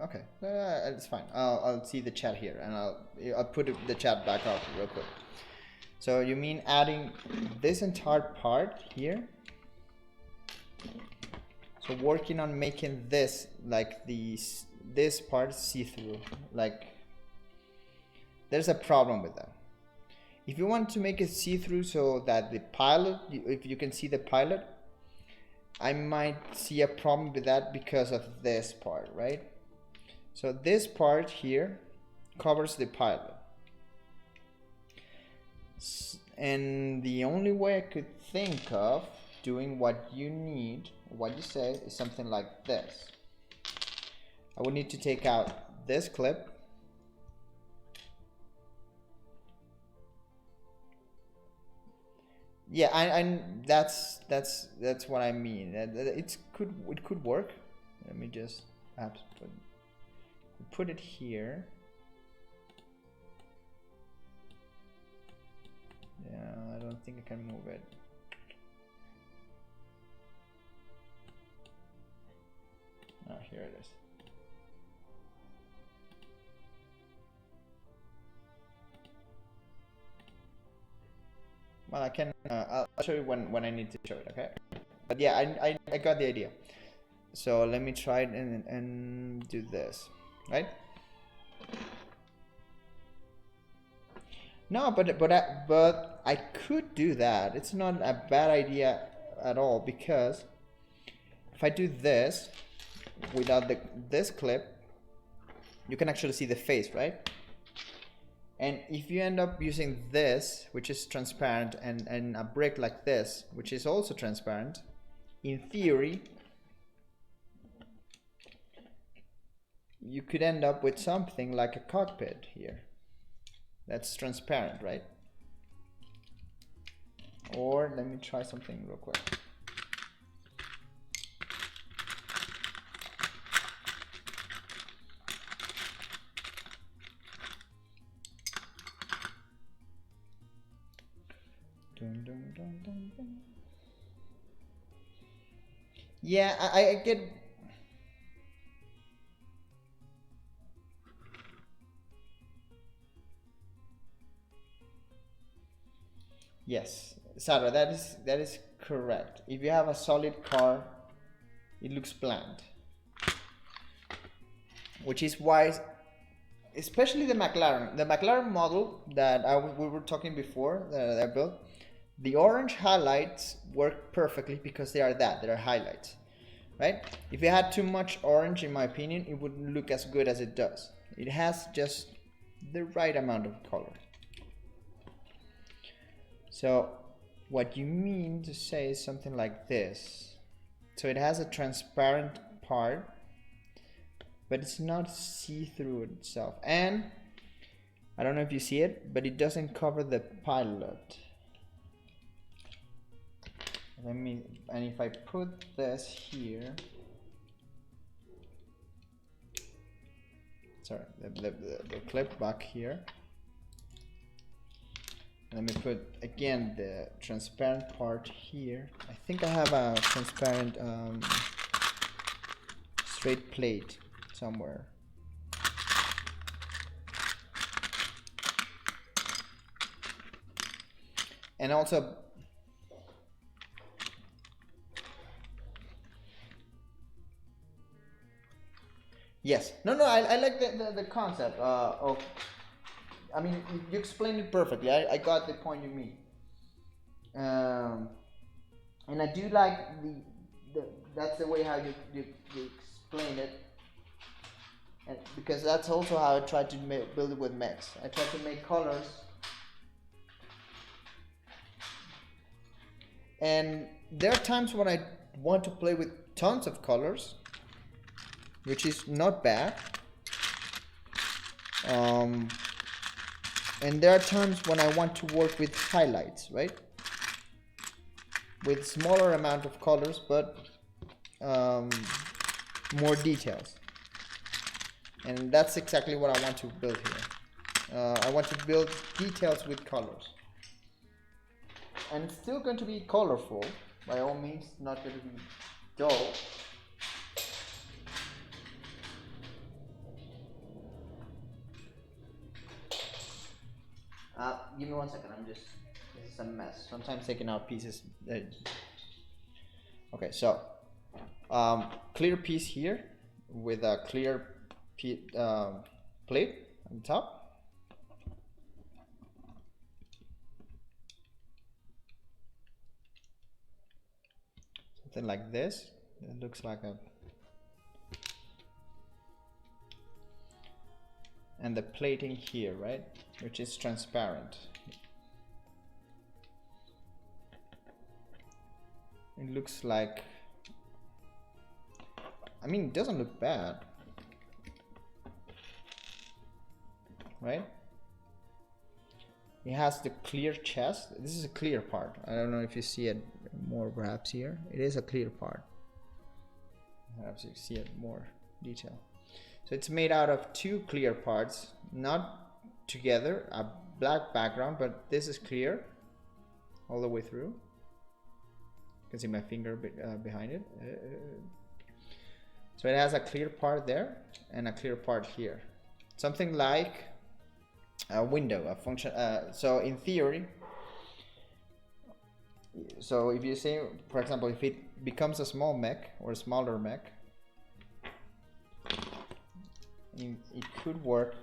Okay, it's fine. I'll see the chat here, and I'll put the chat back up real quick. So you mean adding this entire part here? So working on making this like this part see-through. Like there's a problem with that. If you want to make it see-through so that the pilot, if you can see the pilot, I might see a problem with that because of this part, right? So this part here covers the pilot. And the only way I could think of doing what you need, what you say, is something like this. I would need to take out this clip. Yeah, I that's what I mean. It could work. Let me just perhaps put it here. Yeah, I don't think I can move it. Ah, here it is. Well, I can. I'll show you when I need to show it. Okay. But yeah, I got the idea. So let me try it and do this, right? No, but I could do that. It's not a bad idea at all, because if I do this without this clip, you can actually see the face, right? And if you end up using this, which is transparent, and a brick like this, which is also transparent, in theory, you could end up with something like a cockpit here. That's transparent, right? Or let me try something real quick. Dun, dun, dun, dun, dun. Yeah, I get. Yes, Sarah, that is correct. If you have a solid car, it looks bland, which is why, especially the McLaren model that we were talking before that I built, the orange highlights work perfectly because they're highlights, right? If you had too much orange, in my opinion, it wouldn't look as good as it does. It has just the right amount of color. So what you mean to say is something like this. So it has a transparent part, but it's not see-through itself. And I don't know if you see it, but it doesn't cover the pilot. And if I put this here, sorry, the clip back here. Let me put again the transparent part here. I think I have a transparent straight plate somewhere. And also, yes, no, I like the concept of. I mean, you explained it perfectly. I got the point you mean. And I do like that's the way how you explain it. And because that's also how I try to build it with mechs. I try to make colors. And there are times when I want to play with tons of colors, which is not bad. And there are times when I want to work with highlights, right? With smaller amount of colors, but more details. And that's exactly what I want to build here. I want to build details with colors. And it's still going to be colorful, by all means, not going to be dull. Give me 1 second, this is a mess. Sometimes taking out pieces. Okay, so clear piece here with a clear plate on the top. Something like this. It looks like a. And the plating here, right? Which is transparent. It looks like, I mean, it doesn't look bad, right? It has the clear chest. This is a clear part. I don't know if you see it more perhaps here. It is a clear part. Perhaps you see it more detail. So it's made out of two clear parts, not together, a black background, but this is clear all the way through. You can see my finger behind it. So it has a clear part there and a clear part here. Something like a window, a function. So in theory, so if you say, for example, if it becomes a small mech or a smaller mech, it could work.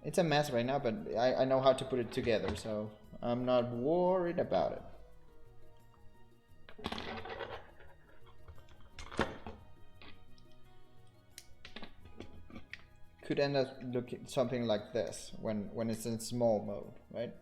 It's a mess right now, but I know how to put it together, so I'm not worried about it. could end up looking something like this when it's in small mode, right?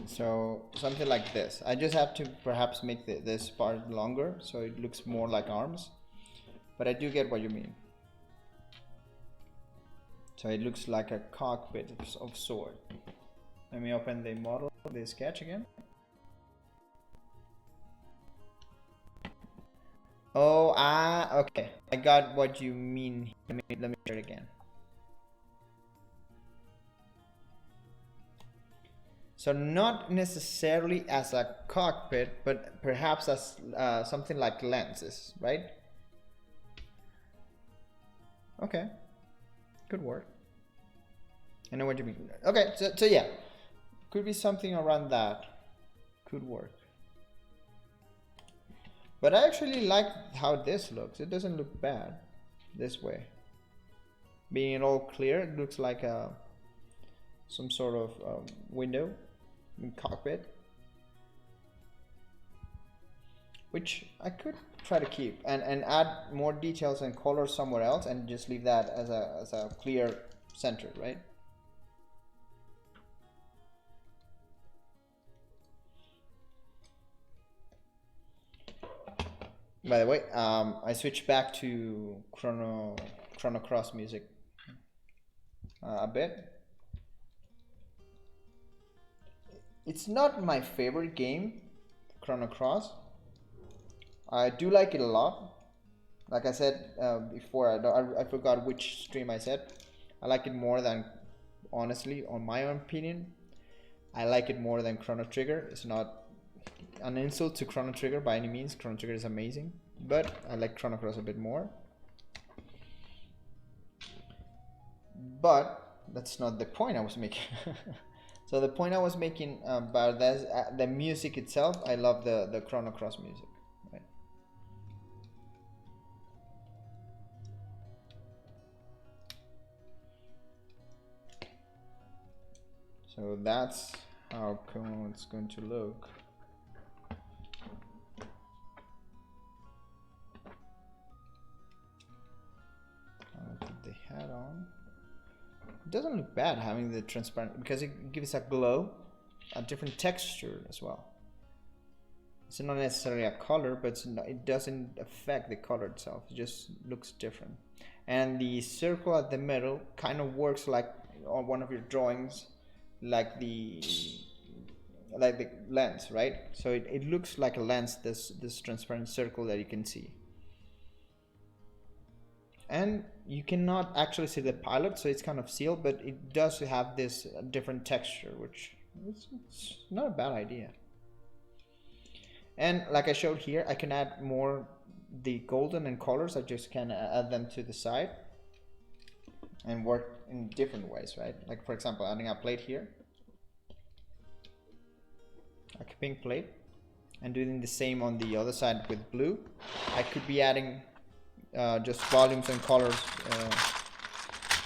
So something like this. I just have to perhaps make this part longer so it looks more like arms, but I do get what you mean. So it looks like a cockpit of sword. Let me open the model, the sketch again. Oh, okay. I got what you mean. Let me try it again. So not necessarily as a cockpit, but perhaps as something like lenses, right? Okay, good work. I know what you mean. Okay, so yeah, could be something around that. Could work. But I actually like how this looks. It doesn't look bad this way. Being all clear, it looks like some sort of window in cockpit, which I could try to keep and add more details and colors somewhere else and just leave that as a clear center, right? By the way, I switched back to Chrono Cross music a bit. It's not my favorite game, Chrono Cross. I do like it a lot. Like I said before, I forgot which stream I said. I like it more than, honestly, on my own opinion, I like it more than Chrono Trigger. It's not an insult to Chrono Trigger by any means. Chrono Trigger is amazing, but I like Chrono Cross a bit more. But that's not the point I was making. So the point I was making about this, the music itself, I love the Chrono Cross music, right? So that's how it's going to look. I'll put the hat on. It doesn't look bad having the transparent, because it gives a glow, a different texture as well. It's not necessarily a color, but it doesn't affect the color itself. It just looks different. And the circle at the middle kind of works like on one of your drawings, like the lens, right? So it looks like a lens, this transparent circle that you can see. And you cannot actually see the pilot, so it's kind of sealed, but it does have this different texture, which it's not a bad idea. And like I showed here, I can add more the golden and colors. I just can add them to the side and work in different ways, right? Like for example, adding a plate here, a pink plate, and doing the same on the other side with blue. I could be adding just volumes and colors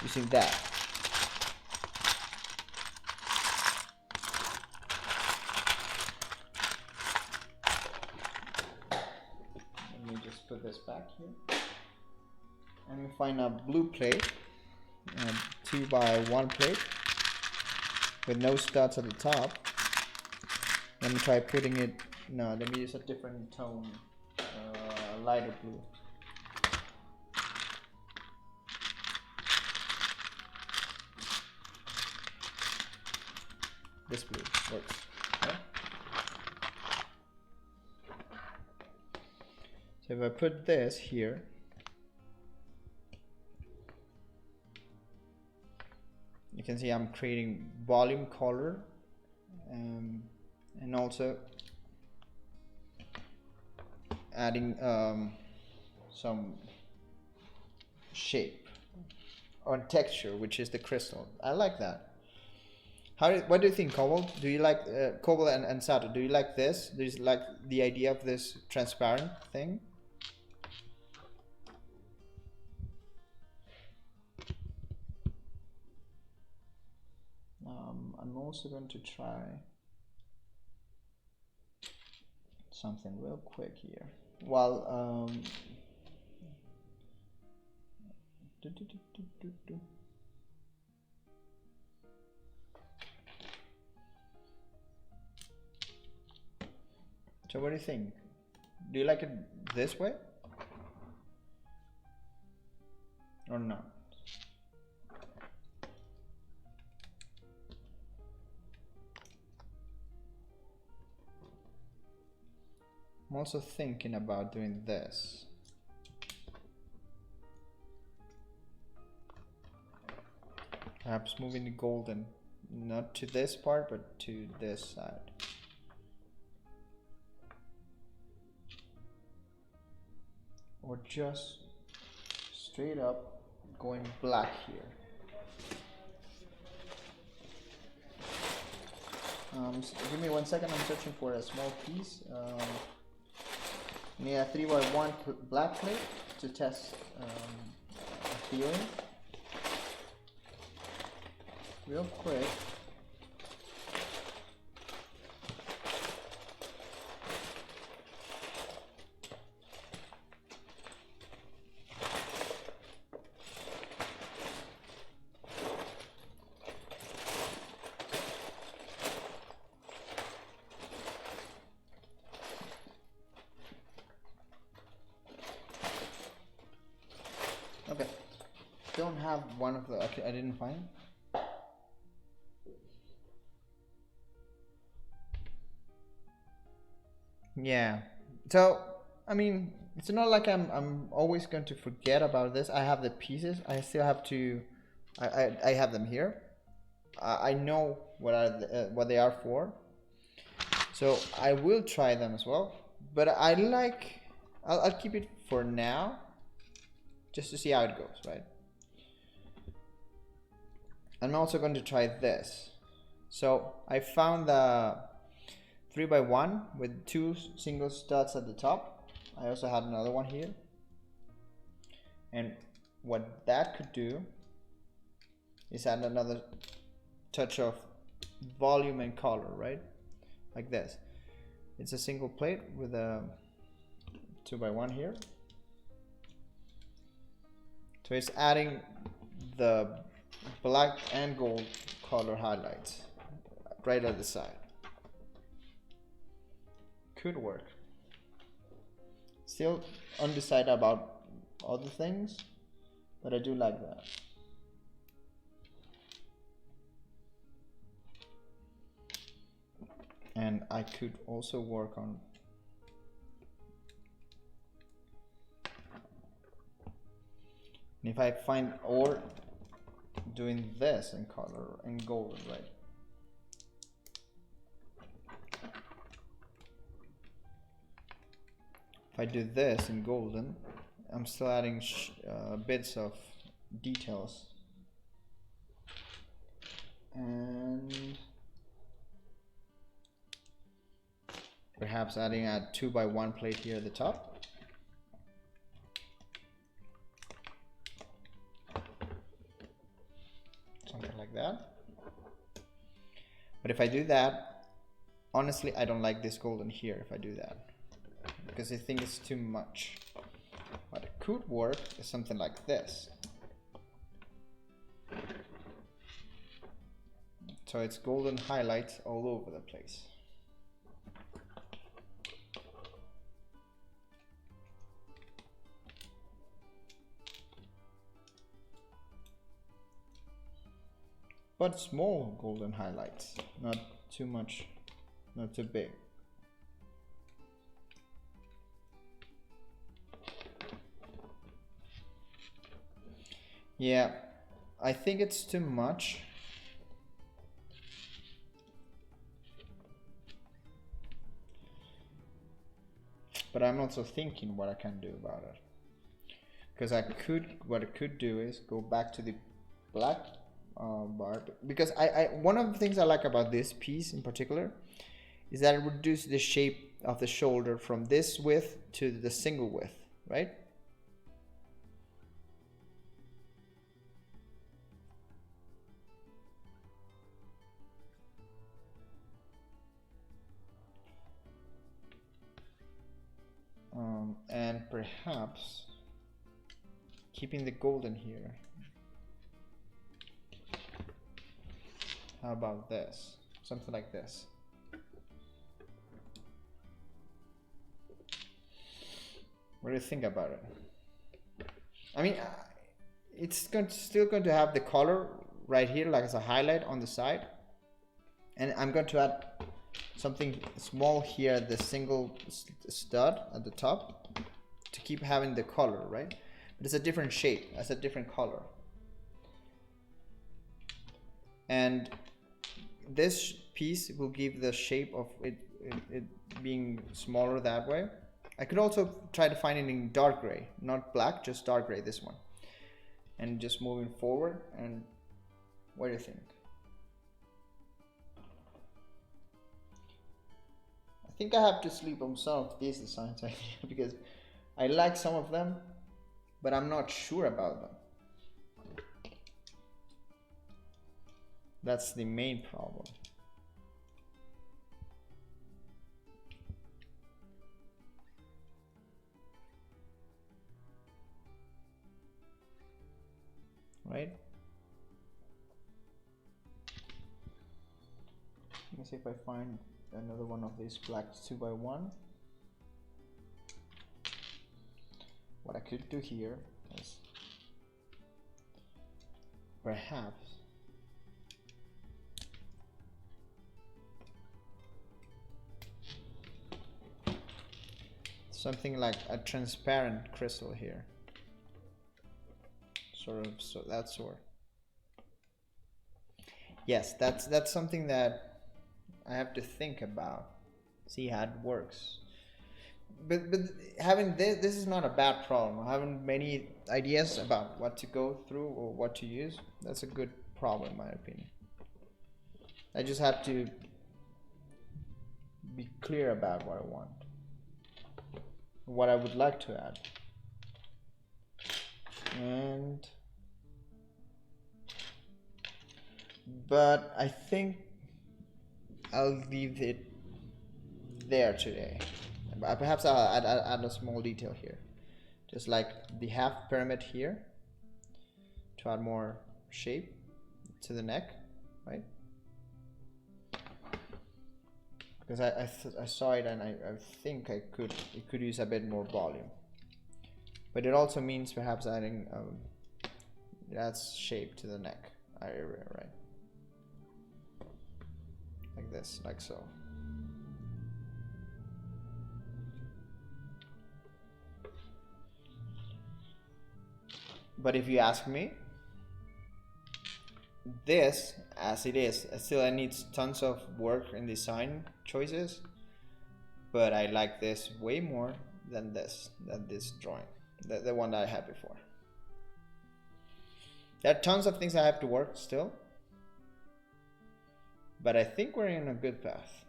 using that. Let me just put this back here. And we find a blue plate, a 2x1 plate with no studs at the top. Let me try putting it, no, let me use a different tone, lighter blue. This blue works. Okay? So if I put this here, you can see I'm creating volume color and also adding some shape or texture, which is the crystal. I like that. What do you think, Cobalt? Do you like Cobalt and Sato? Do you like this? Do you like the idea of this transparent thing? I'm also going to try something real quick here. While so what do you think? Do you like it this way or not? I'm also thinking about doing this. Perhaps moving the golden, not to this part, but to this side. Or just straight up going black here. Give me 1 second, I'm searching for a small piece. Need a 3x1 black plate to test a theory. Real quick. Okay, don't have one of the, okay, I didn't find. Yeah, so I mean, it's not like I'm always going to forget about this. I have the pieces. I still have to. I have them here. I know what are what they are for. So I will try them as well. But I like. I'll keep it for now, just to see how it goes, right? I'm also going to try this. So I found the 3x1 with 2 single studs at the top. I also had another one here, and what that could do is add another touch of volume and color, right? Like this. It's a single plate with a 2x1 here, so it's adding the black and gold color highlights right at the side. Could work. Still undecided about other things, but I do like that. And I could also work on if I find or doing this in color in gold, right? If I do this in golden, I'm still adding bits of details, and perhaps adding a 2x1 plate here at the top. Something like that. But if I do that, honestly, I don't like this golden here if I do that, because I think it's too much. What could work is something like this. So it's golden highlights all over the place. But small golden highlights, not too much, not too big. Yeah, I think it's too much. But I'm also thinking what I can do about it. Because what I could do is go back to the black bar, because one of the things I like about this piece in particular is that it reduces the shape of the shoulder from this width to the single width, right? perhaps keeping the golden here. How about this? Something like this. What do you think about it? I mean, it's still going to have the color right here, like as a highlight on the side. And I'm going to add something small here, the single stud at the top, to keep having the color, right? But it's a different shape, it's a different color. And this piece will give the shape of it being smaller that way. I could also try to find it in dark gray, not black, just dark gray, this one. And just moving forward, and what do you think? I think I have to sleep on some of these designs because I like some of them, but I'm not sure about them. That's the main problem. Right? Let me see if I find another one of these black 2x1. What I could do here is perhaps something like a transparent crystal here. So that sort. Yes, that's something that I have to think about, see how it works. But having this is not a bad problem. Having many ideas about what to go through or what to use, that's a good problem in my opinion. I just have to be clear about what I want, what I would like to add. But I think I'll leave it there today. Perhaps I'll add a small detail here, just like the half pyramid here, to add more shape to the neck, right? Because I saw it and I think it could use a bit more volume. But it also means perhaps adding that's shape to the neck area, right? Like this, like so. But if you ask me, this, as it is, still it needs tons of work and design choices, but I like this way more than this drawing, the one that I had before. There are tons of things I have to work still, but I think we're in a good path.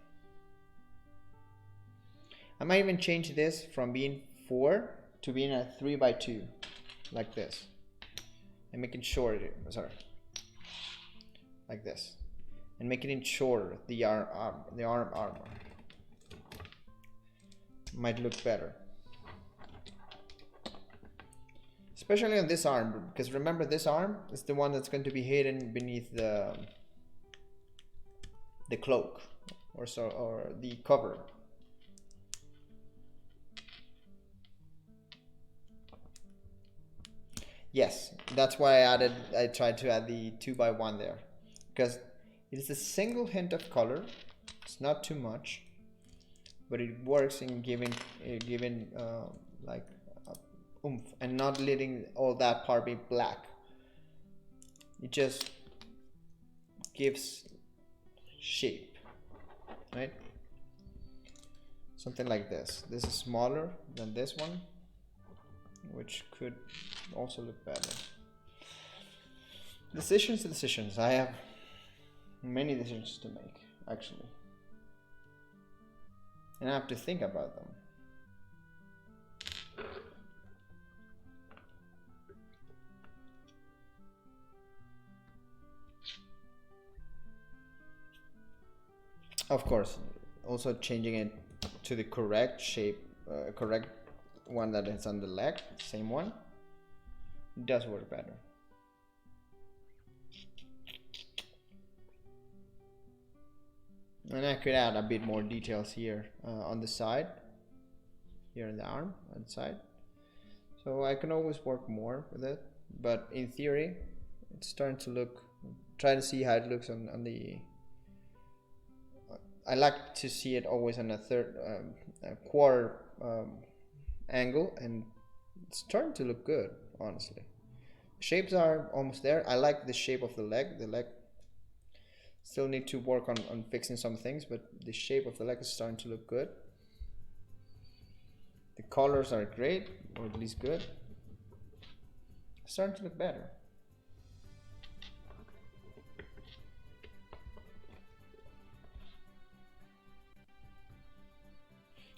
I might even change this from being 4 to being a 3x2, like this, and make it shorter. Sorry, like this, and making it shorter. The arm armor might look better, especially on this arm, because remember this arm is the one that's going to be hidden beneath the cloak or the cover. Yes, that's why I tried to add the 2x1 there, because it is a single hint of color. It's not too much, but it works in giving like oomph, and not letting all that part be black. It just gives shape, right? Something like this. This is smaller than this one, which could also look better. Decisions. I have many decisions to make, actually, and I have to think about them. Of course, also changing it to the correct shape, correct one that is on the leg, same one, it does work better. And I could add a bit more details here on the side, here in the arm and side. So I can always work more with it, but in theory, it's starting to look. Try to see how it looks on the. I like to see it always on a quarter angle, and it's starting to look good, honestly. Shapes are almost there. I like the shape of the leg. The leg still need to work on fixing some things, but the shape of the leg is starting to look good. The colors are great, or at least good. It's starting to look better.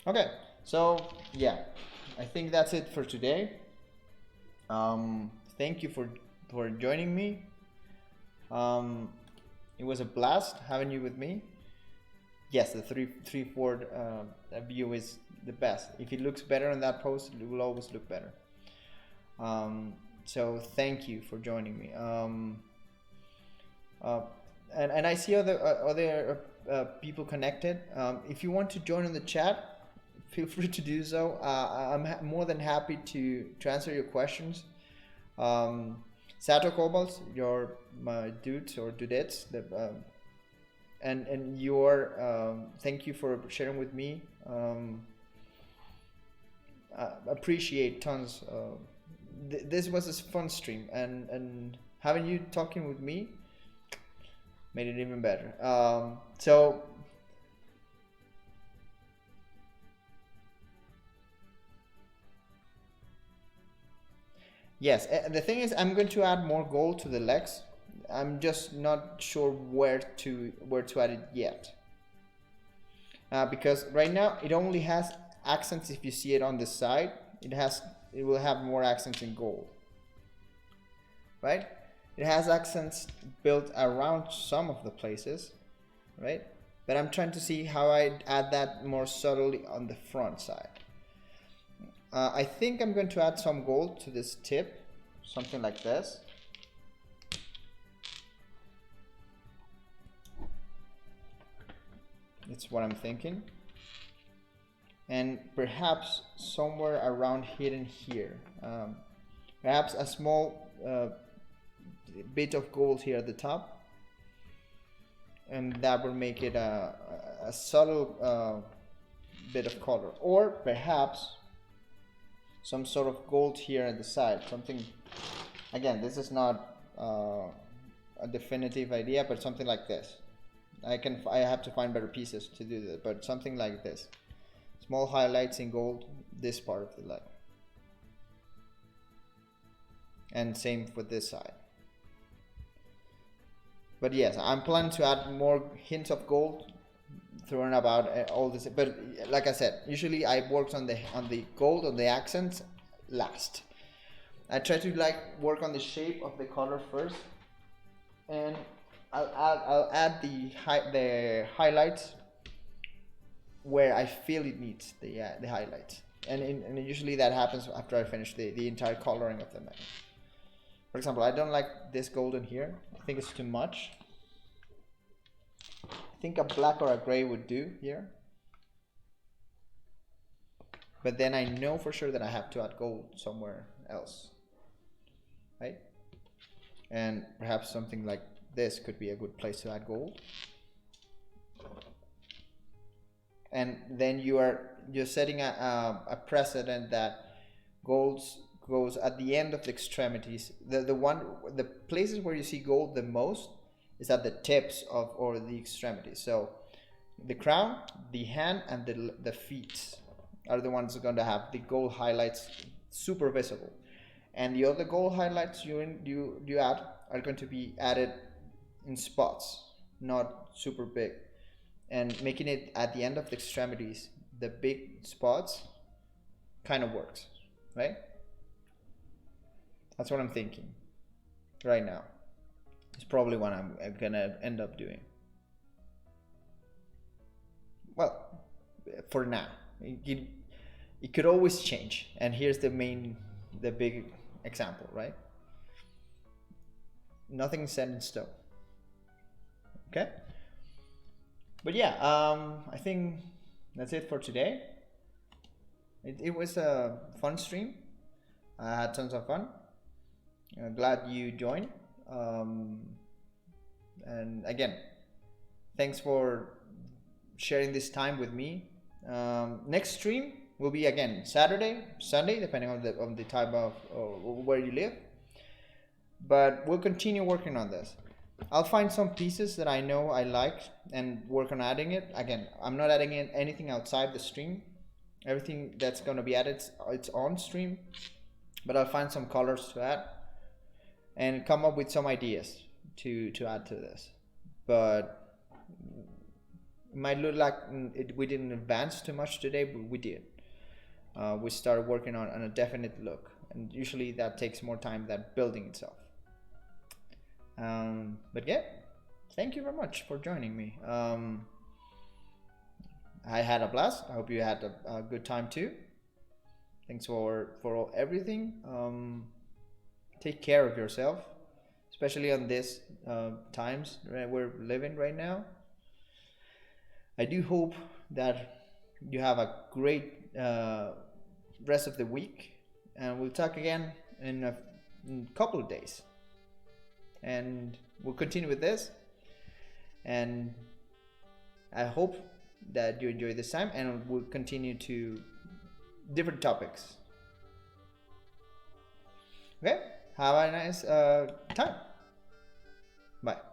Okay, so yeah, I think that's it for today. Thank you for joining me. It was a blast having you with me. Yes, the 3/4 view is the best. If it looks better on that post, it will always look better. So thank you for joining me. And I see other people connected. If you want to join in the chat, feel free to do so. I'm more than happy to answer your questions. Sato Cobalt, you're my dudes or dudettes, and your thank you for sharing with me. Appreciate tons. This was a fun stream, and having you talking with me made it even better. So yes, the thing is, I'm going to add more gold to the legs. I'm just not sure where to add it yet, because right now it only has accents. If you see it on the side, it will have more accents in gold, right? It has accents built around some of the places, right? But I'm trying to see how I add that more subtly on the front side. I think I'm going to add some gold to this tip, something like this. It's what I'm thinking. And perhaps somewhere around hidden here. Perhaps a small bit of gold here at the top. And that will make it a subtle bit of color. Or perhaps some sort of gold here at the side. Something, again, this is not a definitive idea, but something like this. I have to find better pieces to do that, but something like this. Small highlights in gold, this part of the leg. And same for this side. But yes, I'm planning to add more hints of gold thrown about all this. But like I said, usually I work on the gold, on the accents last. I try to work on the shape of the color first, and I'll add the highlights where I feel it needs the highlights, and usually that happens after I finish the entire coloring of the mech. For example, I don't like this golden here. I think it's too much. I think a black or a gray would do here. But then I know for sure that I have to add gold somewhere else, right? And perhaps something like this could be a good place to add gold. And then you're setting a precedent that gold goes at the end of the extremities. The places where you see gold the most is at the tips or the extremities. So the crown, the hand, and the feet are the ones that are going to have the gold highlights super visible. And the other gold highlights you add are going to be added in spots, not super big. And making it at the end of the extremities, the big spots, kind of works, right? That's what I'm thinking right now. It's probably what I'm gonna end up doing. Well, for now. it could always change. And here's the big example, right? Nothing's set in stone. Okay. But yeah, I think that's it for today. It was a fun stream. I had tons of fun. Glad you joined. And again, thanks for sharing this time with me. Next stream will be again Saturday, Sunday, depending on the type of where you live. But we'll continue working on this. I'll find some pieces that I know I like and work on adding it. Again, I'm not adding in anything outside the stream. Everything that's going to be added, it's on stream. But I'll find some colors to add and come up with some ideas to add to this. But it might look like we didn't advance too much today, but we did. We started working on a definite look, and usually that takes more time than building itself. But yeah, thank you very much for joining me. I had a blast. I hope you had a good time too. Thanks for everything. Take care of yourself, especially on this times we're living right now. I do hope that you have a great rest of the week, and we'll talk again in a couple of days. And we'll continue with this, and I hope that you enjoy this time, and we'll continue to different topics. Okay, have a nice time. Bye.